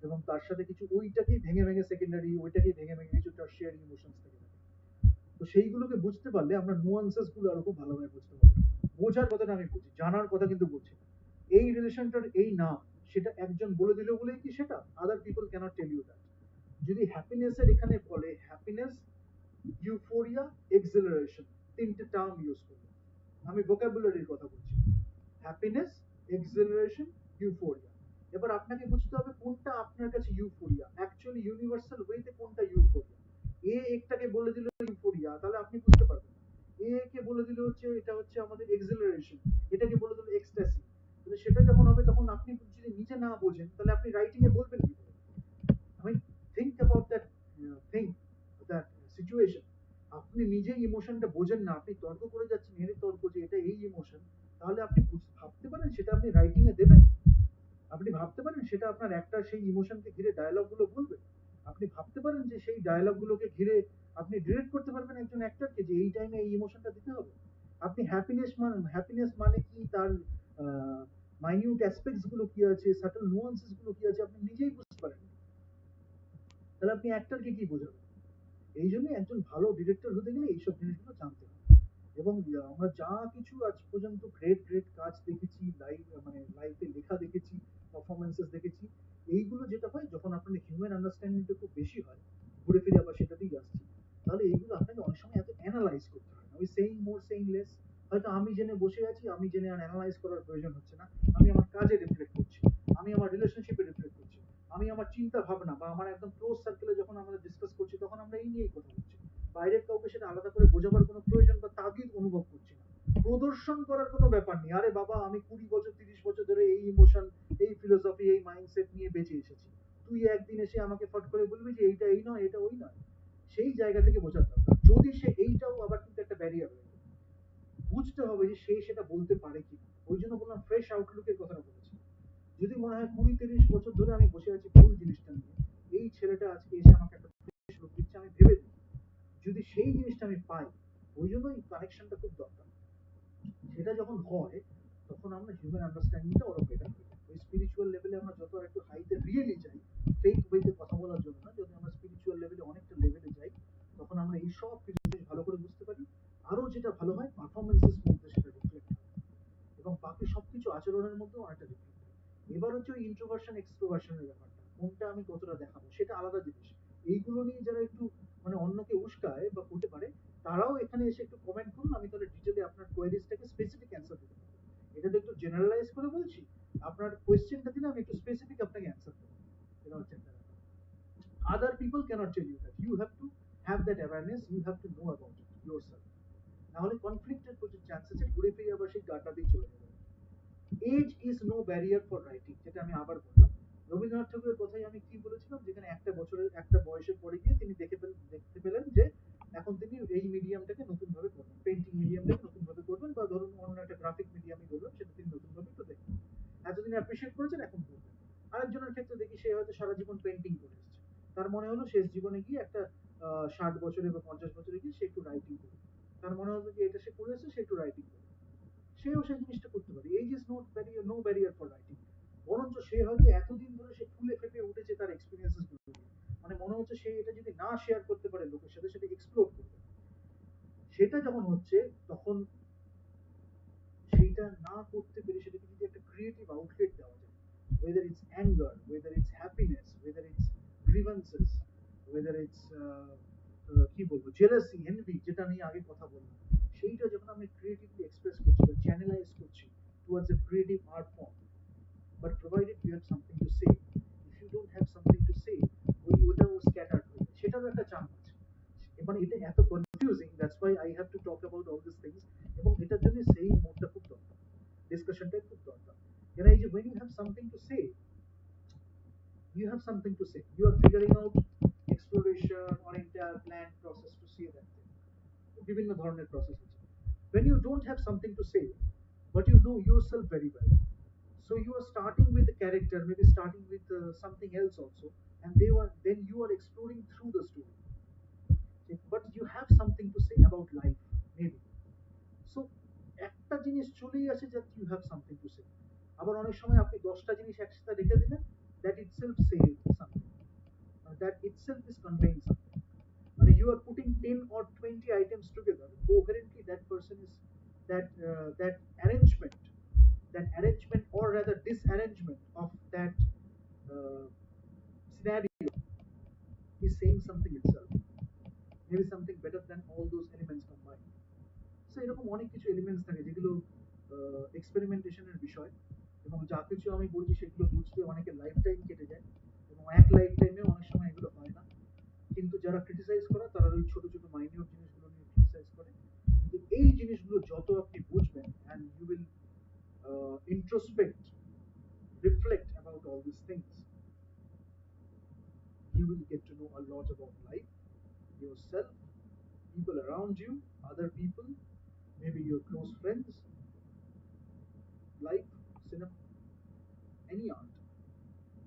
এবং তার সাথে কিছু ওইটাকেই ভেঙে ভেঙে সেকেন্ডারি, ওইটাকেই ভেঙে ভেঙে কিছু টার্সিয়ারি ইমোশনস থেকে থাকে। তো সেইগুলোকে বুঝতে পারলে আমরা নুয়ান্সেস গুলো আরো খুব ভালোভাবে বুঝতে পারবো। বোঝার কথাটা আমি বলছি, জানার কথা কিন্তু বলছি না। এই রিলেশনটার এই নাম, সেটা একজন বলে দিল বলেই কি সেটা? Other people can't tell you that. যদি হ্যাপিনেসের এখানে বলে হ্যাপিনেস, ইউফোরিয়া, এক্সিলারেশন, তিনটে টার্ম ইউজ করবো। আমি ভোকাবুলারির কথা বলছি। Happiness, exhilaration, euphoria. এবার আপনাকে বুঝতে হবে কোনটা আপনার কাছে ইউফোরিয়া, অ্যাকচুয়ালি ইউনিভার্সাল ওয়েতে কোনটা ইউফোরিয়া। একটাকে বলে দিল ইউফোরিয়া, তাহলে আপনি বুঝতে পারবেন। কে বলে দিল হচ্ছে এটা হচ্ছে আমাদের এক্সিলারেশন, এটাকে বলে দিল এক্সট্যাসি। তাহলে সেটা যখন হবে তখন আপনি যদি নিজে না বোঝেন তাহলে আপনি রাইটিং এ বলবেন কি করে? I mean, think about that thing, that situation. আপনি নিজেই ইমোশনটা বোঝেন না, আপনি তর্ক করে যাচ্ছেন, এর তর্ক যে এটা এই ইমোশন, তাহলে আপনি ভাবতে পারেন সেটা আপনি রাইটিং এ দেবেন? আপনি ভাবতে পারেন সেটা আপনার একটা সেই ইমোশনকে ঘিরে ডায়লগ গুলো বলবে? আপনি ভাবতে পারেন যে সেই ডায়লগ গুলোকে ঘিরে আপনি ডিরেক্ট করতে পারবেন একজন অ্যাক্টরকে যে এই টাইমে এই ইমোশনটা দিতে হবে? আপনি হ্যাপিনেস মানে কি, তার মাইনিউট অ্যাসপেক্টস গুলো কি আছে, সাটল নুয়ান্সেস গুলো কি আছে, আপনি নিজেই বুঝতে পারেন। তাহলে আপনি অ্যাক্টরকে কি বোঝাবেন? এই জন্য একজন ভালো ডিরেক্টর হতে গেলে এইসব জিনিসগুলো জানতে হবে। এবং আমরা যা কিছু আজ পর্যন্ত গ্রেট গ্রেট কাজ দেখেছি, মানে লাইফে লেখা দেখেছি, পারফরমেন্সেস দেখেছি, এইগুলো যেটা হয় যখন আপনার হিউম্যান আন্ডারস্ট্যান্ডিংটা খুব বেশি হয়, ঘুরে ফিরে আবার সেটাতেই আসছি, তাহলে এইগুলো আপনাকে অনেক সময় এত অ্যানালাইজ করতে হয় না। ওই সেইং মোর সেইং লেস, হয়তো আমি জেনে বসে আছি, আমি জেনে আর অ্যানালাইজ করার প্রয়োজন হচ্ছে না। আমি আমার কাজে রিফ্লেক্ট করছি, আমি আমার রিলেশনশিপে রিফ্লেক্ট করছি, আমি আমার চিন্তা ভাবনা বা আমার একদম ক্লোজ সার্কেলে যখন আমরা ডিসকাস করছি তখন আমরা এই নিয়েই কথা বলছি। বাইরের কাউকে সেটা আলাদা করে বোঝাবার কোনো প্রয়োজন বা তাগিদ অনুভব করছি না। প্রদর্শন করার কোনো ব্যাপার নেই, আরে বাবা আমি 20 বছর 30 বছর ধরে এই ইমোশন, এই ফিলোসফি, এই মাইন্ডসেট নিয়ে বেঁচে এসেছি, তুই একদিন এসে আমাকে ফট করে বলবি যে এইটা এই নয়, এটা ওই নয়। সেই জায়গা থেকে বোঝাতে হবে। যদি সে এইটাও আবার কিন্তু একটা ব্যারিয়ার হয়ে যায়, বুঝতে হবে যে সে সেটা বলতে পারে কিনা। ওই জন্য বললাম ফ্রেশ আউটলুকের কথাটা বলেছি। যদি মনে হয় 20-30 বছর ধরে আমি বসে আছি ভুল জিনিসটা নিয়ে, এই ছেলেটা আজকে এসে আমাকে একটা ফ্রেশ লুক দিচ্ছে, আমি ভেবে দিই, যদি সেই জিনিসটা আমি পাই, ওই জন্য এই কানেকশনটা খুব দরকার। সেটা যখন হয় তখন আমরা হিউম্যান আন্ডারস্ট্যান্ডিংটা আরো বেটার হয়ে যায়। ওই স্পিরিচুয়াল লেভেলে আমরা যত একটু হাইতে রিয়েলি যাই, ফেক ওয়েতে কথা বলার জন্য না, যদি আমরা স্পিরিচুয়াল লেভেলে অনেকটা লেভেলে যাই, তখন আমরা এই সব কিছু ভালো করে বুঝতে পারি। আরো যেটা ভালো হয় পারফরমেন্সেস মধ্যে সেটা রিফ্লেক্ট হয় এবং বাকি সবকিছু আচরণের মধ্যেও অনেকটা রিফ্লেক্ট হয়। এবার হচ্ছে ওই ইন্ট্রোভার্সন এক্সট্রোভার্সনের ব্যাপারটা, কোনটা আমি কতটা দেখাবো সেটা আলাদা জিনিস। এইগুলো নিয়ে যারা একটু মানে অন্যকে উস্কায় বা করতে পারে, তারাও এখানে এসে একটু কমেন্ট করুন, আমি তাহলে ডিটেলে আপনার কোয়েরিজটাকে স্পেসিফিক অ্যান্সার দিতে পারবো। এটা তো একটু জেনারেলাইজ করে বলছি, আপনার কোয়েশ্চেনটা দিলে আমি একটু স্পেসিফিক আপনাকে অ্যান্সার দেবো। এটা হচ্ছে একটা ব্যাপার। Other people cannot tell you that. You have to have that awareness, you have to know about it yourself. নাহলে কনফ্লিক্টের প্রচুর চান্স আছে, ঘুরে ফিরে আবার সেই গাড্ডাতেই চলে যাবে। Age is no barrier for writing, যেটা আমি আবার বললাম। রবীন্দ্রনাথ ঠাকুরের কথাই আমি কি বলেছিলাম, যেখানে একটা বছরের একটা বয়সের পরে গিয়ে তিনি দেখতে পেলেন যে এখন তিনি এই মিডিয়ামটাকে নতুন ভাবে করবেন, পেন্টিং মিডিয়ামটাকে নতুন ভাবে করবেন, বা ধরুন অন্য একটা গ্রাফিক মিডিয়ামই করবেন, সেটা তিনি নতুন ভাবে একটু দেখবেন। এতদিন অ্যাপ্রিসিয়েট করেছেন, এখন করবেন। আরেকজনের ক্ষেত্রে দেখি সে হয়তো সারা জীবন পেন্টিং করে এসেছে, তার মনে হলো শেষ জীবনে গিয়ে একটা 60 বছরে বা 50 বছরে গিয়ে সে একটু রাইটিং করবে। তার মনে হলো যে এটা সে করে এসেছে, সে একটু রাইটিং করবে, সেও সেই জিনিসটা করতে পারে। Age is not barrier, no barrier for writing. বরঞ্চ সে হয়তো এতদিন ধরে সে ফুলে ফেপে উঠেছে তার এক্সপিরিয়েন্সেস গুলো নিয়ে, মানে মনে হচ্ছে সে এটা যদি না শেয়ার করতে পারে লোকের সাথে, সেটা এক্সপ্লোর করবে। সেটা যখন হচ্ছে তখন সেইটা না করতে পেরে সেটাকে যদি একটা ক্রিয়েটিভ আউটলেট দেওয়া যায়, whether it's anger, whether it's happiness, whether it's grievances, whether it's কি বলবো জেলাসি, এনভি, যেটা নিয়ে আগে কথা বললাম, সেইটা যখন আমি ক্রিয়েটিভলি এক্সপ্রেস করছি বা চ্যানেলাইজ করছি towards a creative art form, but provided you have something to say. If you don't have something to say, ওটাও scattered হয়ে যায়, সেটারও একটা চান্স আছে। মানে এটা এত confusing, that's why I have to talk about all this things. এবং এটার জন্য সেই মোডটা খুব দরকার, ডিসকাশনটা খুব দরকার। কেন এই যে when you have something to say, you have something to say, you are figuring out exploration or entire planned process to say that thing, বিভিন্ন ধরনের প্রসেস আছে। when you don't have something to say but you know yourself very well, so you are starting with the character, maybe starting with something else also, and then you are exploring through the story, but you have something to say about life, maybe. So একটা জিনিস চলেই আসে that you have something to say। আবার অনেক সময় আপনি 10টা জিনিস একসাথে রেখে দিলেন, that itself say something, that itself is conveying something। মানে you are putting 10 or 20 items together coherently, that person is, that arrangement, or rather disarrangement of that uh, scenario is saying something itself, maybe something better than all those elements combined. So এরকম অনেক কিছু elements থাকে যেগুলো এক্সপেরিমেন্টেশনের বিষয়, এবং যা কিছু আমি বলছি সেগুলো বুঝতে অনেকের লাইফ টাইম কেটে যায়, এবং এক লাইফ টাইমে অনেক সময় এগুলো হয় না। কিন্তু যারা ক্রিটিসাইজ করে তারা ওই ছোট ছোট মাইনিউট জিনিসগুলো নিয়ে ক্রিটিসাইজ করে। কিন্তু এই জিনিসগুলো যত আপনি বুঝবেন, and you will introspect, reflect about all these things, you will get to know a lot about life, yourself, people around you, other people, maybe your close friends, life, cinema, any art.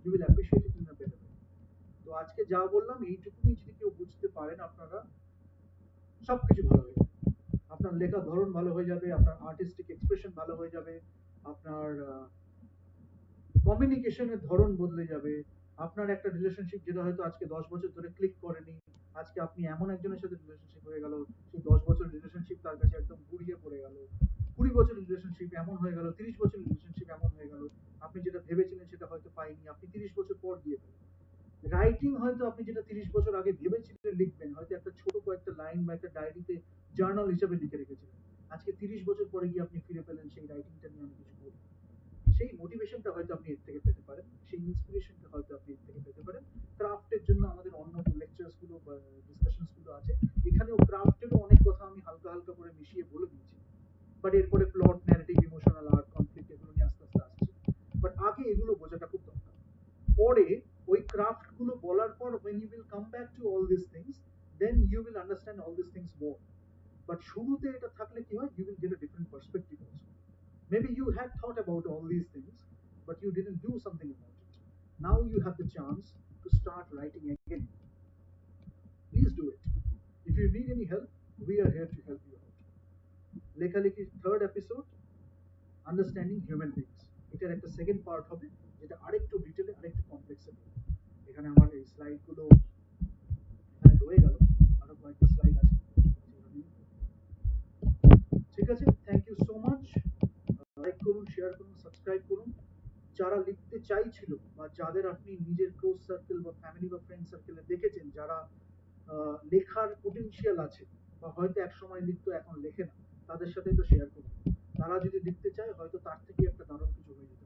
You will appreciate it in a better way. তো আজকে যা বললাম এইটুকুনি যদি কেউ বুঝতে পারেন, আপনারা সবকিছু ভালো হয়ে যাবে। আপনার লেখার ধরন ভালো হয়ে যাবে, আপনার আর্টিস্টিক এক্সপ্রেশন ভালো হয়ে যাবে, আপনার কমিউনিকেশনের ধরন বদলে যাবে। আপনার একটা রিলেশনশিপ যেটা হয়তো আজকে 10 বছর ধরে ক্লিক করেনি, আজকে আপনি এমন একজনের সাথে রিলেশনশিপ হয়ে গেল, সেই 10 বছর রিলেশনশিপ তার কাছে একদম গুড়িয়ে পড়ে গেল। 20 বছর রিলেশনশিপ এমন হয়ে গেল, 30 বছর রিলেশনশিপ এমন হয়ে গেল, আপনি যেটা ভেবেছিলেন সেটা হয়তো পাইনি, আপনি 30 বছর পর দিয়ে ফেলেন। রাইটিং হয়তো আপনি যেটা 30 বছর আগে ভেবেছিলেন লিখবেন, হয়তো একটা ছোট কয়েকটা লাইন বা একটা ডায়েরিতে জার্নাল হিসেবে লিখে রেখেছিলেন, আজকে 30 বছর পরে গিয়ে আপনি ফিরে পেলেন সেই রাইটিংটা নিয়ে আমি কিছু বলি। সেই মোটিভেশনটা হয়তো আপনি এর থেকে পেতে পারেন, সেই ইন্সপিরেশনটা হয়তো আপনি এর থেকে পেতে পারেন। ক্রাফটের জন্য আমাদের অন্য লেকচার্স গুলো বা ডিসকাশনস গুলো আছে, এখানেও ক্রাফটেরও অনেক কথা আমি হালকা হালকা করে মিশিয়ে বলে দিয়েছি। বাট এরপরে plot, narrative, emotional art, conflict এগুলো নিয়ে আস্তে আস্তে আসছে। বাট আগে এগুলো বোঝাটা খুব দরকার। পরে ওই ক্রাফট গুলো বলার পর when you will come back to all these things, then you will understand all these things more. But শুরুতে এটা থাকলে কি হয়, you will get a different perspective also. Maybe you had thought about all these things, but you didn't do something about it. Now you have the chance to start writing again. Please do it. If you need any help, we are here to help you out. Lekha Lekhi's third episode, understanding human beings, এটার একটা second part হবে, যেটা আরেকটু ডিটেলে আরেকটু কমপ্লেক্সে বলবো। এখানে আমার এই স্লাইডগুলো এখানে রয়ে গেল, আরো কয়েকটা স্লাইড আছে। ঠিক আছে, thank you so much. Like করুন, শেয়ার করুন, সাবস্ক্রাইব করুন। যারা লিখতে চাইছিল বা যাদের আপনি নিজের ক্লোজ সার্কেল বা ফ্যামিলি বা ফ্রেন্ড সার্কেলে দেখেছেন যারা লেখার পোটেনশিয়াল আছে, বা হয়তো এক সময় লিখতো এখন লেখে না, তাদের সাথে তো শেয়ার করুন। তারা যদি লিখতে চায় হয়তো তার থেকে একটা দারুণ কিছু হয়ে যেতে পারে।